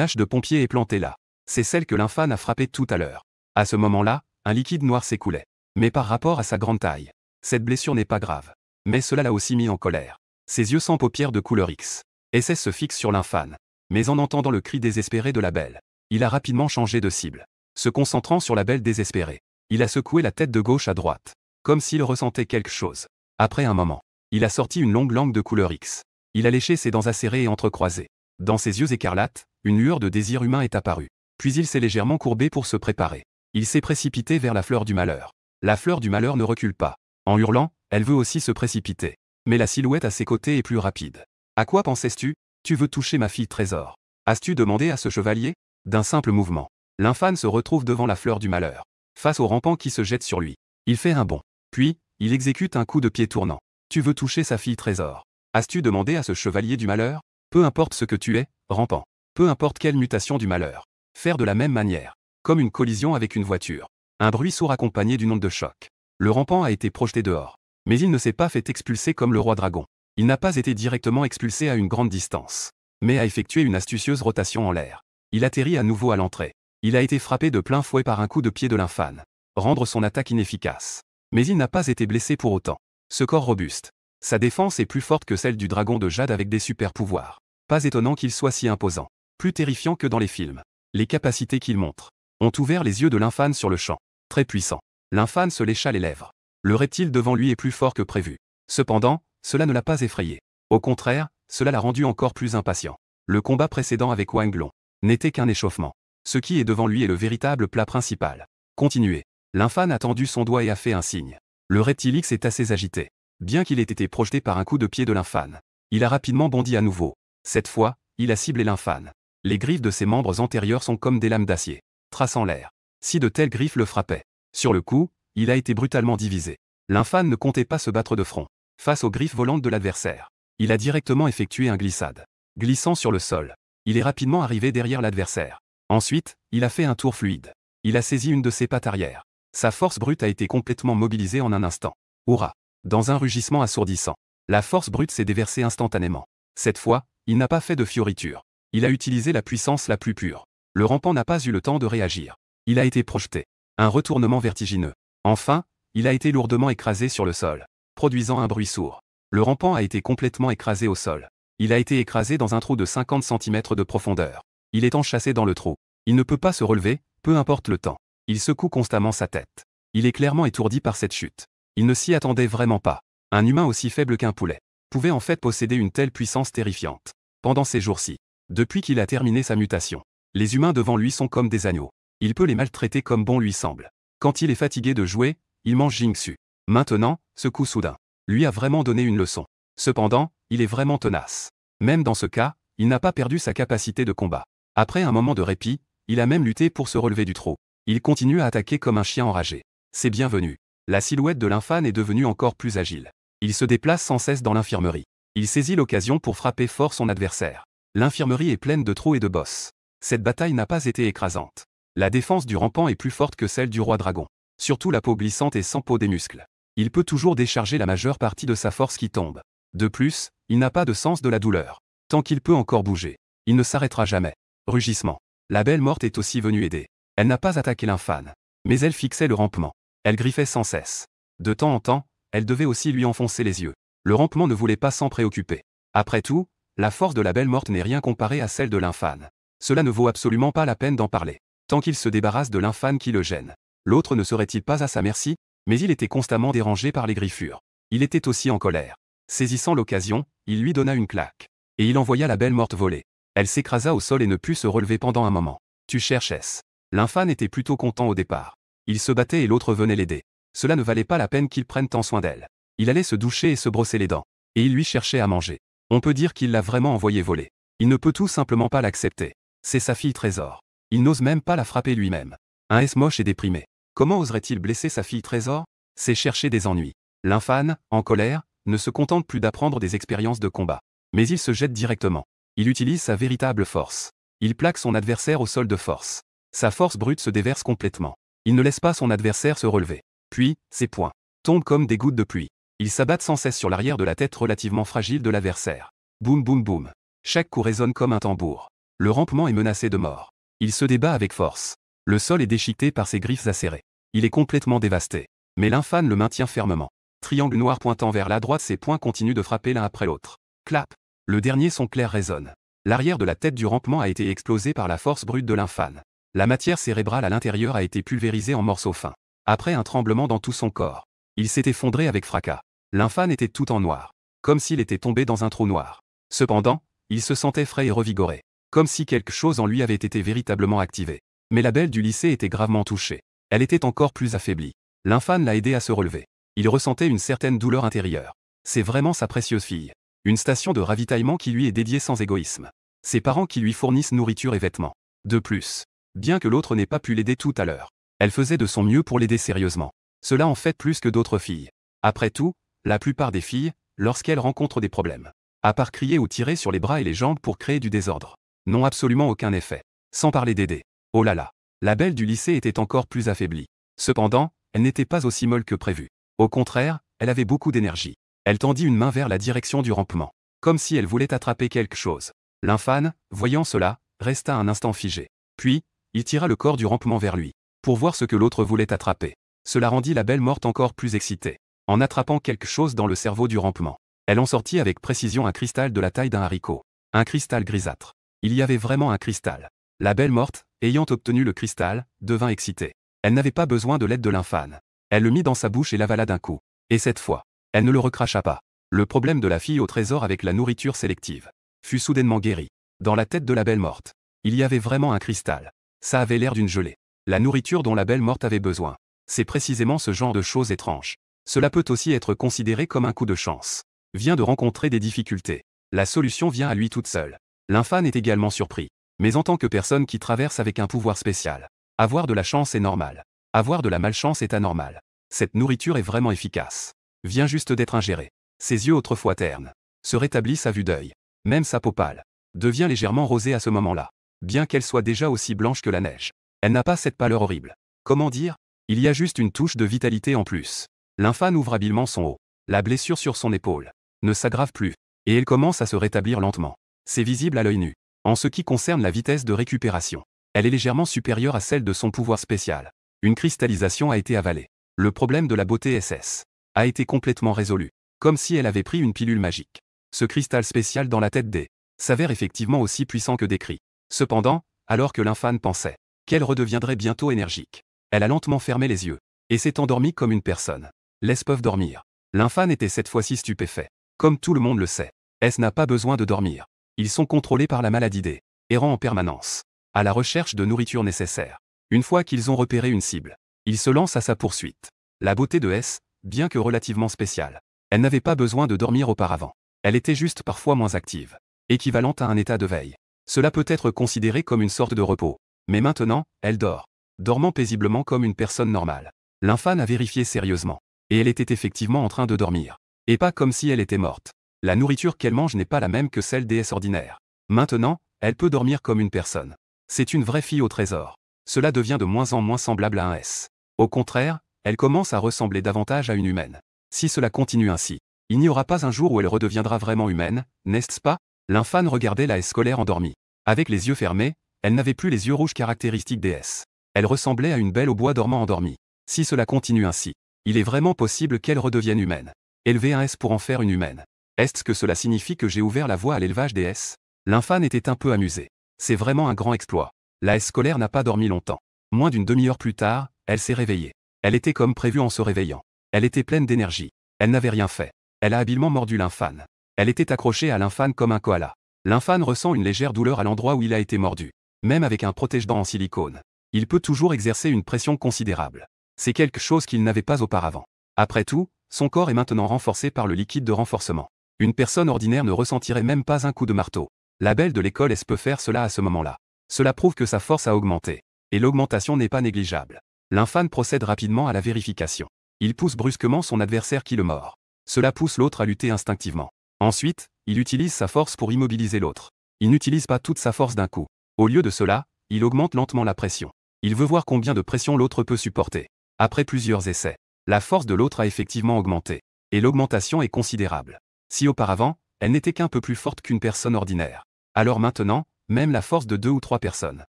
hache de pompier est plantée là. C'est celle que l'infâne a frappée tout à l'heure. À ce moment-là, un liquide noir s'écoulait. Mais par rapport à sa grande taille, cette blessure n'est pas grave. Mais cela l'a aussi mis en colère. Ses yeux sans paupières de couleur X. SS se fixe sur l'infâne. Mais en entendant le cri désespéré de la belle, il a rapidement changé de cible. Se concentrant sur la belle désespérée, il a secoué la tête de gauche à droite, comme s'il ressentait quelque chose. Après un moment, il a sorti une longue langue de couleur X. Il a léché ses dents acérées et entrecroisées. Dans ses yeux écarlates, une lueur de désir humain est apparue. Puis il s'est légèrement courbé pour se préparer. Il s'est précipité vers la fleur du malheur. La fleur du malheur ne recule pas. En hurlant, elle veut aussi se précipiter. Mais la silhouette à ses côtés est plus rapide. À quoi pensais-tu? Tu veux toucher ma fille trésor. As-tu demandé à ce chevalier? D'un simple mouvement, l'infâne se retrouve devant la fleur du malheur, face au rampant qui se jette sur lui. Il fait un bond. Puis, il exécute un coup de pied tournant. Tu veux toucher sa fille trésor. As-tu demandé à ce chevalier du malheur? Peu importe ce que tu es, rampant. Peu importe quelle mutation du malheur. Faire de la même manière. Comme une collision avec une voiture. Un bruit sourd accompagné d'une onde de choc. Le rampant a été projeté dehors. Mais il ne s'est pas fait expulser comme le roi dragon. Il n'a pas été directement expulsé à une grande distance. Mais a effectué une astucieuse rotation en l'air. Il atterrit à nouveau à l'entrée. Il a été frappé de plein fouet par un coup de pied de l'infâne. Rendre son attaque inefficace. Mais il n'a pas été blessé pour autant. Ce corps robuste. Sa défense est plus forte que celle du dragon de jade avec des super pouvoirs. Pas étonnant qu'il soit si imposant. Plus terrifiant que dans les films. Les capacités qu'il montre ont ouvert les yeux de l'infâne sur le champ. Très puissant. L'infâne se lécha les lèvres. Le reptile devant lui est plus fort que prévu. Cependant, cela ne l'a pas effrayé. Au contraire, cela l'a rendu encore plus impatient. Le combat précédent avec Wang Long n'était qu'un échauffement. Ce qui est devant lui est le véritable plat principal. Continuez. L'infâne a tendu son doigt et a fait un signe. Le reptile X est assez agité. Bien qu'il ait été projeté par un coup de pied de l'infâne, il a rapidement bondi à nouveau. Cette fois, il a ciblé l'infâne. Les griffes de ses membres antérieurs sont comme des lames d'acier, traçant l'air. Si de telles griffes le frappaient. Sur le coup, il a été brutalement divisé. L'infâne ne comptait pas se battre de front face aux griffes volantes de l'adversaire. Il a directement effectué un glissade. Glissant sur le sol, il est rapidement arrivé derrière l'adversaire. Ensuite, il a fait un tour fluide. Il a saisi une de ses pattes arrière. Sa force brute a été complètement mobilisée en un instant. Hurrah! Dans un rugissement assourdissant, la force brute s'est déversée instantanément. Cette fois, il n'a pas fait de fioriture. Il a utilisé la puissance la plus pure. Le rampant n'a pas eu le temps de réagir. Il a été projeté. Un retournement vertigineux. Enfin, il a été lourdement écrasé sur le sol, produisant un bruit sourd. Le rampant a été complètement écrasé au sol. Il a été écrasé dans un trou de 50 cm de profondeur. Il est enchâssé dans le trou. Il ne peut pas se relever, peu importe le temps. Il secoue constamment sa tête. Il est clairement étourdi par cette chute. Il ne s'y attendait vraiment pas. Un humain aussi faible qu'un poulet pouvait en fait posséder une telle puissance terrifiante. Pendant ces jours-ci, depuis qu'il a terminé sa mutation, les humains devant lui sont comme des agneaux. Il peut les maltraiter comme bon lui semble. Quand il est fatigué de jouer, il mange Jingsu. Maintenant, ce coup soudain lui a vraiment donné une leçon. Cependant, il est vraiment tenace. Même dans ce cas, il n'a pas perdu sa capacité de combat. Après un moment de répit, il a même lutté pour se relever du trou. Il continue à attaquer comme un chien enragé. C'est bienvenu. La silhouette de l'infâne est devenue encore plus agile. Il se déplace sans cesse dans l'infirmerie. Il saisit l'occasion pour frapper fort son adversaire. L'infirmerie est pleine de trous et de bosses. Cette bataille n'a pas été écrasante. La défense du rampant est plus forte que celle du roi dragon. Surtout la peau glissante et sans peau des muscles. Il peut toujours décharger la majeure partie de sa force qui tombe. De plus, il n'a pas de sens de la douleur. Tant qu'il peut encore bouger, il ne s'arrêtera jamais. Rugissement. La belle morte est aussi venue aider. Elle n'a pas attaqué l'infâne. Mais elle fixait le rampement. Elle griffait sans cesse. De temps en temps, elle devait aussi lui enfoncer les yeux. Le rampement ne voulait pas s'en préoccuper. Après tout, la force de la belle morte n'est rien comparée à celle de l'infâne. Cela ne vaut absolument pas la peine d'en parler. Tant qu'il se débarrasse de l'infâne qui le gêne. L'autre ne serait-il pas à sa merci? Mais il était constamment dérangé par les griffures. Il était aussi en colère. Saisissant l'occasion, il lui donna une claque. Et il envoya la belle morte voler. Elle s'écrasa au sol et ne put se relever pendant un moment. Tu cherchais. L'infâne était plutôt content au départ. Il se battait et l'autre venait l'aider. Cela ne valait pas la peine qu'il prenne tant soin d'elle. Il allait se doucher et se brosser les dents. Et il lui cherchait à manger. On peut dire qu'il l'a vraiment envoyé voler. Il ne peut tout simplement pas l'accepter. C'est sa fille trésor. Il n'ose même pas la frapper lui-même. Un S moche et déprimé. Comment oserait-il blesser sa fille trésor? C'est chercher des ennuis. L'infâne, en colère, ne se contente plus d'apprendre des expériences de combat. Mais il se jette directement. Il utilise sa véritable force. Il plaque son adversaire au sol de force. Sa force brute se déverse complètement. Il ne laisse pas son adversaire se relever. Puis, ses poings tombent comme des gouttes de pluie. Il s'abattent sans cesse sur l'arrière de la tête relativement fragile de l'adversaire. Boum boum boum. Chaque coup résonne comme un tambour. Le rampement est menacé de mort. Il se débat avec force. Le sol est déchiqueté par ses griffes acérées. Il est complètement dévasté. Mais l'infâne le maintient fermement. Triangle noir pointant vers la droite, ses poings continuent de frapper l'un après l'autre. Clap. Le dernier son clair résonne. L'arrière de la tête du rampement a été explosé par la force brute de l'infâne. La matière cérébrale à l'intérieur a été pulvérisée en morceaux fins. Après un tremblement dans tout son corps, il s'est effondré avec fracas. L'infâne était tout en noir. Comme s'il était tombé dans un trou noir. Cependant, il se sentait frais et revigoré. Comme si quelque chose en lui avait été véritablement activé. Mais la belle du lycée était gravement touchée. Elle était encore plus affaiblie. L'infâne l'a aidé à se relever. Il ressentait une certaine douleur intérieure. C'est vraiment sa précieuse fille. Une station de ravitaillement qui lui est dédiée sans égoïsme. Ses parents qui lui fournissent nourriture et vêtements. De plus, bien que l'autre n'ait pas pu l'aider tout à l'heure, elle faisait de son mieux pour l'aider sérieusement. Cela en fait plus que d'autres filles. Après tout, la plupart des filles, lorsqu'elles rencontrent des problèmes, à part crier ou tirer sur les bras et les jambes pour créer du désordre, n'ont absolument aucun effet. Sans parler d'aider. Oh là là. La belle du lycée était encore plus affaiblie. Cependant, elle n'était pas aussi molle que prévu. Au contraire, elle avait beaucoup d'énergie. Elle tendit une main vers la direction du rampement. Comme si elle voulait attraper quelque chose. L'infâne, voyant cela, resta un instant figé. Puis, il tira le corps du rampement vers lui. Pour voir ce que l'autre voulait attraper. Cela rendit la belle morte encore plus excitée. En attrapant quelque chose dans le cerveau du rampement. Elle en sortit avec précision un cristal de la taille d'un haricot. Un cristal grisâtre. Il y avait vraiment un cristal. La belle morte, ayant obtenu le cristal, devint excitée. Elle n'avait pas besoin de l'aide de l'infâne. Elle le mit dans sa bouche et l'avala d'un coup. Et cette fois, elle ne le recracha pas. Le problème de la fille au trésor avec la nourriture sélective fut soudainement guéri. Dans la tête de la belle morte, il y avait vraiment un cristal. Ça avait l'air d'une gelée. La nourriture dont la belle morte avait besoin. C'est précisément ce genre de choses étranges. Cela peut aussi être considéré comme un coup de chance. Vient de rencontrer des difficultés. La solution vient à lui toute seule. L'infâne est également surpris. Mais en tant que personne qui traverse avec un pouvoir spécial, avoir de la chance est normal. Avoir de la malchance est anormal. Cette nourriture est vraiment efficace. Vient juste d'être ingérée. Ses yeux autrefois ternes se rétablissent à vue d'œil. Même sa peau pâle devient légèrement rosée à ce moment-là. Bien qu'elle soit déjà aussi blanche que la neige. Elle n'a pas cette pâleur horrible. Comment dire? Il y a juste une touche de vitalité en plus. L'infâne ouvre habilement son haut. La blessure sur son épaule ne s'aggrave plus. Et elle commence à se rétablir lentement. C'est visible à l'œil nu. En ce qui concerne la vitesse de récupération, elle est légèrement supérieure à celle de son pouvoir spécial. Une cristallisation a été avalée. Le problème de la beauté SS a été complètement résolu. Comme si elle avait pris une pilule magique. Ce cristal spécial dans la tête D s'avère effectivement aussi puissant que décrit. Cependant, alors que l'infâne pensait qu'elle redeviendrait bientôt énergique, elle a lentement fermé les yeux et s'est endormie comme une personne. Les peuvent dormir. L'infâne était cette fois-ci stupéfait. Comme tout le monde le sait, S n'a pas besoin de dormir. Ils sont contrôlés par la maladie D, errant en permanence, à la recherche de nourriture nécessaire. Une fois qu'ils ont repéré une cible, ils se lancent à sa poursuite. La beauté de S, bien que relativement spéciale, elle n'avait pas besoin de dormir auparavant. Elle était juste parfois moins active, équivalente à un état de veille. Cela peut être considéré comme une sorte de repos. Mais maintenant, elle dort, dormant paisiblement comme une personne normale. L'infâne a vérifié sérieusement, et elle était effectivement en train de dormir. Et pas comme si elle était morte. La nourriture qu'elle mange n'est pas la même que celle des S ordinaires. Maintenant, elle peut dormir comme une personne. C'est une vraie fille au trésor. Cela devient de moins en moins semblable à un S. Au contraire, elle commence à ressembler davantage à une humaine. Si cela continue ainsi, il n'y aura pas un jour où elle redeviendra vraiment humaine, n'est-ce pas? L'infâne regardait la S scolaire endormie. Avec les yeux fermés, elle n'avait plus les yeux rouges caractéristiques des S. Elle ressemblait à une belle au bois dormant endormie. Si cela continue ainsi, il est vraiment possible qu'elle redevienne humaine. Élever un S pour en faire une humaine. Est-ce que cela signifie que j'ai ouvert la voie à l'élevage des S? L'infâne était un peu amusé. C'est vraiment un grand exploit. La S scolaire n'a pas dormi longtemps. Moins d'une demi-heure plus tard, elle s'est réveillée. Elle était comme prévu en se réveillant. Elle était pleine d'énergie. Elle n'avait rien fait. Elle a habilement mordu l'infâne. Elle était accrochée à l'infâne comme un koala. L'infâne ressent une légère douleur à l'endroit où il a été mordu. Même avec un protège-dents en silicone, il peut toujours exercer une pression considérable. C'est quelque chose qu'il n'avait pas auparavant. Après tout, son corps est maintenant renforcé par le liquide de renforcement. Une personne ordinaire ne ressentirait même pas un coup de marteau. La belle de l'école S peut faire cela à ce moment-là. Cela prouve que sa force a augmenté. Et l'augmentation n'est pas négligeable. L'infâne procède rapidement à la vérification. Il pousse brusquement son adversaire qui le mord. Cela pousse l'autre à lutter instinctivement. Ensuite, il utilise sa force pour immobiliser l'autre. Il n'utilise pas toute sa force d'un coup. Au lieu de cela, il augmente lentement la pression. Il veut voir combien de pression l'autre peut supporter. Après plusieurs essais, la force de l'autre a effectivement augmenté. Et l'augmentation est considérable. Si auparavant, elle n'était qu'un peu plus forte qu'une personne ordinaire, alors maintenant, même la force de 2 ou 3 personnes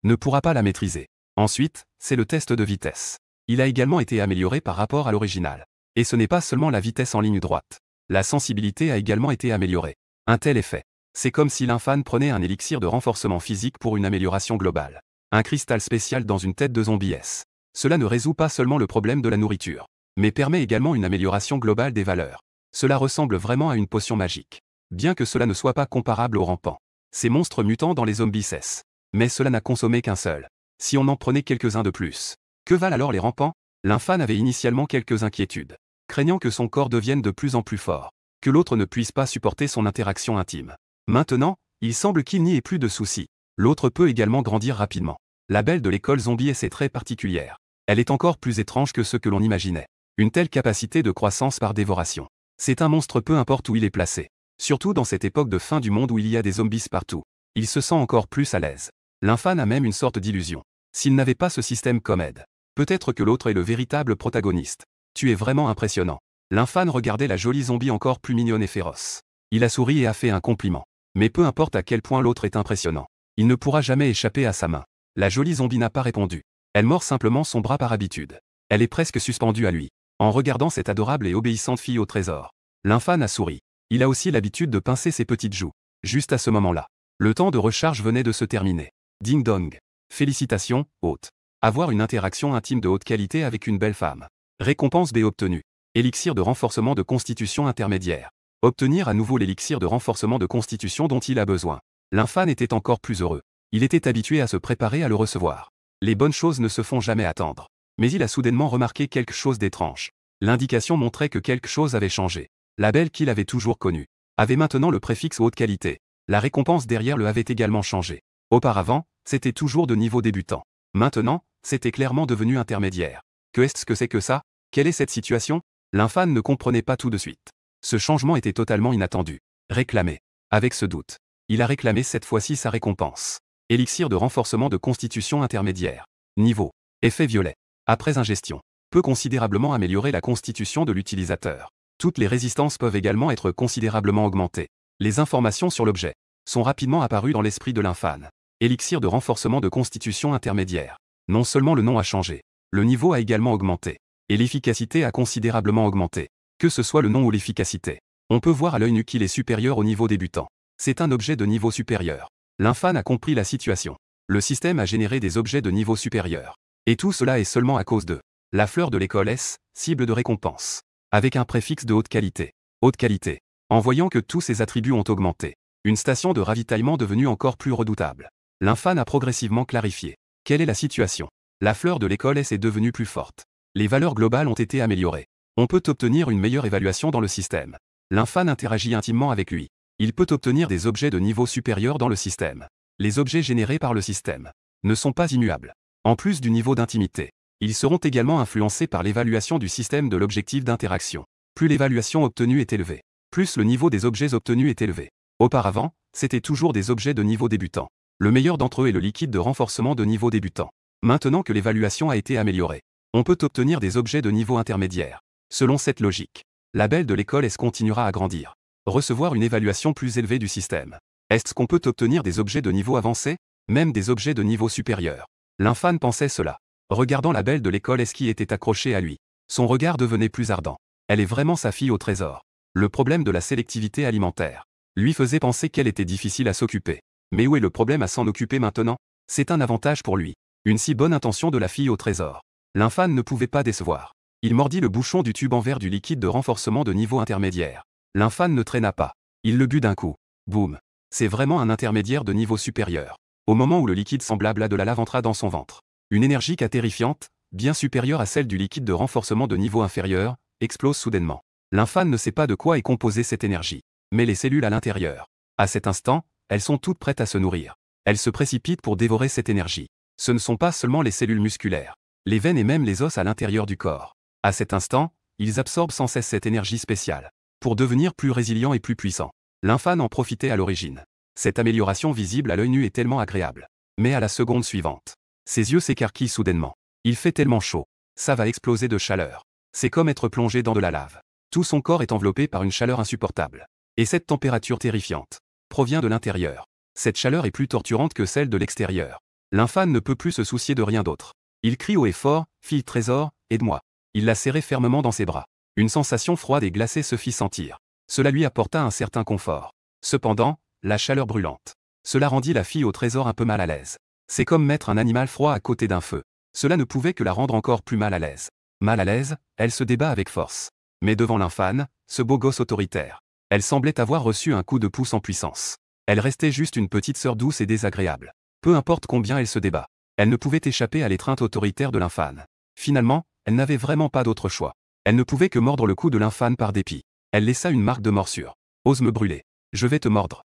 ne pourra pas la maîtriser. Ensuite, c'est le test de vitesse. Il a également été amélioré par rapport à l'original. Et ce n'est pas seulement la vitesse en ligne droite. La sensibilité a également été améliorée. Un tel effet. C'est comme si l'infâne prenait un élixir de renforcement physique pour une amélioration globale. Un cristal spécial dans une tête de zombie S. Cela ne résout pas seulement le problème de la nourriture, mais permet également une amélioration globale des valeurs. Cela ressemble vraiment à une potion magique. Bien que cela ne soit pas comparable aux rampants. Ces monstres mutants dans les zombies S. Mais cela n'a consommé qu'un seul. Si on en prenait quelques-uns de plus. Que valent alors les rampants? L'infâne avait initialement quelques inquiétudes, craignant que son corps devienne de plus en plus fort, que l'autre ne puisse pas supporter son interaction intime. Maintenant, il semble qu'il n'y ait plus de soucis. L'autre peut également grandir rapidement. La belle de l'école zombie est très particulière. Elle est encore plus étrange que ce que l'on imaginait. Une telle capacité de croissance par dévoration. C'est un monstre peu importe où il est placé. Surtout dans cette époque de fin du monde où il y a des zombies partout. Il se sent encore plus à l'aise. L'infâne a même une sorte d'illusion. S'il n'avait pas ce système comme aide, peut-être que l'autre est le véritable protagoniste. Tu es vraiment impressionnant. L'infâne regardait la jolie zombie encore plus mignonne et féroce. Il a souri et a fait un compliment. Mais peu importe à quel point l'autre est impressionnant, il ne pourra jamais échapper à sa main. La jolie zombie n'a pas répondu. Elle mord simplement son bras par habitude. Elle est presque suspendue à lui. En regardant cette adorable et obéissante fille au trésor, l'infâne a souri. Il a aussi l'habitude de pincer ses petites joues. Juste à ce moment-là, le temps de recharge venait de se terminer. Ding dong. Félicitations, hôte. Avoir une interaction intime de haute qualité avec une belle femme. Récompense B obtenue. Élixir de renforcement de constitution intermédiaire. Obtenir à nouveau l'élixir de renforcement de constitution dont il a besoin. L'infâne était encore plus heureux. Il était habitué à se préparer à le recevoir. Les bonnes choses ne se font jamais attendre. Mais il a soudainement remarqué quelque chose d'étrange. L'indication montrait que quelque chose avait changé. La belle qu'il avait toujours connue avait maintenant le préfixe haute qualité. La récompense derrière le avait également changé. Auparavant, c'était toujours de niveau débutant. Maintenant, c'était clairement devenu intermédiaire. Qu'est-ce que c'est que ça? Quelle est cette situation? L'infâne ne comprenait pas tout de suite. Ce changement était totalement inattendu. Réclamé. Avec ce doute, il a réclamé cette fois-ci sa récompense. Élixir de renforcement de constitution intermédiaire. Niveau. Effet violet. Après ingestion. Peut considérablement améliorer la constitution de l'utilisateur. Toutes les résistances peuvent également être considérablement augmentées. Les informations sur l'objet sont rapidement apparues dans l'esprit de l'infâne. Élixir de renforcement de constitution intermédiaire. Non seulement le nom a changé, le niveau a également augmenté. Et l'efficacité a considérablement augmenté. Que ce soit le nom ou l'efficacité, on peut voir à l'œil nu qu'il est supérieur au niveau débutant. C'est un objet de niveau supérieur. L'infâne a compris la situation. Le système a généré des objets de niveau supérieur. Et tout cela est seulement à cause de la fleur de l'école S, cible de récompense. Avec un préfixe de haute qualité. Haute qualité. En voyant que tous ses attributs ont augmenté. Une station de ravitaillement devenue encore plus redoutable. L'infâne a progressivement clarifié. Quelle est la situation? La fleur de l'école S est devenue plus forte. Les valeurs globales ont été améliorées. On peut obtenir une meilleure évaluation dans le système. L'infâne interagit intimement avec lui. Il peut obtenir des objets de niveau supérieur dans le système. Les objets générés par le système ne sont pas immuables. En plus du niveau d'intimité, ils seront également influencés par l'évaluation du système de l'objectif d'interaction. Plus l'évaluation obtenue est élevée, plus le niveau des objets obtenus est élevé. Auparavant, c'était toujours des objets de niveau débutant. Le meilleur d'entre eux est le liquide de renforcement de niveau débutant. Maintenant que l'évaluation a été améliorée, on peut obtenir des objets de niveau intermédiaire. Selon cette logique, la belle de l'école S continuera à grandir. Recevoir une évaluation plus élevée du système. Est-ce qu'on peut obtenir des objets de niveau avancé, même des objets de niveau supérieur? L'infâne pensait cela. Regardant la belle de l'école S qui était accrochée à lui, son regard devenait plus ardent. Elle est vraiment sa fille au trésor. Le problème de la sélectivité alimentaire lui faisait penser qu'elle était difficile à s'occuper. Mais où est le problème à s'en occuper maintenant? C'est un avantage pour lui. Une si bonne intention de la fille au trésor. L'infâne ne pouvait pas décevoir. Il mordit le bouchon du tube en verre du liquide de renforcement de niveau intermédiaire. L'infâne ne traîna pas. Il le but d'un coup. Boum. C'est vraiment un intermédiaire de niveau supérieur. Au moment où le liquide semblable à de la lave entra dans son ventre, une énergie terrifiante, bien supérieure à celle du liquide de renforcement de niveau inférieur, explose soudainement. L'infâne ne sait pas de quoi est composée cette énergie, mais les cellules à l'intérieur. À cet instant, elles sont toutes prêtes à se nourrir. Elles se précipitent pour dévorer cette énergie. Ce ne sont pas seulement les cellules musculaires, les veines et même les os à l'intérieur du corps. À cet instant, ils absorbent sans cesse cette énergie spéciale, pour devenir plus résilients et plus puissants. L'infâne en profitait à l'origine. Cette amélioration visible à l'œil nu est tellement agréable. Mais à la seconde suivante, ses yeux s'écarquillent soudainement. Il fait tellement chaud. Ça va exploser de chaleur. C'est comme être plongé dans de la lave. Tout son corps est enveloppé par une chaleur insupportable. Et cette température terrifiante provient de l'intérieur. Cette chaleur est plus torturante que celle de l'extérieur. L'infâne ne peut plus se soucier de rien d'autre. Il crie haut et fort, « Fille trésor, aide-moi » Il la serrait fermement dans ses bras. Une sensation froide et glacée se fit sentir. Cela lui apporta un certain confort. Cependant, la chaleur brûlante. Cela rendit la fille au trésor un peu mal à l'aise. C'est comme mettre un animal froid à côté d'un feu. Cela ne pouvait que la rendre encore plus mal à l'aise. Mal à l'aise, elle se débat avec force. Mais devant l'infâne, ce beau gosse autoritaire, elle semblait avoir reçu un coup de pouce en puissance. Elle restait juste une petite sœur douce et désagréable. Peu importe combien elle se débat, elle ne pouvait échapper à l'étreinte autoritaire de l'infâne. Finalement, elle n'avait vraiment pas d'autre choix. Elle ne pouvait que mordre le cou de l'infâne par dépit. Elle laissa une marque de morsure. « Ose me brûler. Je vais te mordre. »